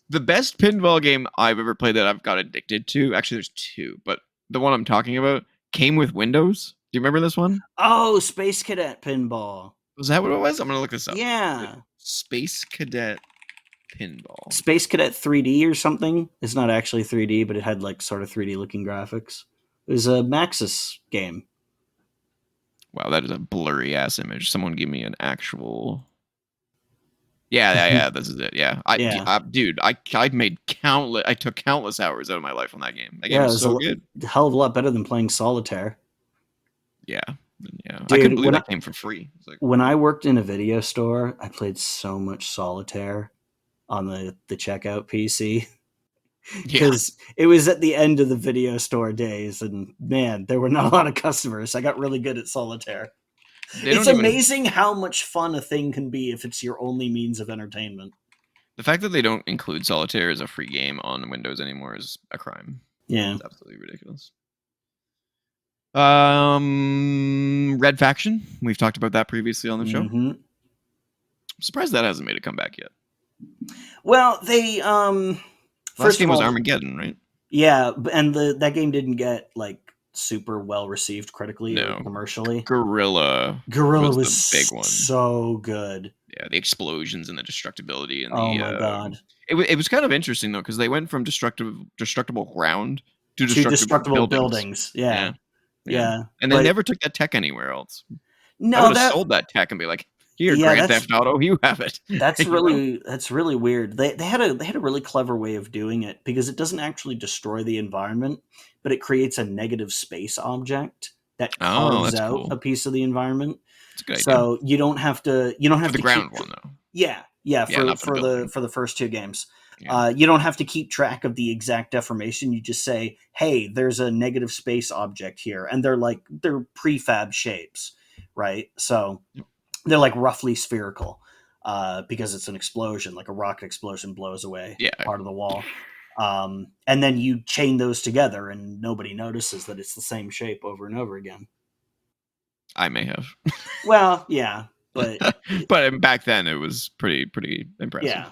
[SPEAKER 1] the best pinball game I've ever played that I've got addicted to? Actually, there's two, but the one I'm talking about came with Windows. Do you remember this one?
[SPEAKER 2] Oh, Space Cadet pinball.
[SPEAKER 1] Was that what it was? I'm gonna look this up.
[SPEAKER 2] Yeah.
[SPEAKER 1] Space Cadet Pinball.
[SPEAKER 2] Space Cadet 3D or something. It's not actually 3D, but it had like sort of 3D looking graphics. It was a Maxis game.
[SPEAKER 1] Wow, that is a blurry ass image. Someone give me an actual. Yeah, this is it. Yeah, dude, I made countless. I took countless hours out of my life on that game. That game was so good.
[SPEAKER 2] A hell of a lot better than playing solitaire.
[SPEAKER 1] Yeah.
[SPEAKER 2] Dude,
[SPEAKER 1] I couldn't believe that came for free. Like,
[SPEAKER 2] when I worked in a video store, I played so much solitaire on the checkout PC because it was at the end of the video store days, and man, there were not a lot of customers. I got really good at solitaire. It's amazing how much fun a thing can be if it's your only means of entertainment.
[SPEAKER 1] The fact that they don't include solitaire as a free game on Windows anymore is a crime.
[SPEAKER 2] Yeah,
[SPEAKER 1] it's absolutely ridiculous. Red Faction. We've talked about that previously on the show. I'm surprised that hasn't made a comeback yet.
[SPEAKER 2] Well, they
[SPEAKER 1] first game was Armageddon, right?
[SPEAKER 2] Yeah, and that game didn't get like super well received critically or commercially.
[SPEAKER 1] Guerrilla
[SPEAKER 2] was
[SPEAKER 1] the big one.
[SPEAKER 2] So good.
[SPEAKER 1] Yeah, the explosions and the destructibility and
[SPEAKER 2] oh my god.
[SPEAKER 1] It was kind of interesting though because they went from destructible ground to
[SPEAKER 2] destructible buildings. Yeah.
[SPEAKER 1] And they never took that tech anywhere else.
[SPEAKER 2] No,
[SPEAKER 1] I would have sold that tech and be like, "Here, Grand Theft Auto, you have it."
[SPEAKER 2] That's really weird. They had a really clever way of doing it because it doesn't actually destroy the environment, but it creates a negative space object that carves out a piece of the environment.
[SPEAKER 1] That's a good idea.
[SPEAKER 2] So you don't have to
[SPEAKER 1] the ground one though.
[SPEAKER 2] Yeah, for the first two games. Yeah. You don't have to keep track of the exact deformation. You just say, "Hey, there's a negative space object here," and they're prefab shapes, right? So they're like roughly spherical because it's an explosion, like a rocket explosion blows away part of the wall, and then you chain those together, and nobody notices that it's the same shape over and over again.
[SPEAKER 1] I may have.
[SPEAKER 2] Well, yeah, but
[SPEAKER 1] back then it was pretty impressive.
[SPEAKER 2] Yeah.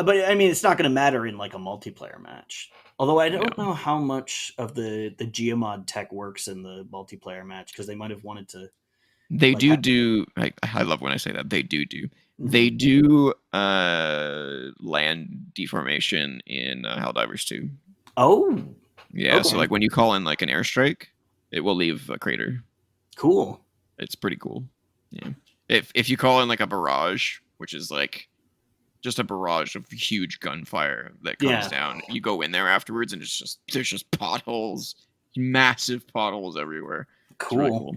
[SPEAKER 2] But I mean, it's not going to matter in like a multiplayer match. Although I don't know how much of the Geomod tech works in the multiplayer match because they might have wanted to.
[SPEAKER 1] They do. I love when I say that. They do. Mm-hmm. They do land deformation in Helldivers 2.
[SPEAKER 2] Oh.
[SPEAKER 1] Yeah. Okay. So like when you call in like an airstrike, it will leave a crater.
[SPEAKER 2] Cool.
[SPEAKER 1] It's pretty cool. Yeah. If you call in like a barrage, which is like just a barrage of huge gunfire that comes down. You go in there afterwards, and there's just potholes, massive potholes everywhere.
[SPEAKER 2] Cool.
[SPEAKER 1] Really cool.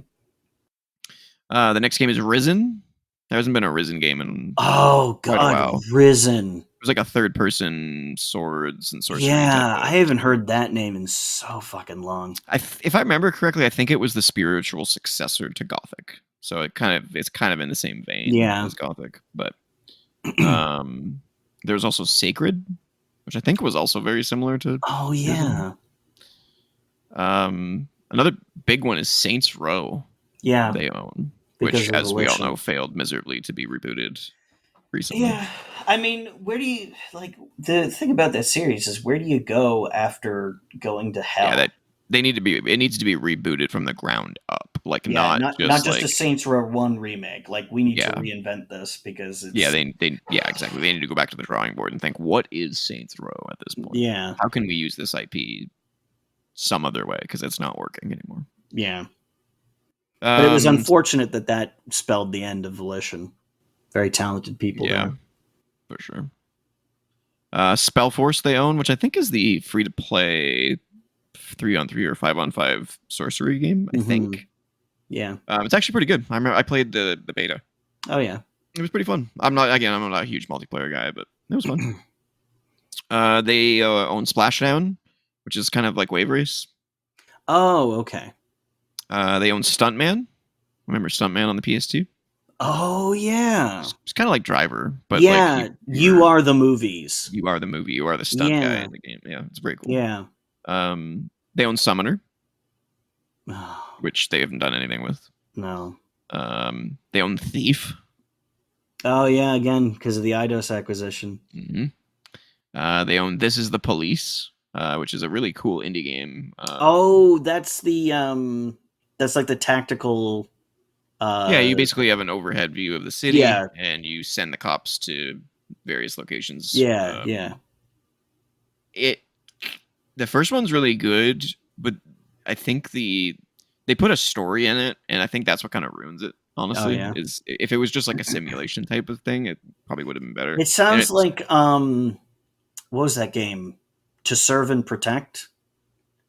[SPEAKER 1] The next game is Risen. There hasn't been a Risen game in
[SPEAKER 2] Oh
[SPEAKER 1] quite a
[SPEAKER 2] God,
[SPEAKER 1] while.
[SPEAKER 2] Risen.
[SPEAKER 1] It was like a third-person swords and sorcery type
[SPEAKER 2] Yeah,
[SPEAKER 1] of
[SPEAKER 2] I haven't heard that name in so fucking long.
[SPEAKER 1] if I remember correctly, I think it was the spiritual successor to Gothic. So it's kind of in the same vein
[SPEAKER 2] Yeah.
[SPEAKER 1] as Gothic, but there was also Sacred, which I think was also very similar to
[SPEAKER 2] Oh
[SPEAKER 1] Risen.
[SPEAKER 2] yeah.
[SPEAKER 1] Another big one is Saints Row.
[SPEAKER 2] Yeah.
[SPEAKER 1] They own,
[SPEAKER 2] Because
[SPEAKER 1] which,
[SPEAKER 2] of
[SPEAKER 1] as we all
[SPEAKER 2] Volition.
[SPEAKER 1] know, failed miserably to be rebooted recently.
[SPEAKER 2] Yeah. I mean, where do you like the thing about that series is where do you go after going to hell?
[SPEAKER 1] Yeah, that it needs to be rebooted from the ground up, like
[SPEAKER 2] Yeah,
[SPEAKER 1] not
[SPEAKER 2] not
[SPEAKER 1] just
[SPEAKER 2] just a
[SPEAKER 1] like
[SPEAKER 2] Saints Row 1 remake. Like we need to
[SPEAKER 1] yeah.
[SPEAKER 2] reinvent this because it's
[SPEAKER 1] Yeah, yeah, exactly. They need to go back to the drawing board and think, what is Saints Row at this point?
[SPEAKER 2] Yeah.
[SPEAKER 1] How can we use this IP some other way? Because it's not working anymore.
[SPEAKER 2] Yeah. But it was unfortunate that spelled the end of Volition. Very talented people there.
[SPEAKER 1] For sure. Spellforce they own, which I think is the free-to-play 3-on-3 or 5-on-5 sorcery game, I think.
[SPEAKER 2] Yeah.
[SPEAKER 1] It's actually pretty good. I remember I played the beta.
[SPEAKER 2] Oh, yeah.
[SPEAKER 1] It was pretty fun. I'm not a huge multiplayer guy, but it was fun. They own Splashdown, which is kind of like Wave Race.
[SPEAKER 2] Oh, okay.
[SPEAKER 1] They own Stuntman. Remember Stuntman on the PS2?
[SPEAKER 2] Oh, yeah.
[SPEAKER 1] It's kind of like Driver, but
[SPEAKER 2] yeah,
[SPEAKER 1] like
[SPEAKER 2] you are the movies.
[SPEAKER 1] You are the movie. You are the stunt guy in the game. Yeah, it's very cool.
[SPEAKER 2] Yeah.
[SPEAKER 1] They own Summoner, which they haven't done anything with.
[SPEAKER 2] No.
[SPEAKER 1] They own Thief.
[SPEAKER 2] Oh yeah, again because of the Eidos acquisition.
[SPEAKER 1] Mm-hmm. They own This Is the Police, which is a really cool indie game.
[SPEAKER 2] That's like the tactical.
[SPEAKER 1] Yeah, you basically have an overhead view of the city, and you send the cops to various locations.
[SPEAKER 2] Yeah, yeah.
[SPEAKER 1] The first one's really good, but I think they put a story in it, and I think that's what kind of ruins it. Honestly, is if it was just like a simulation type of thing, it probably would have been better.
[SPEAKER 2] It sounds like what was that game? To Serve and Protect,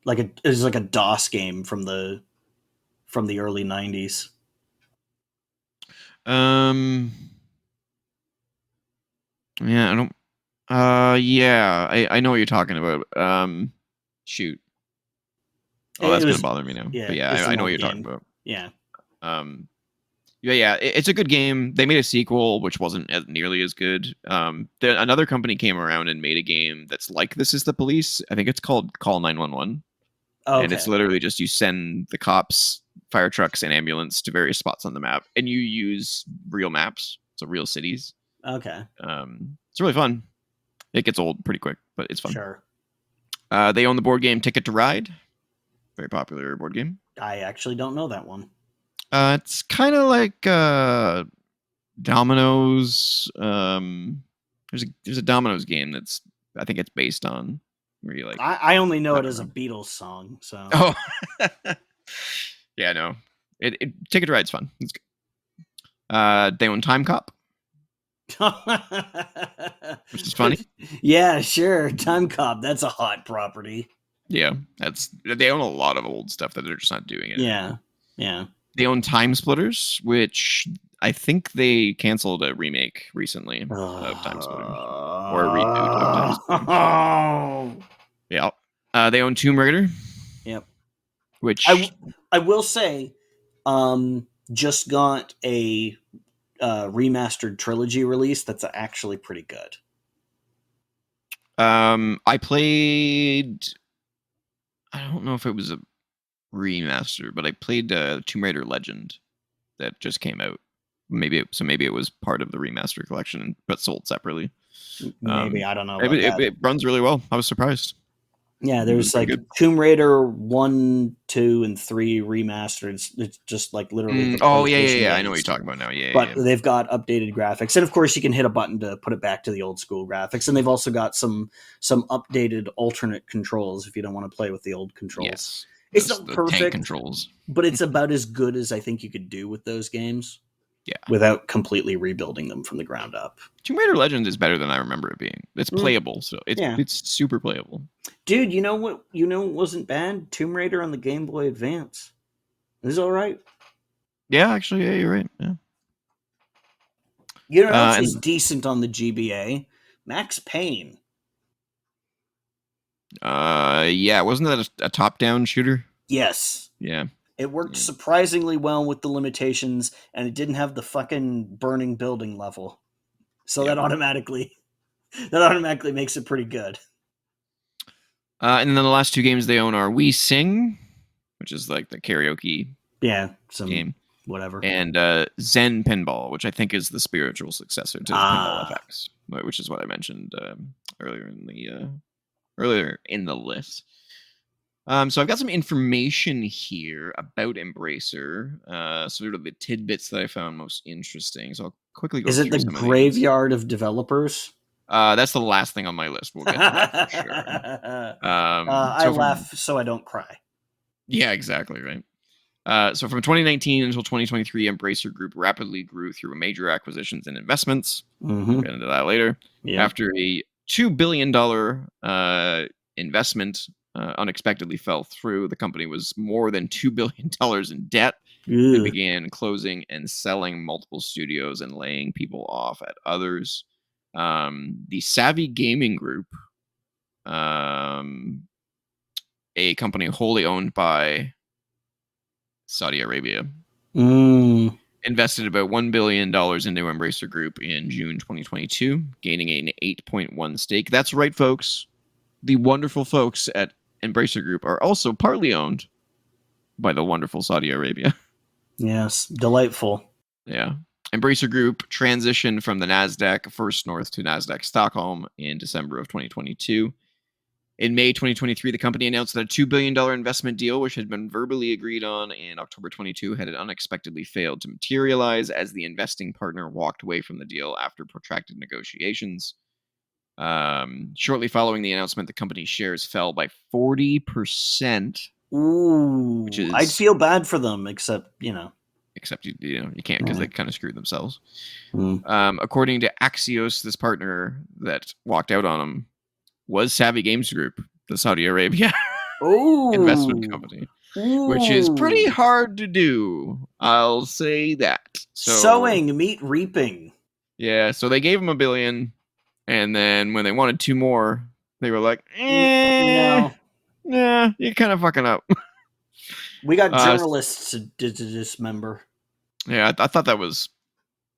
[SPEAKER 2] it was like a DOS game from the early 90s.
[SPEAKER 1] Yeah, I don't. Yeah, I know what you're talking about. Shoot. Oh, that's gonna bother me now.
[SPEAKER 2] Yeah,
[SPEAKER 1] but yeah, I know what you're talking about.
[SPEAKER 2] Yeah.
[SPEAKER 1] Yeah, it's a good game. They made a sequel, which wasn't nearly as good. Another company came around and made a game that's like This Is the Police. I think it's called Call 911. Okay. And it's literally just you send the cops, fire trucks, and ambulance to various spots on the map, and you use real maps, so real cities.
[SPEAKER 2] Okay.
[SPEAKER 1] It's really fun. It gets old pretty quick, but it's fun.
[SPEAKER 2] Sure.
[SPEAKER 1] They own the board game Ticket to Ride. Very popular board game.
[SPEAKER 2] I actually don't know that one.
[SPEAKER 1] It's kind of like Dominoes. There's a Dominoes game that's I think it's based on where you like.
[SPEAKER 2] I only know it as a Beatles song. So.
[SPEAKER 1] Oh. Yeah, no. Ticket to Ride's fun. It's good. They own Time Cop. Which is funny.
[SPEAKER 2] Yeah, sure. Time Cop. That's a hot property.
[SPEAKER 1] Yeah, they own a lot of old stuff that they're just not doing it.
[SPEAKER 2] Yeah, yeah.
[SPEAKER 1] They own Time Splitters, which I think they canceled a remake recently of Time Splitters or a reboot of Time Splitters. Yeah. They own Tomb Raider.
[SPEAKER 2] Yep.
[SPEAKER 1] Which
[SPEAKER 2] I will say, just got a remastered trilogy release that's actually pretty good.
[SPEAKER 1] I played. I don't know if it was a remaster, but I played Tomb Raider Legend that just came out. Maybe it was part of the remaster collection, but sold separately.
[SPEAKER 2] Maybe I don't know.
[SPEAKER 1] It runs really well. I was surprised.
[SPEAKER 2] Yeah, there's like Tomb Raider 1, 2, and 3 remastered. It's just like literally.
[SPEAKER 1] Yeah. I know what you're talking about now.
[SPEAKER 2] But they've got updated graphics, and of course, you can hit a button to put it back to the old school graphics. And they've also got some updated alternate controls if you don't want to play with the old controls.
[SPEAKER 1] Yes,
[SPEAKER 2] it's not perfect
[SPEAKER 1] tank controls,
[SPEAKER 2] but it's about as good as I think you could do with those games.
[SPEAKER 1] Yeah,
[SPEAKER 2] without completely rebuilding them from the ground up.
[SPEAKER 1] Tomb Raider Legends is better than I remember it being. It's playable, so it's super playable.
[SPEAKER 2] Dude, you know what? You know what wasn't bad? Tomb Raider on the Game Boy Advance. It was all right.
[SPEAKER 1] Yeah, actually, yeah, you're right. Yeah.
[SPEAKER 2] You know what else is
[SPEAKER 1] And
[SPEAKER 2] decent on the GBA? Max Payne.
[SPEAKER 1] yeah, wasn't that a top-down shooter?
[SPEAKER 2] Yes.
[SPEAKER 1] Yeah.
[SPEAKER 2] It worked
[SPEAKER 1] Yeah.
[SPEAKER 2] surprisingly well with the limitations, and it didn't have the fucking burning building level. So
[SPEAKER 1] Yep.
[SPEAKER 2] that automatically makes it pretty good.
[SPEAKER 1] And then the last two games they own are We Sing, which is like the karaoke
[SPEAKER 2] Some
[SPEAKER 1] game,
[SPEAKER 2] whatever.
[SPEAKER 1] and Zen Pinball, which I think is the spiritual successor to Pinball FX, which is what I mentioned earlier in the list. So I've got some information here about Embracer, sort of the tidbits that I found most interesting. So I'll quickly go
[SPEAKER 2] Is it
[SPEAKER 1] through
[SPEAKER 2] the
[SPEAKER 1] some of these.
[SPEAKER 2] graveyard of developers?
[SPEAKER 1] That's the last thing on my list. We'll get to that for sure.
[SPEAKER 2] I laugh so I don't cry.
[SPEAKER 1] Yeah, exactly, right. So from 2019 until 2023, Embracer Group rapidly grew through major acquisitions and investments. We'll get into that later.
[SPEAKER 2] Yeah.
[SPEAKER 1] After a $2 billion investment unexpectedly fell through, the company was more than $2 billion in debt and began closing and selling multiple studios and laying people off at others. The Savvy Gaming Group, a company wholly owned by Saudi Arabia, invested about $1 billion into Embracer Group in June 2022, gaining an 8.1 stake. That's right, folks. The wonderful folks at Embracer Group are also partly owned by the wonderful Saudi Arabia.
[SPEAKER 2] Yes, delightful.
[SPEAKER 1] Yeah. Embracer Group transitioned from the NASDAQ First North to NASDAQ Stockholm in December of 2022. In May 2023, the company announced that a $2 billion investment deal, which had been verbally agreed on in October 22, had unexpectedly failed to materialize as the investing partner walked away from the deal after protracted negotiations. Shortly following the announcement, the company's shares fell by 40%.
[SPEAKER 2] Ooh,
[SPEAKER 1] Which is,
[SPEAKER 2] I'd feel bad for them, except you
[SPEAKER 1] can't because they kind of screwed themselves.
[SPEAKER 2] Mm.
[SPEAKER 1] According to Axios, this partner that walked out on them was Savvy Games Group, the Saudi Arabia investment company, which is pretty hard to do. I'll say that. So,
[SPEAKER 2] sowing, meat reaping.
[SPEAKER 1] Yeah, so they gave him $1 billion, and then when they wanted 2 more, they were like,
[SPEAKER 2] No.
[SPEAKER 1] "Nah, you're kind of fucking up."
[SPEAKER 2] We got journalists to dismember.
[SPEAKER 1] Yeah, I thought that was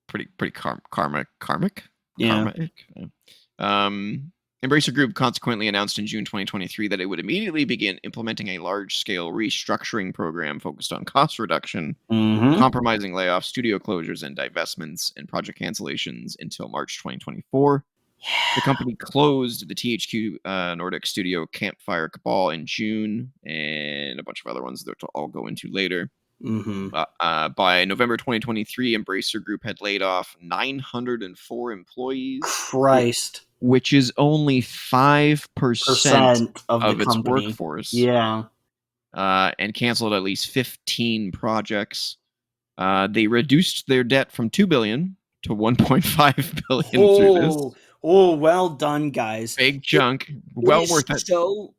[SPEAKER 1] pretty karmic.
[SPEAKER 2] Yeah.
[SPEAKER 1] Embracer Group consequently announced in June 2023 that it would immediately begin implementing a large-scale restructuring program focused on cost reduction, compromising layoffs, studio closures, and divestments, and project cancellations until March 2024. Yeah. The company closed the THQ Nordic studio Campfire Cabal in June, and a bunch of other ones that I'll go into later. By November 2023, Embracer Group had laid off 904 employees.
[SPEAKER 2] Christ.
[SPEAKER 1] Which is only 5% of its workforce.
[SPEAKER 2] Yeah.
[SPEAKER 1] And canceled at least 15 projects. They reduced their debt from $2 billion to $1.5 billion through this.
[SPEAKER 2] Oh, well done, guys.
[SPEAKER 1] Big chunk. Well worth it.
[SPEAKER 2] So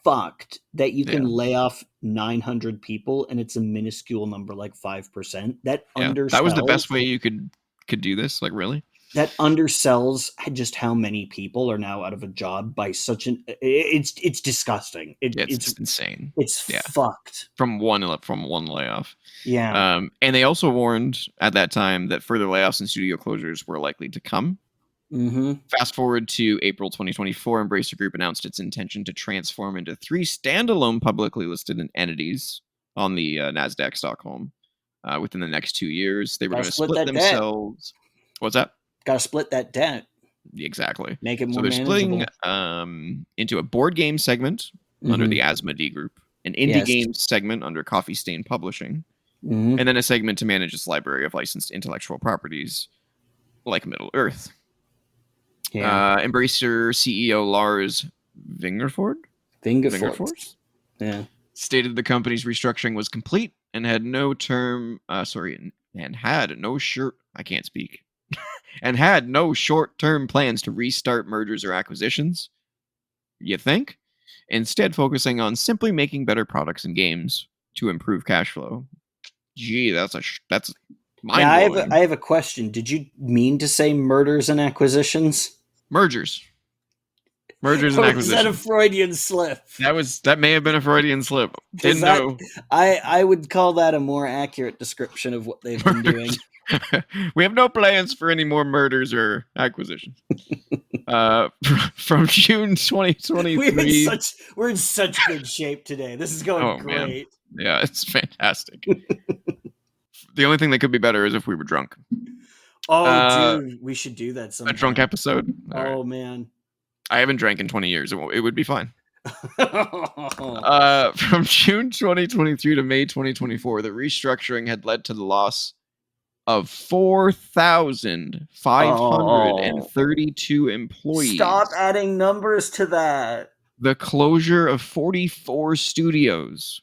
[SPEAKER 2] fucked that you can lay off 900 people and it's a minuscule number, like 5%. That undersells.
[SPEAKER 1] That was the best way you could do this. Like, really?
[SPEAKER 2] That undersells just how many people are now out of a job by such an. It's disgusting.
[SPEAKER 1] It's insane.
[SPEAKER 2] It's fucked
[SPEAKER 1] from one layoff.
[SPEAKER 2] Yeah.
[SPEAKER 1] And they also warned at that time that further layoffs and studio closures were likely to come. Fast forward to April 2024, Embracer Group announced its intention to transform into 3 standalone publicly listed entities on the NASDAQ Stockholm within the next 2 years. They were going to split themselves. What's that?
[SPEAKER 2] Got to split that debt.
[SPEAKER 1] Exactly.
[SPEAKER 2] Make it more
[SPEAKER 1] manageable. So they're splitting into a board game segment under the Asmodee Group, an indie game segment under Coffee Stain Publishing, and then a segment to manage its library of licensed intellectual properties like Middle-earth. Embracer CEO Lars Vingerford stated the company's restructuring was complete and had no short-term plans to restart mergers or acquisitions. You think? Instead, focusing on simply making better products and games to improve cash flow. Gee, that's
[SPEAKER 2] Now,
[SPEAKER 1] mind blowing.
[SPEAKER 2] I have a question. Did you mean to say murders and acquisitions?
[SPEAKER 1] Mergers, mergers and
[SPEAKER 2] Or was that a
[SPEAKER 1] acquisitions.
[SPEAKER 2] Freudian slip?
[SPEAKER 1] That may have been a Freudian slip.
[SPEAKER 2] Because
[SPEAKER 1] Didn't know.
[SPEAKER 2] I would call that a more accurate description of what they've been doing.
[SPEAKER 1] We have no plans for any more murders or acquisitions. From June 2023.
[SPEAKER 2] We're in such good shape today. This is going great.
[SPEAKER 1] Man. Yeah, it's fantastic. The only thing that could be better is if we were drunk.
[SPEAKER 2] Oh, dude, we should do that sometime.
[SPEAKER 1] A drunk episode.
[SPEAKER 2] All right. Man,
[SPEAKER 1] I haven't drank in 20 years. It would be fine. From June 2023 to May 2024, the restructuring had led to the loss of 4,532 employees.
[SPEAKER 2] Stop adding numbers to that.
[SPEAKER 1] The closure of 44 studios.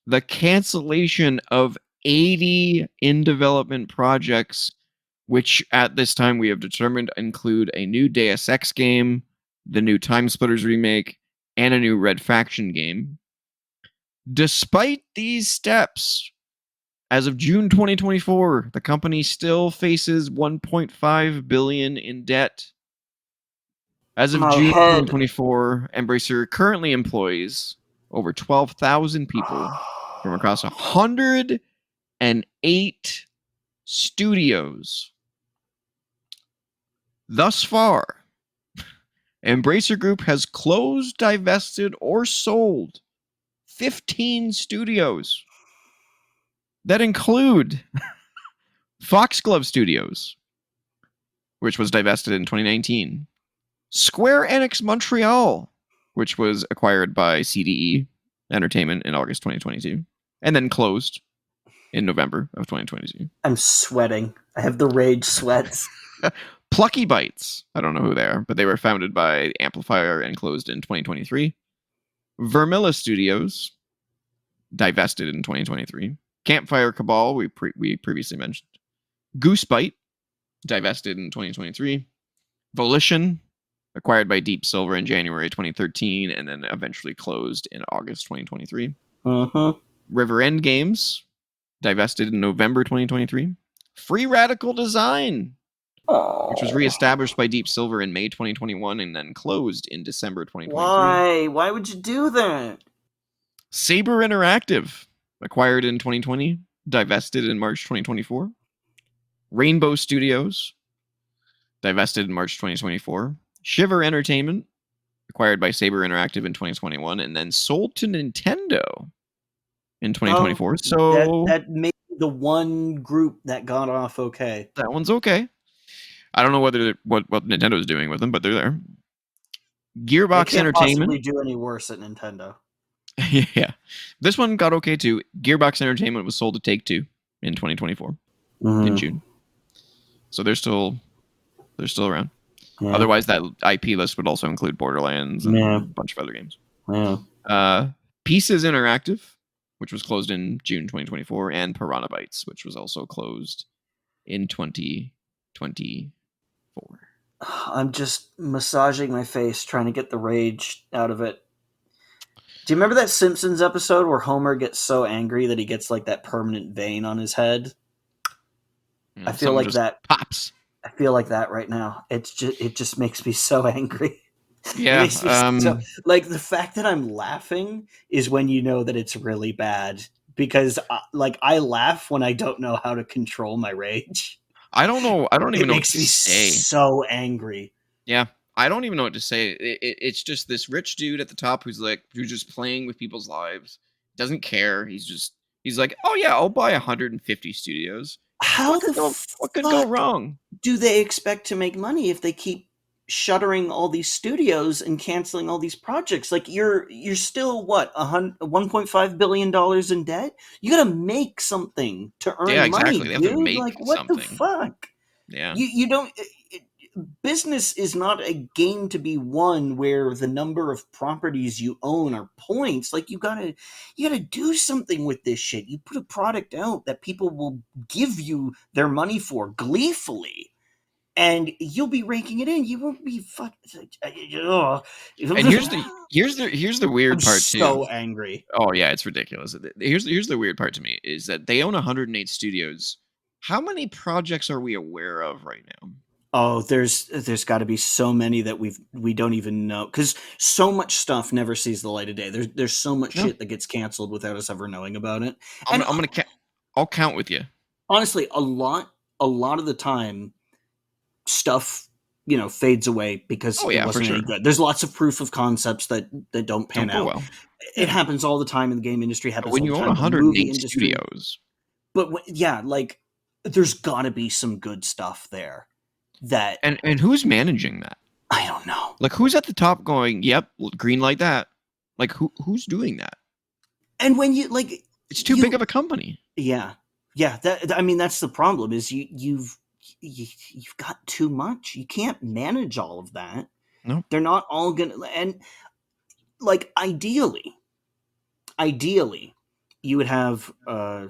[SPEAKER 1] The cancellation of 80 in-development projects, which at this time we have determined include a new Deus Ex game, the new Time Splitters remake, and a new Red Faction game. Despite these steps, as of June 2024, the company still faces $1.5 billion in debt. As of June 2024, Embracer currently employs over 12,000 people from across 108 studios. Thus far, Embracer Group has closed, divested, or sold 15 studios that include Foxglove Studios, which was divested in 2019, Square Enix Montreal, which was acquired by CDE Entertainment in August 2022, and then closed in November of 2022.
[SPEAKER 2] I'm sweating. I have the rage sweats.
[SPEAKER 1] Plucky Bytes. I don't know who they are, but they were founded by Amplifier and closed in 2023. Vermilla Studios, divested in 2023. Campfire Cabal, we previously mentioned. Goosebite, divested in 2023. Volition, acquired by Deep Silver in January 2013, and then eventually closed in August 2023. River End Games, divested in November 2023. Free Radical Design, which was reestablished by Deep Silver in May 2021 and then closed in December 2023.
[SPEAKER 2] Why? Why would you do that?
[SPEAKER 1] Saber Interactive, acquired in 2020, divested in March 2024. Rainbow Studios, divested in March 2024. Shiver Entertainment, acquired by Saber Interactive in 2021, and then sold to Nintendo in 2024. So
[SPEAKER 2] that may be the one group that got off okay.
[SPEAKER 1] That one's okay. I don't know what Nintendo's doing with them, but they're there. Gearbox Entertainment.
[SPEAKER 2] Possibly do any worse at Nintendo.
[SPEAKER 1] Yeah, this one got okay too. Gearbox Entertainment was sold to Take-Two in 2024 in June, so they're still around. Yeah. Otherwise, that IP list would also include Borderlands and a bunch of other games. Yeah. Pieces Interactive, which was closed in June 2024, and Piranha Bytes, which was also closed in 2024.
[SPEAKER 2] I'm just massaging my face, trying to get the rage out of it. Do you remember that Simpsons episode where Homer gets so angry that he gets like that permanent vein on his head? I feel like that
[SPEAKER 1] pops.
[SPEAKER 2] I feel like that right now. It just makes me so angry.
[SPEAKER 1] Yeah.
[SPEAKER 2] Like the fact that I'm laughing is when you know that it's really bad, because I laugh when I don't know how to control my rage.
[SPEAKER 1] I don't know. I don't even know what
[SPEAKER 2] to say. So angry.
[SPEAKER 1] Yeah. I don't even know what to say. It's just this rich dude at the top who's just playing with people's lives. Doesn't care. He's like, oh yeah, I'll buy 150 studios.
[SPEAKER 2] What
[SPEAKER 1] could go wrong?
[SPEAKER 2] Do they expect to make money if they keep shuttering all these studios and canceling all these projects? Like you're still what, $1.5 billion in debt? You got to make something to earn money.
[SPEAKER 1] Yeah, exactly. They have to
[SPEAKER 2] dude.
[SPEAKER 1] make
[SPEAKER 2] like what
[SPEAKER 1] something.
[SPEAKER 2] The fuck?
[SPEAKER 1] Yeah.
[SPEAKER 2] You don't. Business is not a game to be won where the number of properties you own are points. Like you gotta do something with this shit. You put a product out that people will give you their money for gleefully. and you'll be raking it in. You won't be fucking.
[SPEAKER 1] And here's the
[SPEAKER 2] I'm
[SPEAKER 1] weird part too.
[SPEAKER 2] so angry.
[SPEAKER 1] Oh yeah, it's ridiculous. Here's the weird part to me is that they own 108 studios. How many projects are we aware of right now?
[SPEAKER 2] Oh, there's got to be so many that we don't even know, because so much stuff never sees the light of day. There's so much
[SPEAKER 1] No,
[SPEAKER 2] shit that gets canceled without us ever knowing about it.
[SPEAKER 1] I'm
[SPEAKER 2] And
[SPEAKER 1] I'm gonna I'll count with you.
[SPEAKER 2] honestly, a lot of the time, stuff fades away because
[SPEAKER 1] Oh
[SPEAKER 2] it
[SPEAKER 1] yeah, for
[SPEAKER 2] wasn't any
[SPEAKER 1] sure.
[SPEAKER 2] good. There's lots of proof of concepts that don't pan
[SPEAKER 1] Don't go
[SPEAKER 2] out.
[SPEAKER 1] well.
[SPEAKER 2] It
[SPEAKER 1] Yeah,
[SPEAKER 2] happens all the time in the game industry.
[SPEAKER 1] but
[SPEAKER 2] Happens
[SPEAKER 1] when
[SPEAKER 2] all the
[SPEAKER 1] you own
[SPEAKER 2] time in the movie
[SPEAKER 1] 108
[SPEAKER 2] industry.
[SPEAKER 1] studios,
[SPEAKER 2] But yeah, like there's got to be some good stuff there that
[SPEAKER 1] and who's managing that?
[SPEAKER 2] I don't know.
[SPEAKER 1] Like who's at the top going? Yep, green light that. Like who's doing that?
[SPEAKER 2] And when you like
[SPEAKER 1] It's too big of a company.
[SPEAKER 2] yeah, yeah. That I mean, that's the problem. Is you've got too much. You can't manage all of that.
[SPEAKER 1] No.
[SPEAKER 2] They're not all gonna. And like ideally, you would have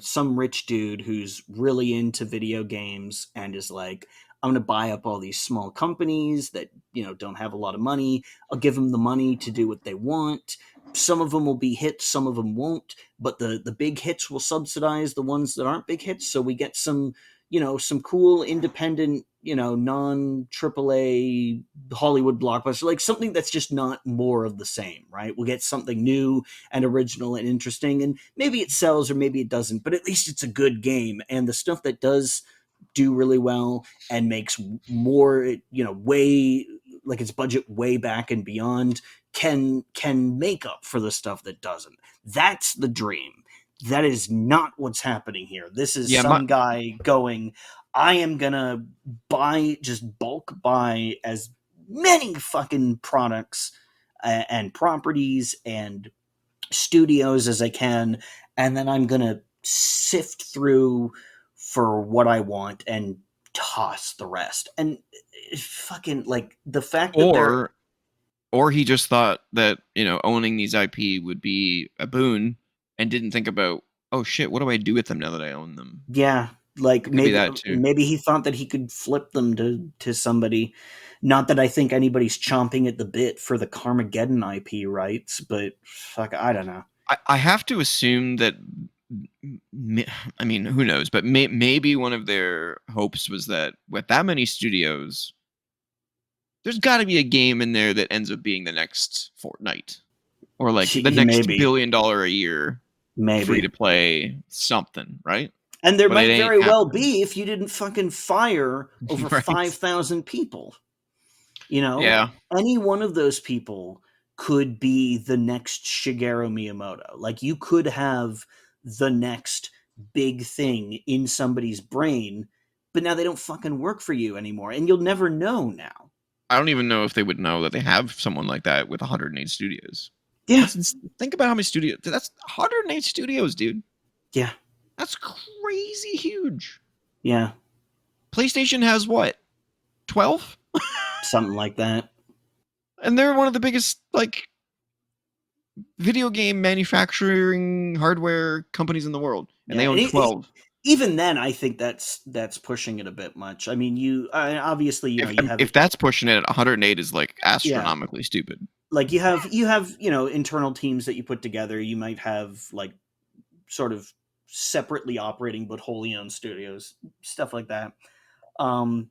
[SPEAKER 2] some rich dude who's really into video games and is like, I'm going to buy up all these small companies that don't have a lot of money. I'll give them the money to do what they want. Some of them will be hits, some of them won't, but the big hits will subsidize the ones that aren't big hits, so we get some cool independent, non AAA Hollywood blockbuster, like something that's just not more of the same, right? We'll get something new and original and interesting, and maybe it sells or maybe it doesn't, but at least it's a good game. And the stuff that does do really well and makes more, way like its budget way back and beyond, can make up for the stuff that doesn't. That's the dream. That is not what's happening here. This is
[SPEAKER 1] Yeah,
[SPEAKER 2] some guy going, I am gonna just bulk buy as many fucking products and properties and studios as I can, and then I'm gonna sift through for what I want and toss the rest. And fucking like the fact that they're
[SPEAKER 1] or he just thought that owning these IP would be a boon and didn't think about, oh shit, what do I do with them now that I own them?
[SPEAKER 2] yeah, like
[SPEAKER 1] It could be
[SPEAKER 2] maybe
[SPEAKER 1] that too.
[SPEAKER 2] maybe he thought that he could flip them to somebody. Not that I think anybody's chomping at the bit for the Carmageddon IP rights, but fuck, I don't know.
[SPEAKER 1] I have to assume that. I mean, who knows? But maybe one of their hopes was that with that many studios, there's got to be a game in there that ends up being the next Fortnite or like the next
[SPEAKER 2] Maybe,
[SPEAKER 1] $1 billion a year free to
[SPEAKER 2] maybe.
[SPEAKER 1] play something, right?
[SPEAKER 2] And there
[SPEAKER 1] But it
[SPEAKER 2] might
[SPEAKER 1] ain't
[SPEAKER 2] very well
[SPEAKER 1] happening.
[SPEAKER 2] be if you didn't fucking fire over
[SPEAKER 1] Right?
[SPEAKER 2] 5,000 people.
[SPEAKER 1] Yeah.
[SPEAKER 2] Any one of those people could be the next Shigeru Miyamoto. Like you could have the next big thing in somebody's brain, but now they don't fucking work for you anymore, and you'll never know now.
[SPEAKER 1] I don't even know if they would know that they have someone like that with 108 studios.
[SPEAKER 2] Yeah,
[SPEAKER 1] Think about how many studios. That's 108 studios, dude.
[SPEAKER 2] yeah,
[SPEAKER 1] That's crazy huge.
[SPEAKER 2] yeah,
[SPEAKER 1] PlayStation has what? 12?
[SPEAKER 2] something like that.
[SPEAKER 1] And they're one of the biggest like video game manufacturing hardware companies in the world, and
[SPEAKER 2] Yeah,
[SPEAKER 1] they
[SPEAKER 2] and
[SPEAKER 1] own 12.
[SPEAKER 2] even then, I think that's pushing it a bit much. I mean, obviously, you have
[SPEAKER 1] If that's pushing it, 108 is like
[SPEAKER 2] yeah,
[SPEAKER 1] astronomically stupid.
[SPEAKER 2] like you have internal teams that you put together. You might have like sort of separately operating but wholly owned studios, stuff like that. um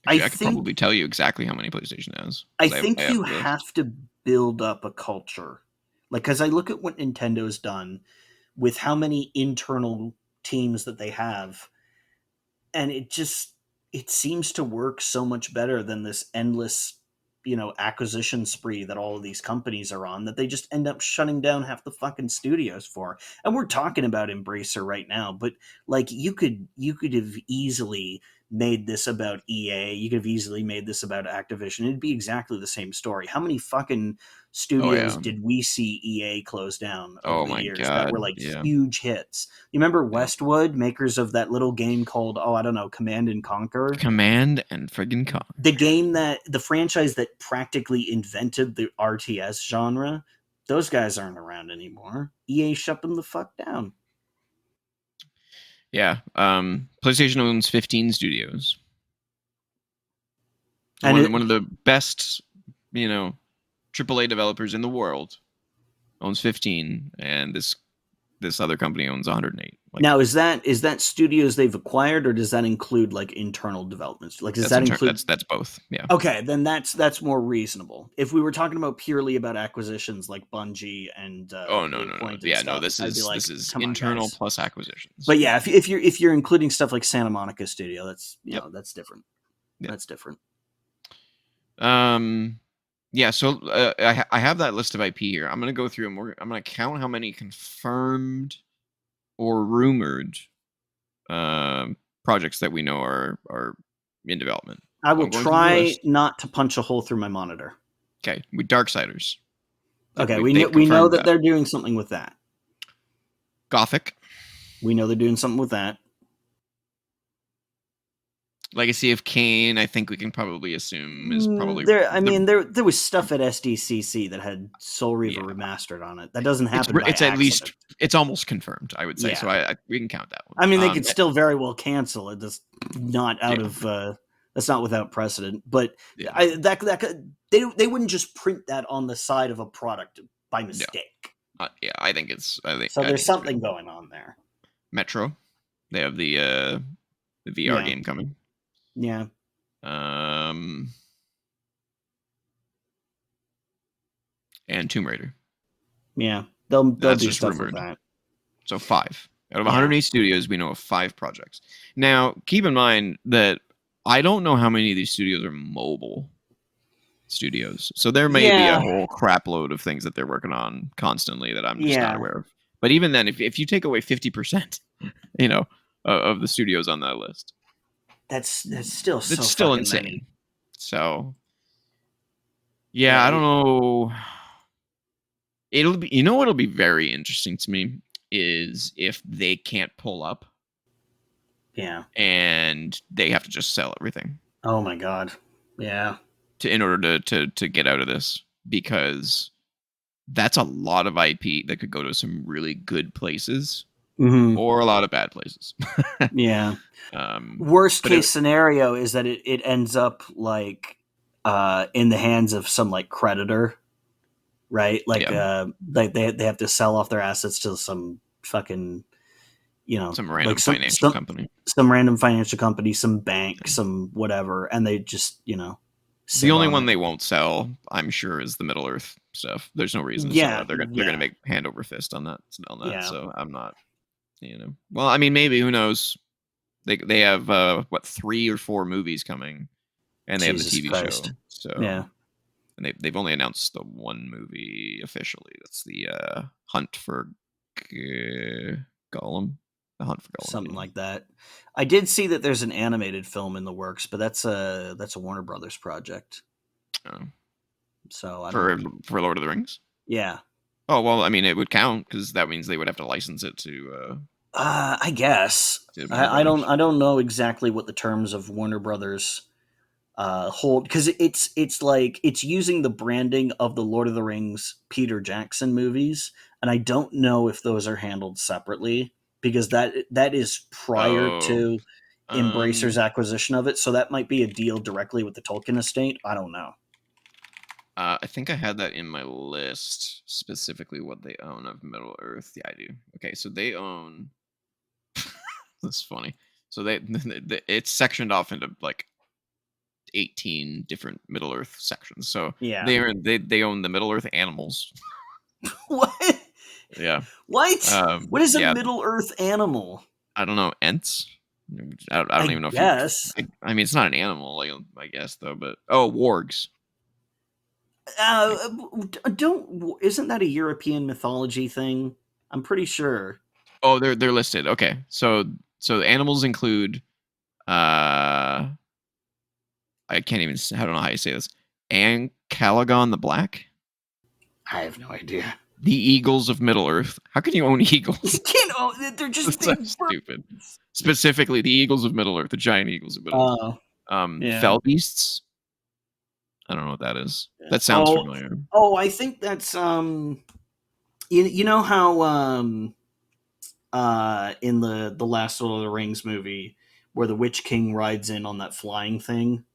[SPEAKER 2] i
[SPEAKER 1] Actually, I could
[SPEAKER 2] think
[SPEAKER 1] probably tell you exactly how many PlayStation has
[SPEAKER 2] i
[SPEAKER 1] because I
[SPEAKER 2] think
[SPEAKER 1] have
[SPEAKER 2] you
[SPEAKER 1] the list.
[SPEAKER 2] have to build up a culture, like, because I look at what Nintendo's done with how many internal teams that they have, and it seems to work so much better than this endless acquisition spree that all of these companies are on, that they just end up shutting down half the fucking studios for. And we're talking about Embracer right now, but like you could have easily made this about EA, you could have easily made this about Activision. It'd be exactly the same story. How many fucking
[SPEAKER 1] Oh
[SPEAKER 2] studios
[SPEAKER 1] yeah.
[SPEAKER 2] did we see EA close down over
[SPEAKER 1] Oh
[SPEAKER 2] the
[SPEAKER 1] my
[SPEAKER 2] years that
[SPEAKER 1] god.
[SPEAKER 2] were like
[SPEAKER 1] Yeah.
[SPEAKER 2] huge hits? You remember
[SPEAKER 1] Yeah.
[SPEAKER 2] Westwood, makers of that little game called, oh, I don't know, Command and Conquer?
[SPEAKER 1] Command and friggin'
[SPEAKER 2] The
[SPEAKER 1] Conquer.
[SPEAKER 2] game that the franchise that practically invented the RTS genre, those guys aren't around anymore. EA shut them the fuck down.
[SPEAKER 1] Yeah. PlayStation owns 15 studios. One of the best, you know, AAA developers in the world owns 15, and this other company owns 108. Like,
[SPEAKER 2] now, is that studios they've acquired, or does that include like internal developments? Like, does that include?
[SPEAKER 1] That's both. Yeah.
[SPEAKER 2] Okay, then that's more reasonable. If we were talking about purely about acquisitions like Bungie and
[SPEAKER 1] Oh no.
[SPEAKER 2] Bluepoint and
[SPEAKER 1] Yeah, no.
[SPEAKER 2] stuff, I'd be like,
[SPEAKER 1] This is
[SPEAKER 2] come on,
[SPEAKER 1] internal
[SPEAKER 2] guys.
[SPEAKER 1] plus acquisitions.
[SPEAKER 2] But yeah, if you're including stuff like Santa Monica Studio, that's
[SPEAKER 1] Yep.
[SPEAKER 2] that's different.
[SPEAKER 1] Yep.
[SPEAKER 2] That's different.
[SPEAKER 1] Yeah. So I have that list of IP here. I'm gonna go through and I'm gonna count how many confirmed or rumored projects that we know are in development.
[SPEAKER 2] I will
[SPEAKER 1] I'm going through the
[SPEAKER 2] try
[SPEAKER 1] list.
[SPEAKER 2] not to punch a hole through my monitor.
[SPEAKER 1] Okay, with Darksiders.
[SPEAKER 2] Okay,
[SPEAKER 1] They've
[SPEAKER 2] we know
[SPEAKER 1] confirmed
[SPEAKER 2] that they're doing something with that.
[SPEAKER 1] Gothic.
[SPEAKER 2] We know they're doing something with that.
[SPEAKER 1] Legacy of Kain, I think we can probably assume is probably
[SPEAKER 2] there. I mean, there was stuff at SDCC that had Soul Reaver remastered on it. That doesn't happen.
[SPEAKER 1] It's
[SPEAKER 2] by
[SPEAKER 1] at least it's almost confirmed, I would say.
[SPEAKER 2] Yeah.
[SPEAKER 1] So we can count that one.
[SPEAKER 2] I mean, they could still very well cancel it. That's not out
[SPEAKER 1] Yeah.
[SPEAKER 2] of. That's not without precedent. But
[SPEAKER 1] Yeah.
[SPEAKER 2] they wouldn't just print that on the side of a product by mistake.
[SPEAKER 1] Yeah, I think
[SPEAKER 2] so. There's something going on there.
[SPEAKER 1] Metro, they have the VR game coming.
[SPEAKER 2] Yeah.
[SPEAKER 1] And Tomb Raider.
[SPEAKER 2] Yeah, they'll do
[SPEAKER 1] just
[SPEAKER 2] stuff
[SPEAKER 1] rumored.
[SPEAKER 2] with that.
[SPEAKER 1] So 5 out of 108 studios, we know of 5 projects. Now, keep in mind that I don't know how many of these studios are mobile studios, so there may be a whole crap load of things that they're working on constantly that I'm just not aware of. But even then, if you take away 50%, of the studios on that list,
[SPEAKER 2] that's still
[SPEAKER 1] it's still insane.
[SPEAKER 2] Many.
[SPEAKER 1] So, I don't know. It'll be, what'll be very interesting to me is if they can't pull up.
[SPEAKER 2] Yeah.
[SPEAKER 1] And they have to just sell everything.
[SPEAKER 2] Oh my god. Yeah.
[SPEAKER 1] In order to get out of this, because that's a lot of IP that could go to some really good places or a lot of bad places.
[SPEAKER 2] Yeah. Worst case scenario is that it ends up like in the hands of some like creditor, right? Like they have to sell off their assets to some fucking
[SPEAKER 1] some random financial company,
[SPEAKER 2] some bank, some whatever, and they just
[SPEAKER 1] the only one they won't sell, I'm sure, is the Middle Earth stuff. There's no reason to sell it. They're gonna make hand over fist on that. So I'm not, well, I mean, maybe, who knows? They have 3 or 4 movies coming, and they have the TV show. So
[SPEAKER 2] yeah,
[SPEAKER 1] and they've only announced the one movie officially. That's the Hunt for Gollum. The Hunt for Gollum,
[SPEAKER 2] something like that. I did see that there's an animated film in the works, but that's a Warner Brothers project.
[SPEAKER 1] Oh.
[SPEAKER 2] So
[SPEAKER 1] for Lord of the Rings.
[SPEAKER 2] Yeah.
[SPEAKER 1] Oh well, I mean, it would count because that means they would have to license it to.
[SPEAKER 2] I guess I don't know exactly what the terms of Warner Brothers hold, because it's like it's using the branding of the Lord of the Rings Peter Jackson movies, and I don't know if those are handled separately, because that is prior to Embracer's acquisition of it, so that might be a deal directly with the Tolkien estate. I don't know.
[SPEAKER 1] I think I had that in my list, specifically what they own of Middle Earth. Yeah, I do. Okay, so they own. That's funny. So it's sectioned off into like 18 different Middle Earth sections. So they own the Middle Earth animals.
[SPEAKER 2] What?
[SPEAKER 1] Yeah.
[SPEAKER 2] What? What is a Middle Earth animal?
[SPEAKER 1] I don't know. Ents. I don't even know.
[SPEAKER 2] Yes.
[SPEAKER 1] I mean, it's not an animal, I guess, though. But wargs.
[SPEAKER 2] Isn't that a European mythology thing? I'm pretty sure.
[SPEAKER 1] Oh, they're listed. Okay, so the animals include I can't even, I don't know how you say this. Ancalagon the Black.
[SPEAKER 2] I have no idea.
[SPEAKER 1] The Eagles of Middle Earth. How can you own eagles?
[SPEAKER 2] You can't own. They're just
[SPEAKER 1] so stupid. Specifically, the Eagles of Middle Earth, the giant eagles of Middle Earth. Fell beasts. I don't know what that is. That sounds familiar.
[SPEAKER 2] Oh, I think that's you know how in the last Lord of the Rings movie where the Witch King rides in on that flying thing.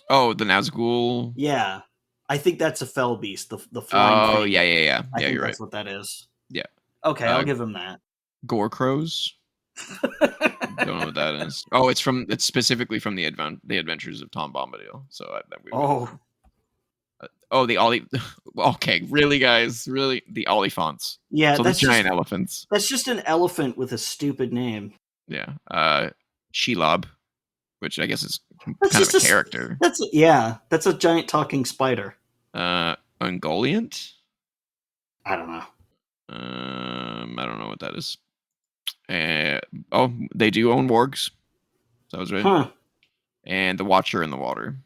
[SPEAKER 1] Oh, the Nazgul.
[SPEAKER 2] Yeah, I think that's a fell beast. The flying
[SPEAKER 1] Oh,
[SPEAKER 2] thing.
[SPEAKER 1] yeah.
[SPEAKER 2] I
[SPEAKER 1] Yeah,
[SPEAKER 2] think
[SPEAKER 1] you're right.
[SPEAKER 2] that's what that is.
[SPEAKER 1] Yeah.
[SPEAKER 2] Okay, I'll
[SPEAKER 1] Uh,
[SPEAKER 2] give him that.
[SPEAKER 1] Gore Crows. Don't know what that is. Oh, it's specifically from the Adventures of Tom Bombadil. So we would.
[SPEAKER 2] Oh,
[SPEAKER 1] Oh, the Ollie. Okay, really, guys, really, the Oliphants.
[SPEAKER 2] yeah,
[SPEAKER 1] So the giant elephants.
[SPEAKER 2] that's just an elephant with a stupid name.
[SPEAKER 1] Yeah. Shelob, which I guess is
[SPEAKER 2] That's
[SPEAKER 1] kind of
[SPEAKER 2] just
[SPEAKER 1] a
[SPEAKER 2] a
[SPEAKER 1] character.
[SPEAKER 2] that's a giant talking spider.
[SPEAKER 1] Ungoliant.
[SPEAKER 2] I don't know.
[SPEAKER 1] I don't know what that is. Oh, they do own wargs. So I was right.
[SPEAKER 2] Huh.
[SPEAKER 1] And the Watcher in the Water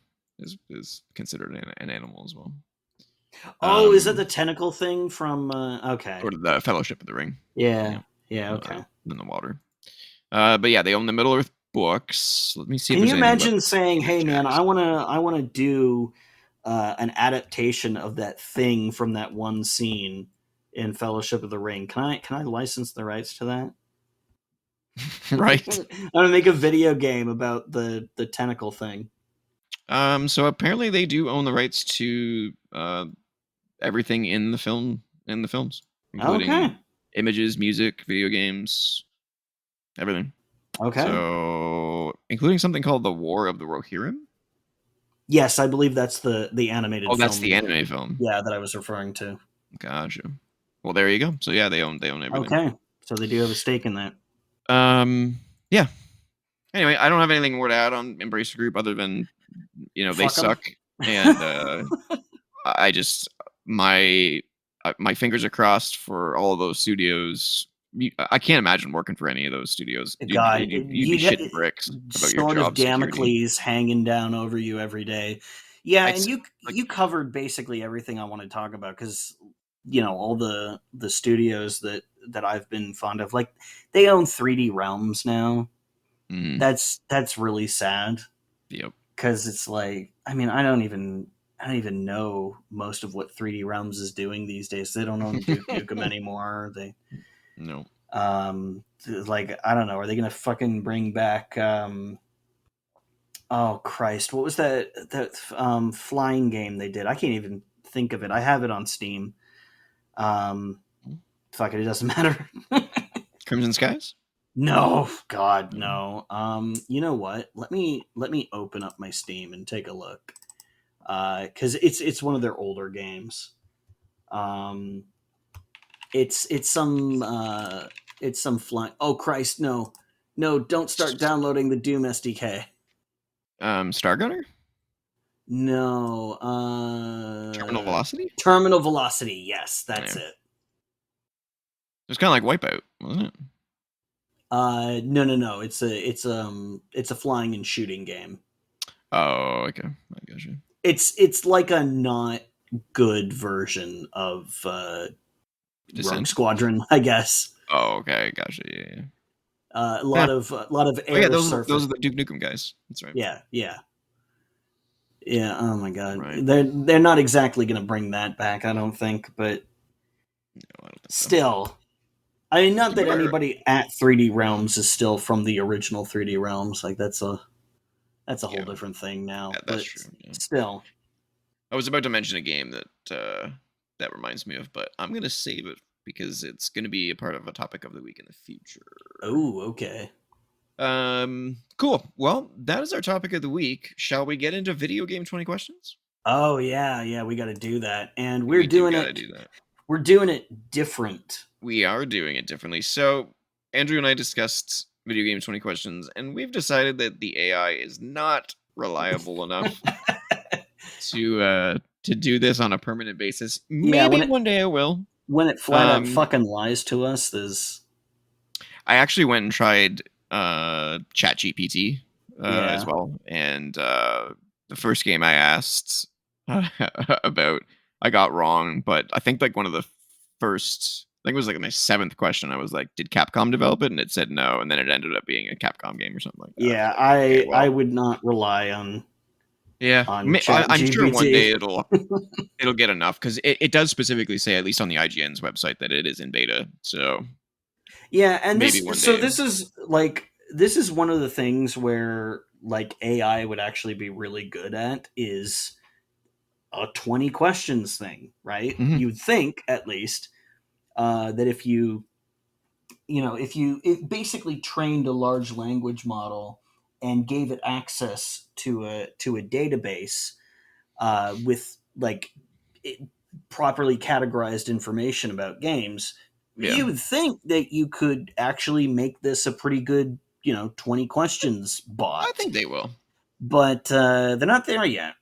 [SPEAKER 1] is considered an animal as well.
[SPEAKER 2] Oh, is that the tentacle thing from? Okay.
[SPEAKER 1] Or the Fellowship of the Ring.
[SPEAKER 2] Yeah. Okay.
[SPEAKER 1] In the water. But yeah, they own the Middle Earth books. Let me see.
[SPEAKER 2] Can you imagine saying, "Hey, man, I wanna do an adaptation of that thing from that one scene in Fellowship of the Ring. Can I license the rights to that?"
[SPEAKER 1] Right.
[SPEAKER 2] I'm gonna make a video game about the tentacle thing.
[SPEAKER 1] So apparently they do own the rights to everything in the films, including images, music, video games, everything.
[SPEAKER 2] Okay.
[SPEAKER 1] So including something called the War of the Rohirrim.
[SPEAKER 2] Yes, I believe that's the animated.
[SPEAKER 1] Oh, that's the anime film.
[SPEAKER 2] Yeah, that I was referring to.
[SPEAKER 1] Gotcha. Well, there you go. So yeah, they own everything.
[SPEAKER 2] Okay, so they do have a stake in that.
[SPEAKER 1] Yeah. Anyway, I don't have anything more to add on Embracer Group other than they suck, and I just my fingers are crossed for all of those studios. I can't imagine working for any of those studios.
[SPEAKER 2] God,
[SPEAKER 1] you'd be shitting bricks about your
[SPEAKER 2] sword
[SPEAKER 1] job
[SPEAKER 2] of Damocles hanging down over you every day. Yeah, and you covered basically everything I want to talk about because all the studios that I've been fond of, like they own 3D Realms now.
[SPEAKER 1] Mm.
[SPEAKER 2] That's really sad.
[SPEAKER 1] Yep.
[SPEAKER 2] Because it's like, I mean, I don't even know most of what 3D Realms is doing these days. They don't own Duke Nukem anymore. They
[SPEAKER 1] no.
[SPEAKER 2] Like, I don't know. Are they gonna fucking bring back? Oh Christ, what was that flying game they did? I can't even think of it. I have it on Steam. Fuck it, it doesn't matter.
[SPEAKER 1] Crimson Skies?
[SPEAKER 2] No, God, no. You know what? Let me open up my Steam and take a look. Because it's one of their older games. It's some flying. Oh Christ, no, don't start downloading the Doom SDK.
[SPEAKER 1] Stargunner?
[SPEAKER 2] No.
[SPEAKER 1] Terminal Velocity?
[SPEAKER 2] Terminal Velocity, yes, that's it.
[SPEAKER 1] It's kind of like Wipeout, wasn't it?
[SPEAKER 2] No. It's a flying and shooting game.
[SPEAKER 1] Oh, okay. I got you.
[SPEAKER 2] It's like a not good version of Rogue Squadron, I guess.
[SPEAKER 1] Oh, okay, gotcha. Yeah.
[SPEAKER 2] A lot of air.
[SPEAKER 1] Those are the Duke Nukem guys. That's right.
[SPEAKER 2] Yeah. Oh my God, right. They're not exactly going to bring that back, I don't think. But
[SPEAKER 1] no, I don't think
[SPEAKER 2] still, so. I mean, not that anybody at 3D Realms is still from the original 3D Realms. Like that's a whole different thing now.
[SPEAKER 1] Yeah, that's true. Yeah.
[SPEAKER 2] Still,
[SPEAKER 1] I was about to mention a game that reminds me of, but I'm going to save it because it's going to be a part of a topic of the week in the future.
[SPEAKER 2] Oh, okay.
[SPEAKER 1] Cool. Well, that is our topic of the week. Shall we get into video game 20 questions?
[SPEAKER 2] Oh yeah, we got to do that, and we're doing it. We're doing it different.
[SPEAKER 1] We are doing it differently. So Andrew and I discussed video game 20 questions, and we've decided that the AI is not reliable enough to do this on a permanent basis. Maybe one day I will.
[SPEAKER 2] When it flat out fucking lies to us,
[SPEAKER 1] I actually went and tried ChatGPT as well, and the first game I asked about, I got wrong, but I think like one of the first, I think it was like my 7th question, I was like, did Capcom develop it? And it said no, and then it ended up being a Capcom game or something like that.
[SPEAKER 2] Yeah, I would not rely on.
[SPEAKER 1] Yeah, I'm sure one day it'll get enough, because it does specifically say, at least on the IGN's website, that it is in beta. So
[SPEAKER 2] yeah, and this is like this is one of the things where like AI would actually be really good at is a 20 questions thing, right?
[SPEAKER 1] Hmm.
[SPEAKER 2] You'd think at least that if it basically trained a large language model and gave it access to a database with like it, properly categorized information about games,
[SPEAKER 1] Yeah,
[SPEAKER 2] you would think that you could actually make this a pretty good 20 questions
[SPEAKER 1] I
[SPEAKER 2] bot,
[SPEAKER 1] think they will.
[SPEAKER 2] but they're not there yet.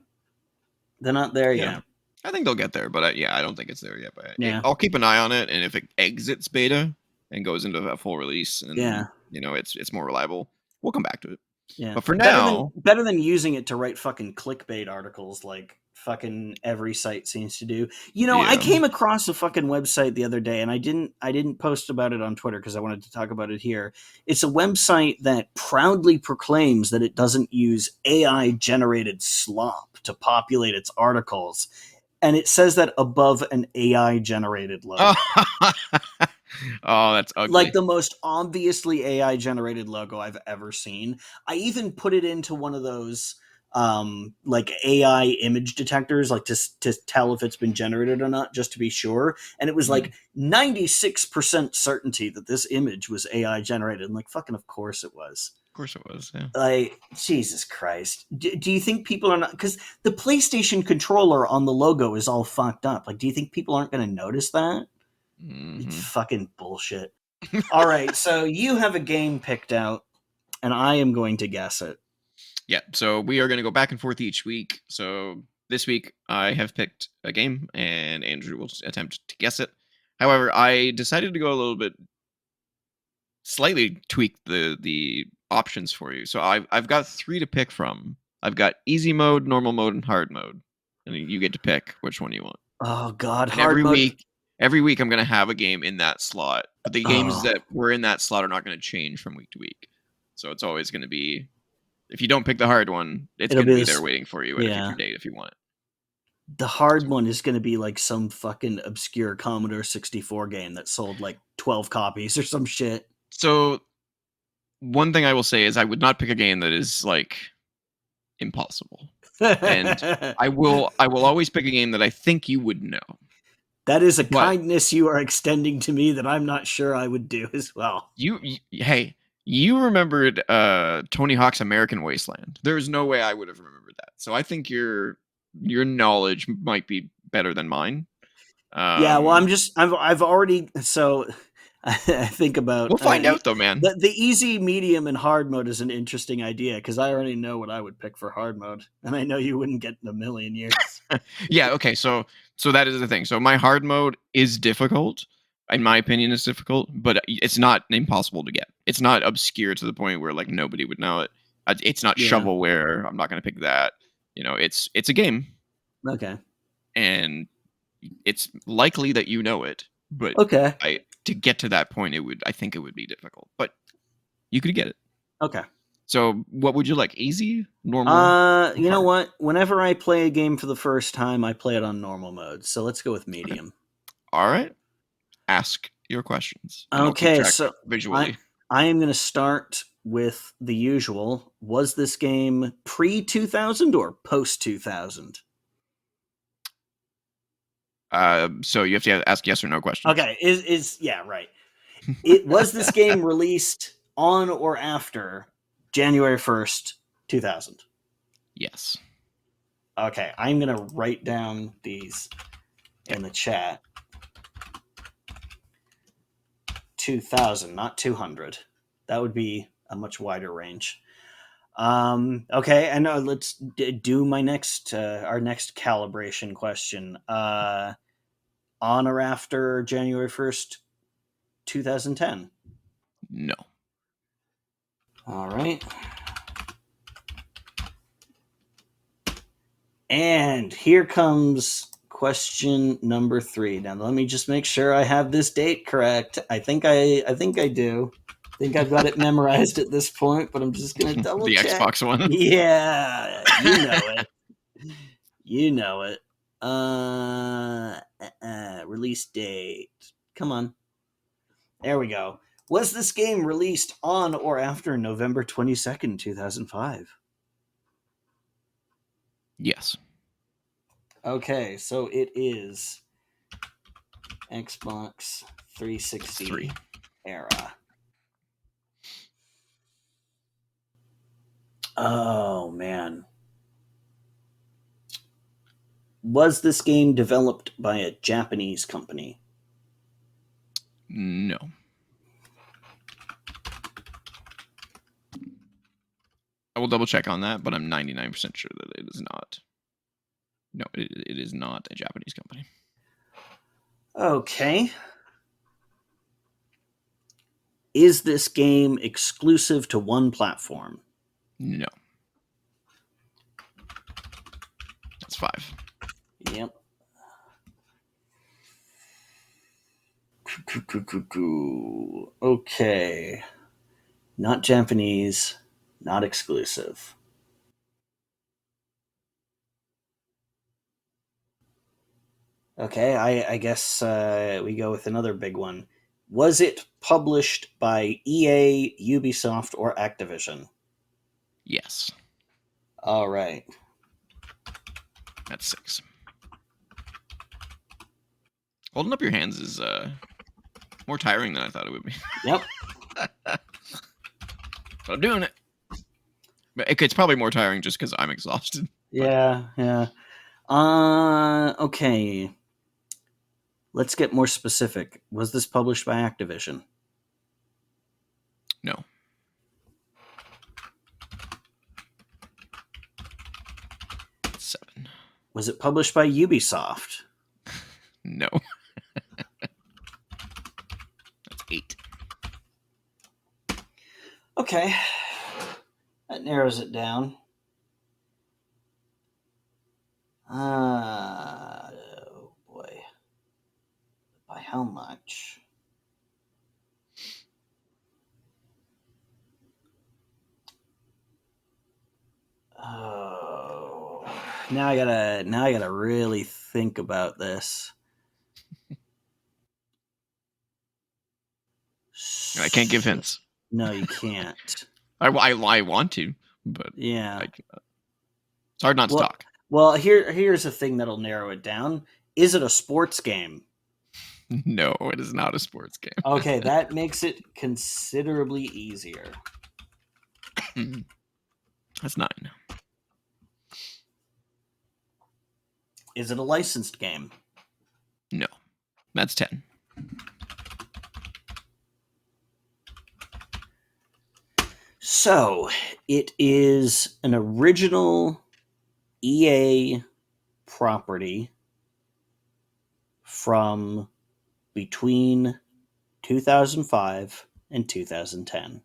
[SPEAKER 2] They're not there
[SPEAKER 1] Yeah,
[SPEAKER 2] yet.
[SPEAKER 1] I think they'll get there, but yeah, I don't think it's there yet. But
[SPEAKER 2] Yeah,
[SPEAKER 1] I'll keep an eye on it, and if it exits beta and goes into a full release, and
[SPEAKER 2] yeah.
[SPEAKER 1] it's more reliable, we'll come back to it.
[SPEAKER 2] Yeah,
[SPEAKER 1] But for
[SPEAKER 2] better than
[SPEAKER 1] now,
[SPEAKER 2] better than using it to write fucking clickbait articles like fucking every site seems to do. I
[SPEAKER 1] yeah.
[SPEAKER 2] came across a fucking website the other day, and I didn't post about it on Twitter because I wanted to talk about it here. It's a website that proudly proclaims that it doesn't use AI generated slop to populate its articles, and it says that above an AI generated logo.
[SPEAKER 1] Oh, that's
[SPEAKER 2] Like
[SPEAKER 1] ugly.
[SPEAKER 2] the most obviously AI generated logo I've ever seen. I even put it into one of those like AI image detectors, like to tell if it's been generated or not, just to be sure. And it was
[SPEAKER 1] Mhm.
[SPEAKER 2] like 96% certainty that this image was AI generated. And like fucking of course it was.
[SPEAKER 1] Of course it was. Yeah.
[SPEAKER 2] Like Jesus Christ. Do you think people are not, because the PlayStation controller on the logo is all fucked up. Like, do you think people aren't gonna notice that? It's
[SPEAKER 1] Hmm.
[SPEAKER 2] fucking bullshit. All right, so you have a game picked out, and I am going to guess it.
[SPEAKER 1] Yeah. So we are going to go back and forth each week. So this week I have picked a game, and Andrew will attempt to guess it. However, I decided to go a little bit slightly tweak the options for you. So I've got three to pick from. I've got easy mode, normal mode, and hard mode, and you get to pick which one you want.
[SPEAKER 2] Oh God,
[SPEAKER 1] And
[SPEAKER 2] hard mode.
[SPEAKER 1] every week I'm gonna have a game in that slot, but the games
[SPEAKER 2] Oh
[SPEAKER 1] that were in that slot are not gonna change from week to week. So it's always gonna be, if you don't pick the hard one, it's
[SPEAKER 2] it'll
[SPEAKER 1] gonna
[SPEAKER 2] be
[SPEAKER 1] be there
[SPEAKER 2] this.
[SPEAKER 1] waiting for you at a
[SPEAKER 2] Yeah,
[SPEAKER 1] future date if you want it.
[SPEAKER 2] the hard
[SPEAKER 1] So,
[SPEAKER 2] one is going to be like some fucking obscure Commodore 64 game that sold like 12 copies or some shit.
[SPEAKER 1] so one thing I will say is I would not pick a game that is like impossible, and
[SPEAKER 2] That
[SPEAKER 1] I will always pick a game that I think you would know.
[SPEAKER 2] is a
[SPEAKER 1] But
[SPEAKER 2] kindness you are extending to me that I'm not sure I would do as well.
[SPEAKER 1] hey, you remembered Tony Hawk's American Wasteland. There is no way I would have remembered that. So I think your knowledge might be better than mine.
[SPEAKER 2] Yeah, well,
[SPEAKER 1] Um,
[SPEAKER 2] I've already so I think about
[SPEAKER 1] we'll find out though, man.
[SPEAKER 2] the easy, medium, and hard mode is an interesting idea because I already know what I would pick for hard mode, and I know you wouldn't get in a million years.
[SPEAKER 1] Yeah, okay, so that is the thing. So my hard mode is difficult. In my opinion, it's difficult, but it's not impossible to get. It's not obscure to the point where like nobody would know it. It's not
[SPEAKER 2] Yeah.
[SPEAKER 1] shovelware. I'm not going to pick that. It's a game,
[SPEAKER 2] Okay.
[SPEAKER 1] and it's likely that you know it, but
[SPEAKER 2] Okay.
[SPEAKER 1] I to get to that point, I think it would be difficult, but you could get it.
[SPEAKER 2] Okay.
[SPEAKER 1] So, what would you like? Easy, normal, or
[SPEAKER 2] You know
[SPEAKER 1] hard?
[SPEAKER 2] what? Whenever I play a game for the first time, I play it on normal mode. So let's go with
[SPEAKER 1] Okay.
[SPEAKER 2] medium.
[SPEAKER 1] All right. Ask your questions, and I'll keep
[SPEAKER 2] Okay,
[SPEAKER 1] track
[SPEAKER 2] so I
[SPEAKER 1] visually.
[SPEAKER 2] I am going to start with the usual. Was this game pre 2000 or post 2000?
[SPEAKER 1] So you have to ask yes or no questions.
[SPEAKER 2] Okay, is yeah, right. It was this game released on or after January 1st, 2000.
[SPEAKER 1] Yes.
[SPEAKER 2] Okay, I'm going to write down these in the chat. 2000, not 200. That would be a much wider range. Okay, and let's do my next our next calibration question. On or after January 1st, 2010.
[SPEAKER 1] No.
[SPEAKER 2] All right. And here comes question number 3. Now let me just make sure I have this date correct. I think I do. I think I've got it memorized at this point, but I'm just gonna double
[SPEAKER 1] The
[SPEAKER 2] check.
[SPEAKER 1] Xbox one.
[SPEAKER 2] Yeah, you know it. You know it. Release date. Come on. There we go. Was this game released on or after November 22nd, 2005?
[SPEAKER 1] Yes.
[SPEAKER 2] Okay, so it is Xbox 360
[SPEAKER 1] 3.
[SPEAKER 2] era. Oh, man. Was this game developed by a Japanese company?
[SPEAKER 1] No. I will double check on that, but I'm 99% sure that it is not. No, it is not a Japanese company.
[SPEAKER 2] Okay. Is this game exclusive to one platform?
[SPEAKER 1] No. That's 5.
[SPEAKER 2] Yep. Okay. Not Japanese, not exclusive. Okay, I guess we go with another big one. Was it published by EA, Ubisoft, or Activision?
[SPEAKER 1] Yes.
[SPEAKER 2] All right.
[SPEAKER 1] That's 6. Holding up your hands is more tiring than I thought it would be.
[SPEAKER 2] Yep.
[SPEAKER 1] But I'm doing it. But it's probably more tiring just because I'm exhausted.
[SPEAKER 2] Yeah, yeah. Okay. Let's get more specific. Was this published by Activision?
[SPEAKER 1] No. That's 7.
[SPEAKER 2] Was it published by Ubisoft?
[SPEAKER 1] No. That's 8.
[SPEAKER 2] Okay. That narrows it down. Oh boy. By how much? Oh. Now I gotta really think about this.
[SPEAKER 1] I can't give hints.
[SPEAKER 2] No, you can't.
[SPEAKER 1] I want to, but
[SPEAKER 2] Yeah.
[SPEAKER 1] I cannot. It's hard not to talk.
[SPEAKER 2] Well, here's a thing that'll narrow it down. Is it a sports game?
[SPEAKER 1] No, it is not a sports game.
[SPEAKER 2] Okay, that makes it considerably easier.
[SPEAKER 1] That's 9.
[SPEAKER 2] Is it a licensed game?
[SPEAKER 1] No. That's 10.
[SPEAKER 2] So, it is an original EA property from between 2005 and 2010.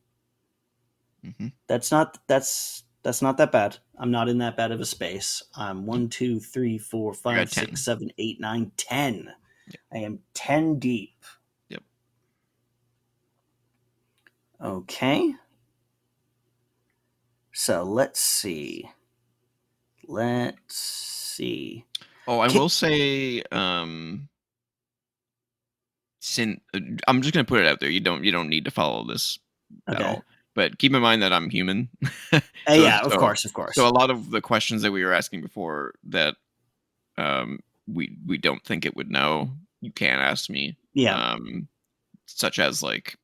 [SPEAKER 1] Mm-hmm.
[SPEAKER 2] That's not that bad. I'm not in that bad of a space. I'm 1, 2, 3, 4, 5, 6, 7, 8, 9, 10. Yep. I am 10 deep.
[SPEAKER 1] Yep.
[SPEAKER 2] Okay. So let's see. Oh, I
[SPEAKER 1] will say, I'm just gonna put it out there. You don't need to follow this at all. But keep in mind that I'm human.
[SPEAKER 2] Of course.
[SPEAKER 1] So a lot of the questions that we were asking before that we don't think it would know, you can ask me.
[SPEAKER 2] Yeah.
[SPEAKER 1] Such as like,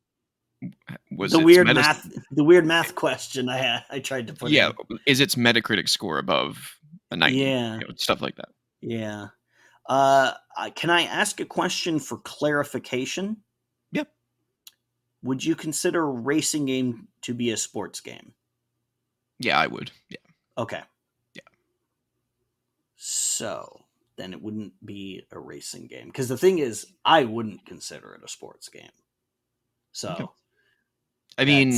[SPEAKER 1] was
[SPEAKER 2] the weird math question I tried to put in.
[SPEAKER 1] Yeah, is its Metacritic score above a 90?
[SPEAKER 2] Yeah.
[SPEAKER 1] Stuff like that.
[SPEAKER 2] Yeah. Can I ask a question for clarification?
[SPEAKER 1] Yep.
[SPEAKER 2] Would you consider a racing game to be a sports game?
[SPEAKER 1] Yeah, I would. Yeah.
[SPEAKER 2] Okay.
[SPEAKER 1] Yeah.
[SPEAKER 2] So then it wouldn't be a racing game. Because the thing is, I wouldn't consider it a sports game. So, okay.
[SPEAKER 1] I mean,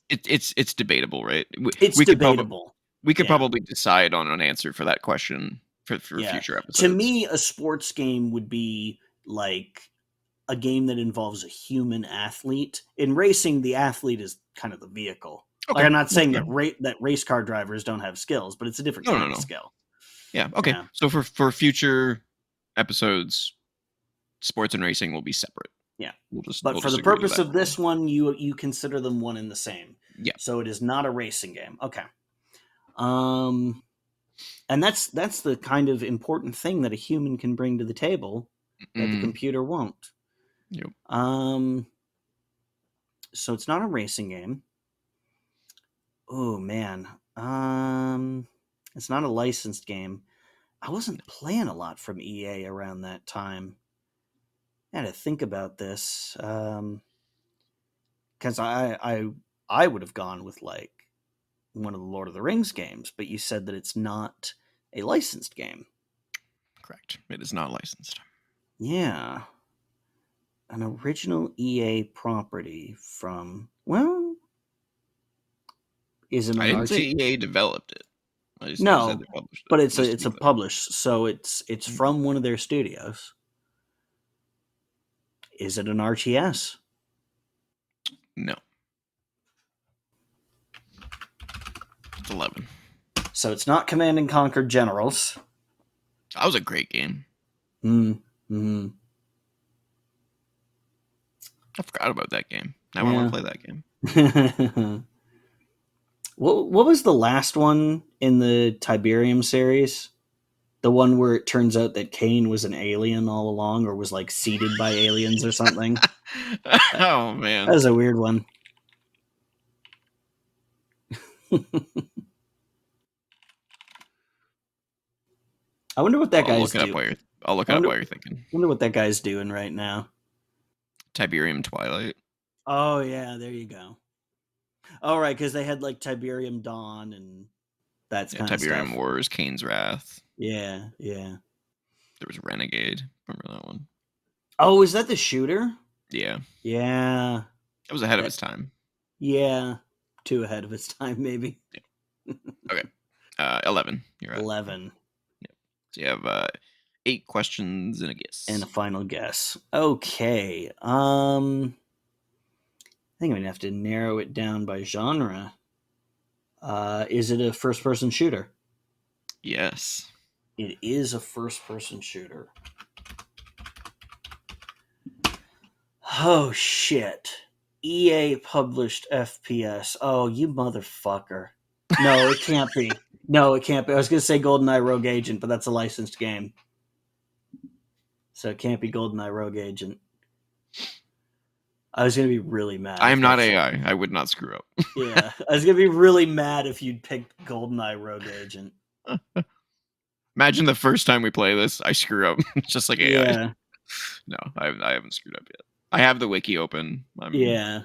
[SPEAKER 1] it's debatable, right?
[SPEAKER 2] It's debatable.
[SPEAKER 1] We could probably decide on an answer for that question for future episodes.
[SPEAKER 2] To me, a sports game would be like a game that involves a human athlete. In racing, the athlete is kind of the vehicle. Okay. Like, I'm not saying that race car drivers don't have skills, but it's a different kind of skill.
[SPEAKER 1] Yeah. Okay. Yeah. So for future episodes, sports and racing will be separate.
[SPEAKER 2] Yeah.
[SPEAKER 1] We'll just
[SPEAKER 2] But
[SPEAKER 1] we'll
[SPEAKER 2] for
[SPEAKER 1] just
[SPEAKER 2] the
[SPEAKER 1] agree to
[SPEAKER 2] purpose
[SPEAKER 1] that.
[SPEAKER 2] of this one, you consider them one and the same.
[SPEAKER 1] Yeah.
[SPEAKER 2] So it is not a racing game. Okay. And that's the kind of important thing that a human can bring to the table that the computer won't.
[SPEAKER 1] Yep.
[SPEAKER 2] So it's not a racing game. Oh man. It's not a licensed game. I wasn't playing a lot from EA around that time. I had to think about this. Because I would have gone with like one of the Lord of the Rings games, but you said that it's not a licensed game.
[SPEAKER 1] Correct. It is not licensed.
[SPEAKER 2] Yeah. An original EA property from, well, is it an
[SPEAKER 1] I didn't say
[SPEAKER 2] RT?
[SPEAKER 1] EA developed it. I just said
[SPEAKER 2] No,
[SPEAKER 1] they published it.
[SPEAKER 2] but it's
[SPEAKER 1] just to
[SPEAKER 2] a
[SPEAKER 1] be clear.
[SPEAKER 2] published, so it's from one of their studios. Is it an RTS?
[SPEAKER 1] No. It's 11.
[SPEAKER 2] So it's not Command and Conquer Generals.
[SPEAKER 1] That was a great game.
[SPEAKER 2] Mm-hmm.
[SPEAKER 1] I forgot about that game. Now I want to play that game.
[SPEAKER 2] What was the last one in the Tiberium series? The one where it turns out that Kane was an alien all along, or was like seeded by aliens or something.
[SPEAKER 1] Oh man,
[SPEAKER 2] that was a weird one. I wonder what that guy's doing.
[SPEAKER 1] I'll look it up while you're thinking.
[SPEAKER 2] I wonder what that guy's doing right now.
[SPEAKER 1] Tiberium Twilight.
[SPEAKER 2] Oh yeah, there you go. Oh right, because they had like Tiberium Dawn and that's kind of stuff.
[SPEAKER 1] Tiberium Wars, Kane's Wrath.
[SPEAKER 2] Yeah.
[SPEAKER 1] There was Renegade. Remember that one?
[SPEAKER 2] Oh, is that the shooter?
[SPEAKER 1] Yeah.
[SPEAKER 2] Yeah.
[SPEAKER 1] It was ahead of its time.
[SPEAKER 2] Yeah. Too ahead of its time, maybe.
[SPEAKER 1] Yeah. Okay. 11. You're at
[SPEAKER 2] 11.
[SPEAKER 1] Yeah. So you have 8 questions and a guess.
[SPEAKER 2] And a final guess. Okay. I think I'm gonna have to narrow it down by genre. Is it a first-person shooter?
[SPEAKER 1] Yes.
[SPEAKER 2] It is a first-person shooter. Oh shit. EA published FPS. Oh, you motherfucker. No, it can't be. No, it can't be. I was going to say GoldenEye Rogue Agent, but that's a licensed game. So it can't be GoldenEye Rogue Agent. I was going to be really mad.
[SPEAKER 1] I am not AI. I would not screw up.
[SPEAKER 2] Yeah. I was going to be really mad if you'd picked GoldenEye Rogue Agent.
[SPEAKER 1] Imagine the first time we play this, I screw up. Just like AI.
[SPEAKER 2] Yeah.
[SPEAKER 1] No, I haven't screwed up yet. I have the wiki open.
[SPEAKER 2] Yeah.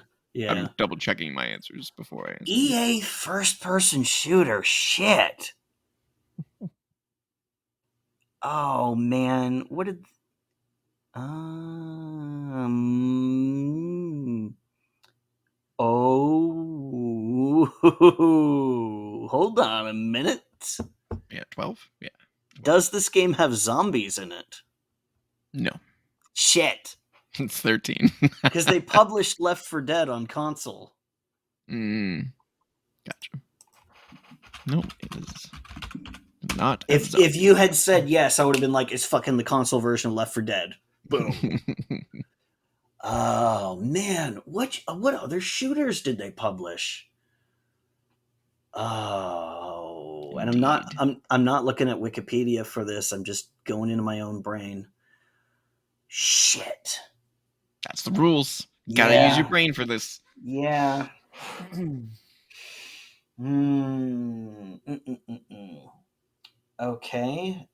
[SPEAKER 1] I'm double checking my answers before I answer.
[SPEAKER 2] EA first person shooter. Shit. Oh man, what did hold on a minute.
[SPEAKER 1] Yeah, 12? Yeah. 12.
[SPEAKER 2] Does this game have zombies in it?
[SPEAKER 1] No.
[SPEAKER 2] Shit.
[SPEAKER 1] It's 13.
[SPEAKER 2] Because they published Left 4 Dead on console.
[SPEAKER 1] Gotcha. No, it is not.
[SPEAKER 2] If you had said yes, I would have been like, it's fucking the console version of Left 4 Dead. Boom. Oh man, what other shooters did they publish? Oh, and I'm not looking at Wikipedia for this. I'm just going into my own brain. Shit.
[SPEAKER 1] That's the rules. Gotta use your brain for this.
[SPEAKER 2] Yeah. Okay.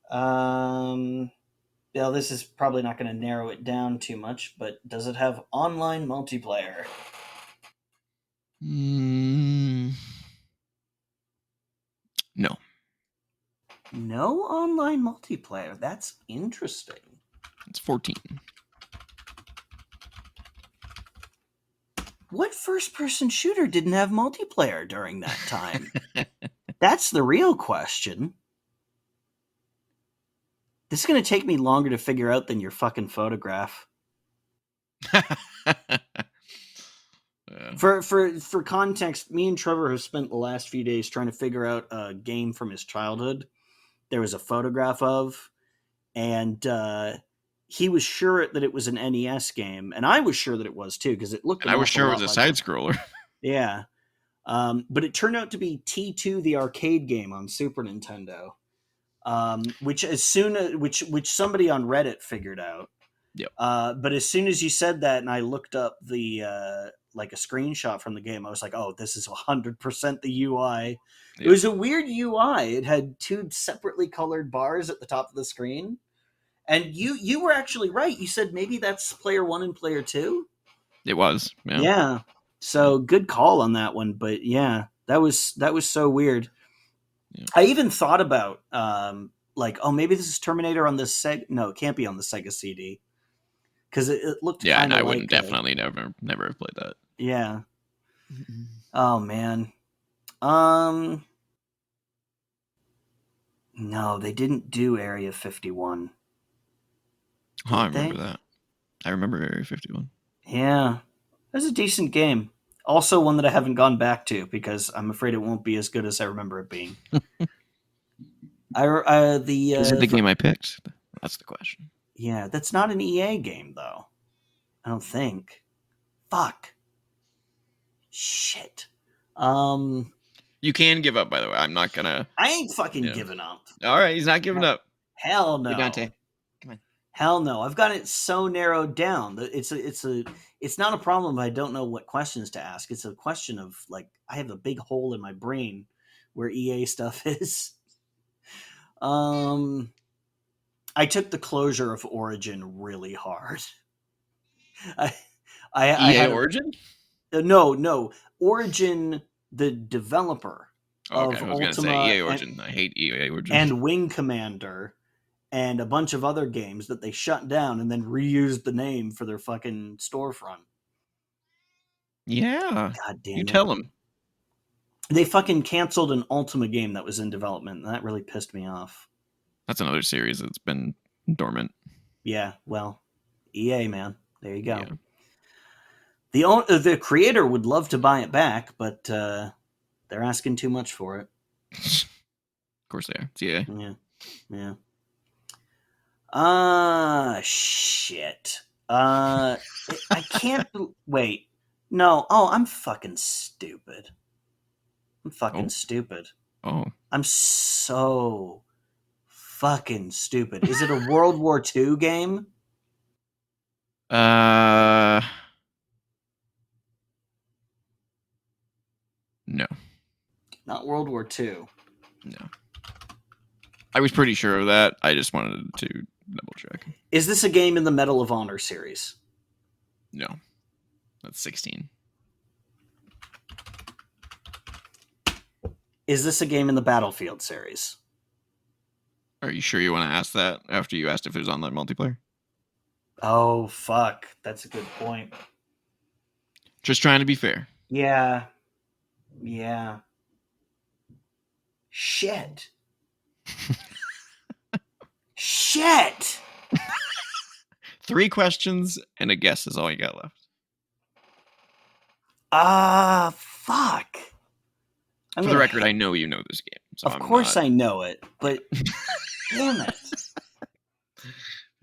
[SPEAKER 2] Well, this is probably not going to narrow it down too much, but does it have online multiplayer?
[SPEAKER 1] No.
[SPEAKER 2] No online multiplayer. That's interesting.
[SPEAKER 1] It's 14.
[SPEAKER 2] What first-person shooter didn't have multiplayer during that time? That's the real question. This is going to take me longer to figure out than your fucking photograph.
[SPEAKER 1] Yeah.
[SPEAKER 2] For context, me and Trevor have spent the last few days trying to figure out a game from his childhood. There was a photograph of, and he was sure that it was an NES game, and I was sure that it was too because it looked
[SPEAKER 1] And
[SPEAKER 2] an
[SPEAKER 1] I was
[SPEAKER 2] awful
[SPEAKER 1] sure it
[SPEAKER 2] lot
[SPEAKER 1] was a
[SPEAKER 2] like
[SPEAKER 1] side
[SPEAKER 2] it.
[SPEAKER 1] scroller.
[SPEAKER 2] Yeah, but it turned out to be T2, the arcade game on Super Nintendo, which somebody on Reddit figured out.
[SPEAKER 1] Yep.
[SPEAKER 2] But as soon as you said that, and I looked up the like a screenshot from the game, I was like, "Oh, this is 100% the UI." It
[SPEAKER 1] Yep.
[SPEAKER 2] was a weird UI. It had two separately colored bars at the top of the screen, and you were actually right. You said maybe that's player 1 and player 2.
[SPEAKER 1] It was. Yeah.
[SPEAKER 2] Yeah. So good call on that one, but yeah, that was so weird.
[SPEAKER 1] Yeah.
[SPEAKER 2] I even thought about like, oh, maybe this is Terminator on the Sega. No, it can't be on the Sega CD because it looked
[SPEAKER 1] Yeah,
[SPEAKER 2] kind
[SPEAKER 1] and
[SPEAKER 2] of
[SPEAKER 1] I
[SPEAKER 2] like
[SPEAKER 1] wouldn't definitely never have played that.
[SPEAKER 2] yeah. Oh man. Um. No, they didn't do Area 51.
[SPEAKER 1] Oh, I
[SPEAKER 2] Did
[SPEAKER 1] remember
[SPEAKER 2] they?
[SPEAKER 1] that. I remember Area 51.
[SPEAKER 2] Yeah. It was a decent game. Also, one that I haven't gone back to because I'm afraid it won't be as good as I remember it being.
[SPEAKER 1] Is it the game I picked? That's the question.
[SPEAKER 2] Yeah, that's not an EA game though. I don't think. Fuck. Shit.
[SPEAKER 1] You can give up, by the way. I'm not gonna.
[SPEAKER 2] I ain't fucking
[SPEAKER 1] Yeah.
[SPEAKER 2] giving up.
[SPEAKER 1] All right, he's not giving up.
[SPEAKER 2] Hell
[SPEAKER 1] Hey,
[SPEAKER 2] no.
[SPEAKER 1] Dante, come on.
[SPEAKER 2] Hell no. I've got it so narrowed down. It's not a problem if I don't know what questions to ask. It's a question of like I have a big hole in my brain where EA stuff is. I took the closure of Origin really hard. I I
[SPEAKER 1] EA
[SPEAKER 2] had
[SPEAKER 1] Origin?
[SPEAKER 2] no Origin, the developer
[SPEAKER 1] Oh, okay,
[SPEAKER 2] of
[SPEAKER 1] I was gonna say
[SPEAKER 2] Ultima
[SPEAKER 1] EA Origin. I hate EA Origin.
[SPEAKER 2] and Wing Commander and a bunch of other games that they shut down and then reused the name for their fucking storefront.
[SPEAKER 1] Yeah,
[SPEAKER 2] God
[SPEAKER 1] you
[SPEAKER 2] damn it.
[SPEAKER 1] tell him.
[SPEAKER 2] They fucking canceled an Ultima game that was in development, and that really pissed me off.
[SPEAKER 1] That's another series that's been dormant.
[SPEAKER 2] Yeah, well, EA, man. There you go.
[SPEAKER 1] Yeah.
[SPEAKER 2] The creator would love to buy it back, but they're asking too much for it.
[SPEAKER 1] Of course they are. It's EA.
[SPEAKER 2] Yeah. Shit. I can't. Wait. No. Oh, I'm fucking stupid. Stupid.
[SPEAKER 1] Oh.
[SPEAKER 2] I'm so fucking stupid. Is it a World War II game?
[SPEAKER 1] No.
[SPEAKER 2] Not World War II.
[SPEAKER 1] No. I was pretty sure of that. I just wanted to double check.
[SPEAKER 2] Is this a game in the Medal of Honor series?
[SPEAKER 1] No. That's 16.
[SPEAKER 2] Is this a game in the Battlefield series?
[SPEAKER 1] Are you sure you want to ask that after you asked if it was online multiplayer?
[SPEAKER 2] Oh, fuck. That's a good point.
[SPEAKER 1] Just trying to be fair.
[SPEAKER 2] Yeah. Shit. Shit.
[SPEAKER 1] 3 questions and a guess is all you got left.
[SPEAKER 2] Fuck.
[SPEAKER 1] For the record, I know you know this game. So
[SPEAKER 2] of course I know it, but damn it.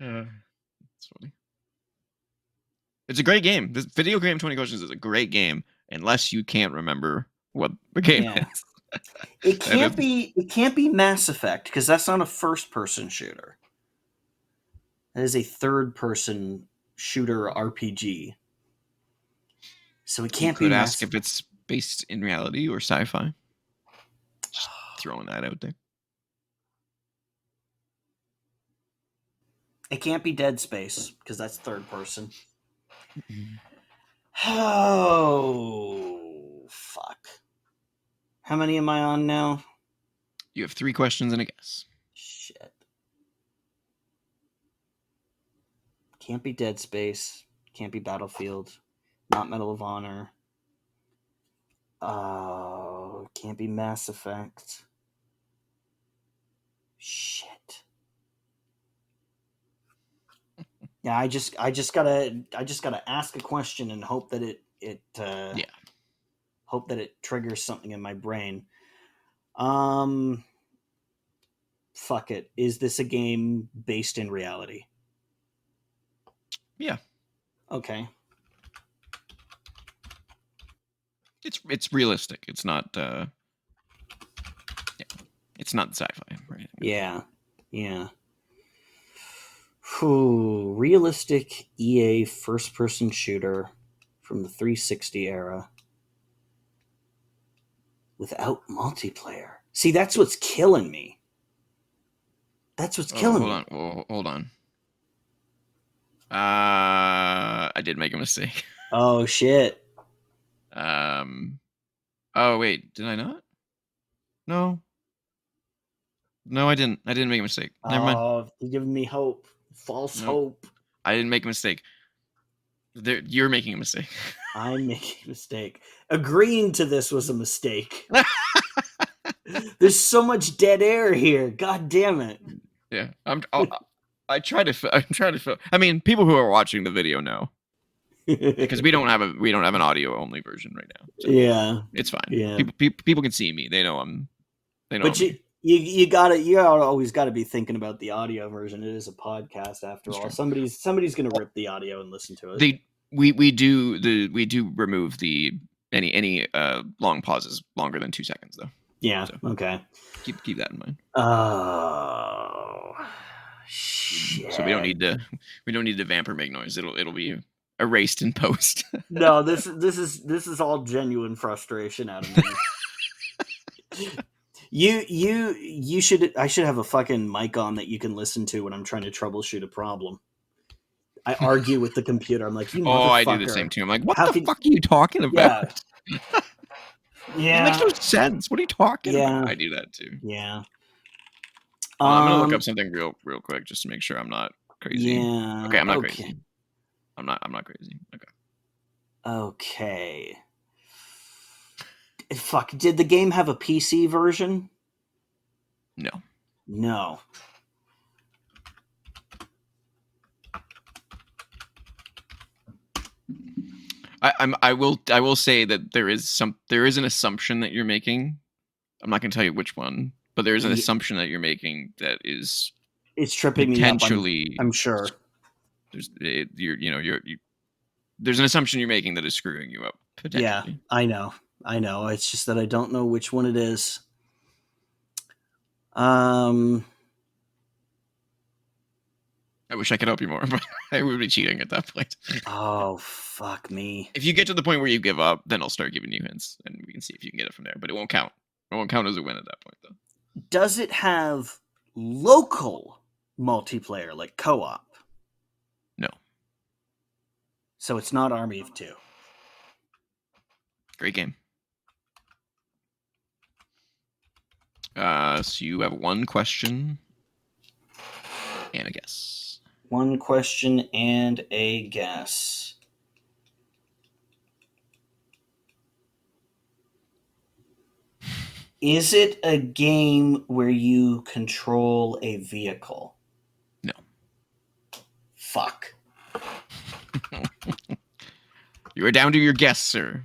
[SPEAKER 1] It's funny. It's a great game. This Video Game 20 Questions is a great game, unless you can't remember what the game is.
[SPEAKER 2] It can't be Mass Effect, because that's not a first-person shooter. That is a third-person shooter RPG. So it can't be.
[SPEAKER 1] You could ask if it's based in reality or sci-fi. Just throwing that out there.
[SPEAKER 2] It can't be Dead Space, because that's third person. Oh, fuck. How many am I on now?
[SPEAKER 1] You have 3 questions and a guess.
[SPEAKER 2] Shit. Can't be Dead Space. Can't be Battlefield. Not Medal of Honor. Oh, can't be Mass Effect. Shit. Yeah, I just gotta ask a question and hope that it hope that it triggers something in my brain. Fuck it. Is this a game based in reality?
[SPEAKER 1] Yeah.
[SPEAKER 2] Okay.
[SPEAKER 1] It's realistic. It's not. Yeah. It's not sci-fi, right?
[SPEAKER 2] Yeah. Yeah. Whew, realistic EA first-person shooter from the 360 era without multiplayer. See, that's what's killing me. That's what's killing
[SPEAKER 1] hold
[SPEAKER 2] me.
[SPEAKER 1] on. Hold on. I did make a mistake.
[SPEAKER 2] Oh shit.
[SPEAKER 1] Oh wait, did I not? No. No, I didn't. I didn't make a mistake. Never mind.
[SPEAKER 2] Oh, you're giving me hope. False
[SPEAKER 1] Nope.
[SPEAKER 2] hope.
[SPEAKER 1] I didn't make a mistake. You're making a mistake.
[SPEAKER 2] I'm making a mistake. Agreeing to this was a mistake. There's so much dead air here. God damn it.
[SPEAKER 1] Yeah, I try to fill. I mean, people who are watching the video know because we don't have an audio only version right now. So
[SPEAKER 2] Yeah,
[SPEAKER 1] it's fine.
[SPEAKER 2] yeah.
[SPEAKER 1] People can see me. They know I'm. They know.
[SPEAKER 2] But you always gotta be thinking about the audio version. It is a podcast after
[SPEAKER 1] That's
[SPEAKER 2] all.
[SPEAKER 1] true.
[SPEAKER 2] Somebody's gonna rip the audio and listen to it.
[SPEAKER 1] We do remove any long pauses longer than 2 seconds though.
[SPEAKER 2] Yeah.
[SPEAKER 1] So
[SPEAKER 2] Okay.
[SPEAKER 1] keep that in mind.
[SPEAKER 2] Oh shit.
[SPEAKER 1] So we don't need to vamp or make noise. It'll be erased in post.
[SPEAKER 2] No, this is all genuine frustration out of me. You should. I should have a fucking mic on that you can listen to when I'm trying to troubleshoot a problem. I argue with the computer. I'm like, you motherfucker.
[SPEAKER 1] I do the same too. I'm like, what the fuck are you talking about?
[SPEAKER 2] Yeah.
[SPEAKER 1] It makes no sense. What are you talking about? I do that too.
[SPEAKER 2] Yeah.
[SPEAKER 1] I'm gonna look up something real quick just to make sure I'm not crazy.
[SPEAKER 2] Yeah.
[SPEAKER 1] Okay, I'm not crazy. I'm not crazy.
[SPEAKER 2] Okay. Fuck. Did the game have a PC version? No.
[SPEAKER 1] I will say that there is an assumption that you're making. I'm not gonna tell you which one, but there is an assumption that you're making that is.
[SPEAKER 2] It's tripping
[SPEAKER 1] potentially,
[SPEAKER 2] me up. I'm sure.
[SPEAKER 1] There's there's an assumption you're making that is screwing you up.
[SPEAKER 2] Yeah, I know. It's just that I don't know which one it is.
[SPEAKER 1] I wish I could help you more, but I would be cheating at that point.
[SPEAKER 2] Oh, fuck me.
[SPEAKER 1] If you get to the point where you give up, then I'll start giving you hints, and we can see if you can get it from there. But it won't count. It won't count as a win at that point, though.
[SPEAKER 2] Does it have local multiplayer, like co-op?
[SPEAKER 1] No.
[SPEAKER 2] So it's not Army of Two.
[SPEAKER 1] Great game. So you have one question and a guess.
[SPEAKER 2] One question and a guess. Is it a game where you control a vehicle?
[SPEAKER 1] No.
[SPEAKER 2] Fuck.
[SPEAKER 1] You are down to your guess, sir.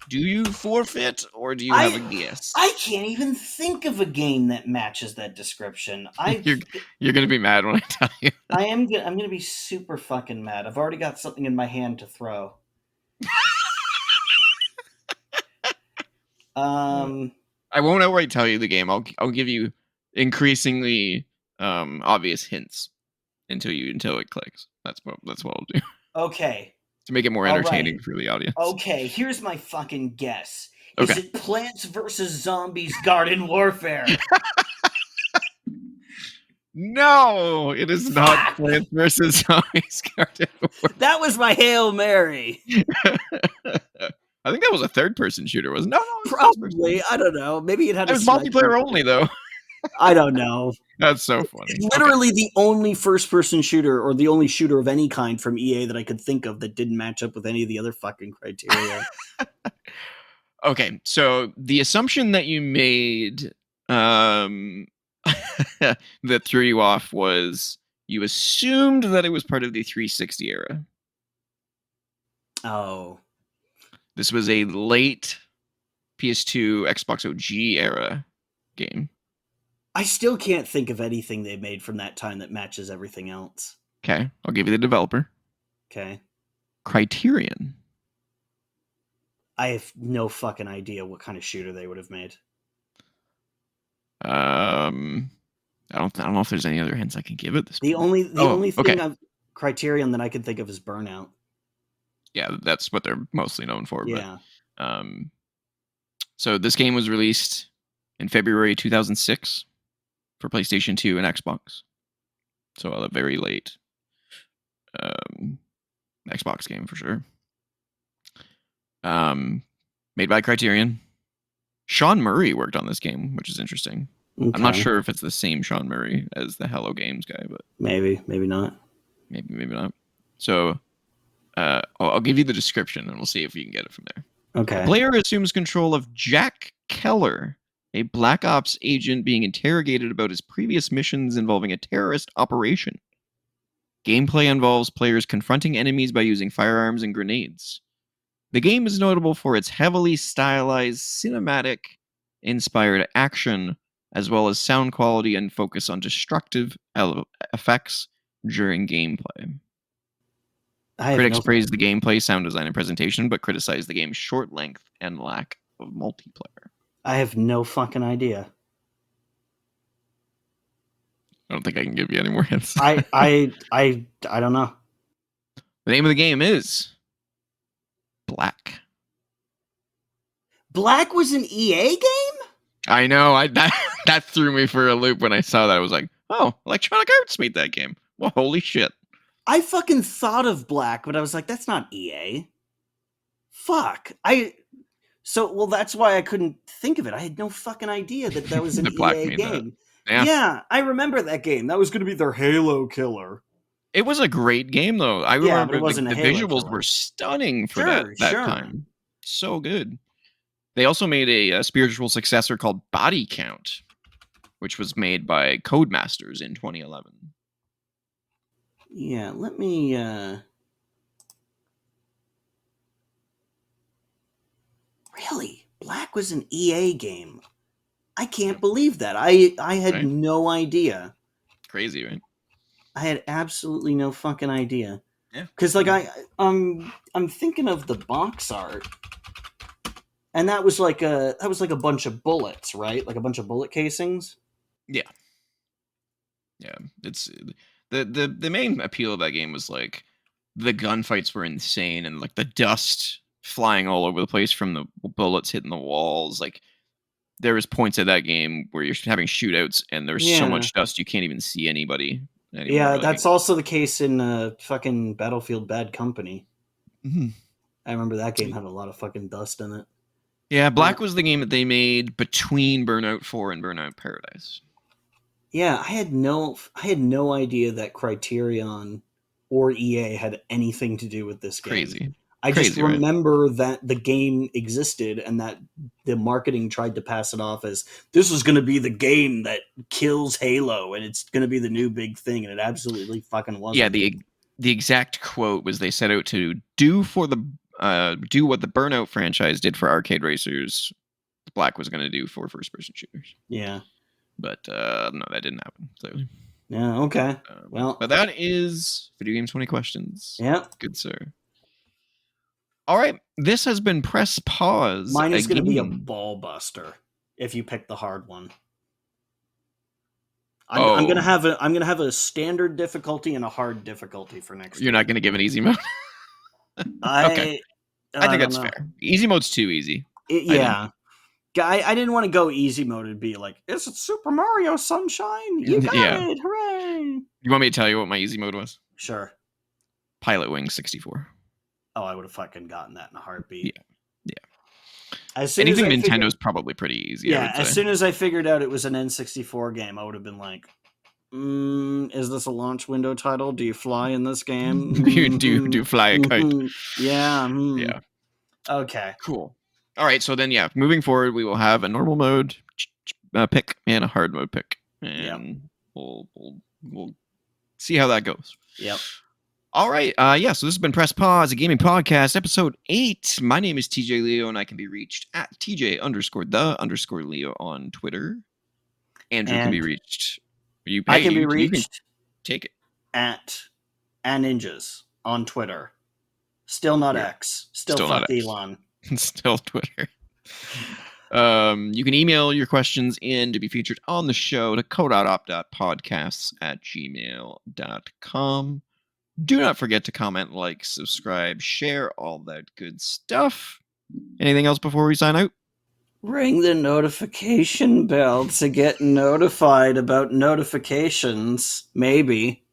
[SPEAKER 1] Do you forfeit or do you have a guess?
[SPEAKER 2] I can't even think of a game that matches that description.
[SPEAKER 1] You're gonna be mad when I tell you.
[SPEAKER 2] I'm gonna be super fucking mad. I've already got something in my hand to throw.
[SPEAKER 1] I won't outright tell you the game. I'll give you increasingly obvious hints until it clicks. That's what I'll do.
[SPEAKER 2] Okay.
[SPEAKER 1] To make it more entertaining for the audience.
[SPEAKER 2] Okay, here's my fucking guess. Is it Plants vs. Zombies Garden Warfare?
[SPEAKER 1] No, it is not Plants vs. Zombies Garden Warfare.
[SPEAKER 2] That was my Hail Mary.
[SPEAKER 1] I think that was a third-person shooter, wasn't it? No,
[SPEAKER 2] probably. I don't know. Maybe it had.
[SPEAKER 1] It was multiplayer only, though.
[SPEAKER 2] I don't know.
[SPEAKER 1] That's so funny.
[SPEAKER 2] It's literally the only first-person shooter, or the only shooter of any kind from EA that I could think of that didn't match up with any of the other fucking criteria.
[SPEAKER 1] Okay, so the assumption that you made that threw you off was you assumed that it was part of the 360 era.
[SPEAKER 2] Oh.
[SPEAKER 1] This was a late PS2, Xbox OG era game.
[SPEAKER 2] I still can't think of anything they made from that time that matches everything else.
[SPEAKER 1] Okay, I'll give you the developer.
[SPEAKER 2] Okay.
[SPEAKER 1] Criterion.
[SPEAKER 2] I have no fucking idea what kind of shooter they would have made.
[SPEAKER 1] I don't know if there's any other hints I can give at this
[SPEAKER 2] The
[SPEAKER 1] point.
[SPEAKER 2] only
[SPEAKER 1] Okay.
[SPEAKER 2] thing of Criterion that I can think of is Burnout.
[SPEAKER 1] Yeah, that's what they're mostly known for.
[SPEAKER 2] Yeah.
[SPEAKER 1] But so this game was released in February 2006 for PlayStation 2 and Xbox. So a very late Xbox game for sure. Made by Criterion. Sean Murray worked on this game, which is interesting.
[SPEAKER 2] Okay.
[SPEAKER 1] I'm not sure if it's the same Sean Murray as the Hello Games guy, but
[SPEAKER 2] maybe not.
[SPEAKER 1] Maybe not. So I'll give you the description and we'll see if you can get it from there.
[SPEAKER 2] Okay.
[SPEAKER 1] The player assumes control of Jack Keller, a Black Ops agent being interrogated about his previous missions involving a terrorist operation. Gameplay involves players confronting enemies by using firearms and grenades. The game is notable for its heavily stylized, cinematic-inspired action, as well as sound quality and focus on destructive effects during gameplay. Critics praised the gameplay, sound design, and presentation, but criticized the game's short length and lack of multiplayer.
[SPEAKER 2] I have no fucking idea.
[SPEAKER 1] I don't think I can give you any more hints.
[SPEAKER 2] I don't know.
[SPEAKER 1] The name of the game is Black.
[SPEAKER 2] Black was an EA game?
[SPEAKER 1] I know. That threw me for a loop when I saw that. I was like, oh, Electronic Arts made that game. Well, holy shit.
[SPEAKER 2] I fucking thought of Black, but I was like, that's not EA. Fuck. Well, that's why I couldn't think of it. I had no fucking idea that was an EA game. Yeah, I remember that game. That was going to be their Halo killer.
[SPEAKER 1] It was a great game, though. I remember
[SPEAKER 2] but it wasn't
[SPEAKER 1] the visuals killer. Were stunning for that time. So good. They also made a spiritual successor called Body Count, which was made by Codemasters in 2011.
[SPEAKER 2] Yeah, let me... Really? Black was an EA game? I can't believe that. I had no idea.
[SPEAKER 1] Crazy, right?
[SPEAKER 2] I had absolutely no fucking idea.
[SPEAKER 1] Yeah.
[SPEAKER 2] Because I'm thinking of the box art, and that was like a bunch of bullets, right? Like a bunch of bullet casings.
[SPEAKER 1] Yeah. Yeah. It's the main appeal of that game was like the gunfights were insane and like the dust flying all over the place from the bullets hitting the walls. Like there was points of that game where you're having shootouts and there's so much dust you can't even see anybody anymore.
[SPEAKER 2] Yeah, that's also the case in fucking Battlefield Bad Company. Mm-hmm. I remember that game had a lot of fucking dust in it.
[SPEAKER 1] Yeah, Black was the game that they made between Burnout 4 and Burnout Paradise.
[SPEAKER 2] Yeah, I had no idea that Criterion or EA had anything to do with this game.
[SPEAKER 1] Crazy.
[SPEAKER 2] I just remember that the game existed and that the marketing tried to pass it off as this was going to be the game that kills Halo and it's going to be the new big thing, and it absolutely fucking wasn't.
[SPEAKER 1] Yeah, the exact quote was they set out to do what the Burnout franchise did for arcade racers, Black was going to do for first-person shooters.
[SPEAKER 2] Yeah.
[SPEAKER 1] But no, that didn't happen, clearly.
[SPEAKER 2] Yeah, okay. Well,
[SPEAKER 1] but that is Video Game 20 Questions.
[SPEAKER 2] Yeah.
[SPEAKER 1] Good sir. All right, this has been Press Pause.
[SPEAKER 2] Mine is going to be a ball buster if you pick the hard one. I'm going to have a standard difficulty and a hard difficulty for next.
[SPEAKER 1] You're not going to give an easy mode. Okay, I think that's fair. Easy mode's too easy.
[SPEAKER 2] Yeah, I didn't want to go easy mode and be like, "Is it Super Mario Sunshine? You got it! Hooray!"
[SPEAKER 1] You want me to tell you what my easy mode was?
[SPEAKER 2] Sure.
[SPEAKER 1] Pilot Wing 64.
[SPEAKER 2] Oh, I would have fucking gotten that in a heartbeat.
[SPEAKER 1] Yeah. Anything Nintendo's probably pretty easy.
[SPEAKER 2] Yeah, as soon as I figured out it was an N64 game, I would have been like, is this a launch window title? Do you fly in this game?
[SPEAKER 1] do you fly a kite?
[SPEAKER 2] Yeah.
[SPEAKER 1] Yeah.
[SPEAKER 2] Okay.
[SPEAKER 1] Cool. All right, so then, moving forward, we will have a normal mode pick and a hard mode pick. And we'll see how that goes.
[SPEAKER 2] Yep.
[SPEAKER 1] All right. So this has been Press Pause, a gaming podcast, episode 8. My name is TJ Leo, and I can be reached at TJ_the_Leo on Twitter. Andrew can be reached.
[SPEAKER 2] I can be reached.
[SPEAKER 1] Take it.
[SPEAKER 2] At and Ninjas on Twitter. Still not
[SPEAKER 1] Weird.
[SPEAKER 2] X. Still
[SPEAKER 1] Still
[SPEAKER 2] fuck
[SPEAKER 1] not X.
[SPEAKER 2] Elon.
[SPEAKER 1] Still Twitter. You can email your questions in to be featured on the show to code.op.podcasts@gmail.com. Do not forget to comment, like, subscribe, share, all that good stuff. Anything else before we sign out?
[SPEAKER 2] Ring the notification bell to get notified about notifications. Maybe.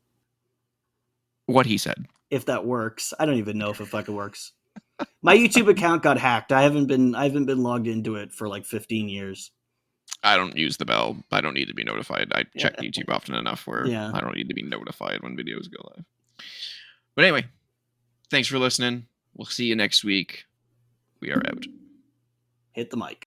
[SPEAKER 1] What he said.
[SPEAKER 2] If that works. I don't even know if it fucking works. My YouTube account got hacked. I haven't been logged into it for like 15 years.
[SPEAKER 1] I don't use the bell. I don't need to be notified. I check YouTube often enough where I don't need to be notified when videos go live. But anyway, thanks for listening. We'll see you next week. We are out.
[SPEAKER 2] Hit the mic.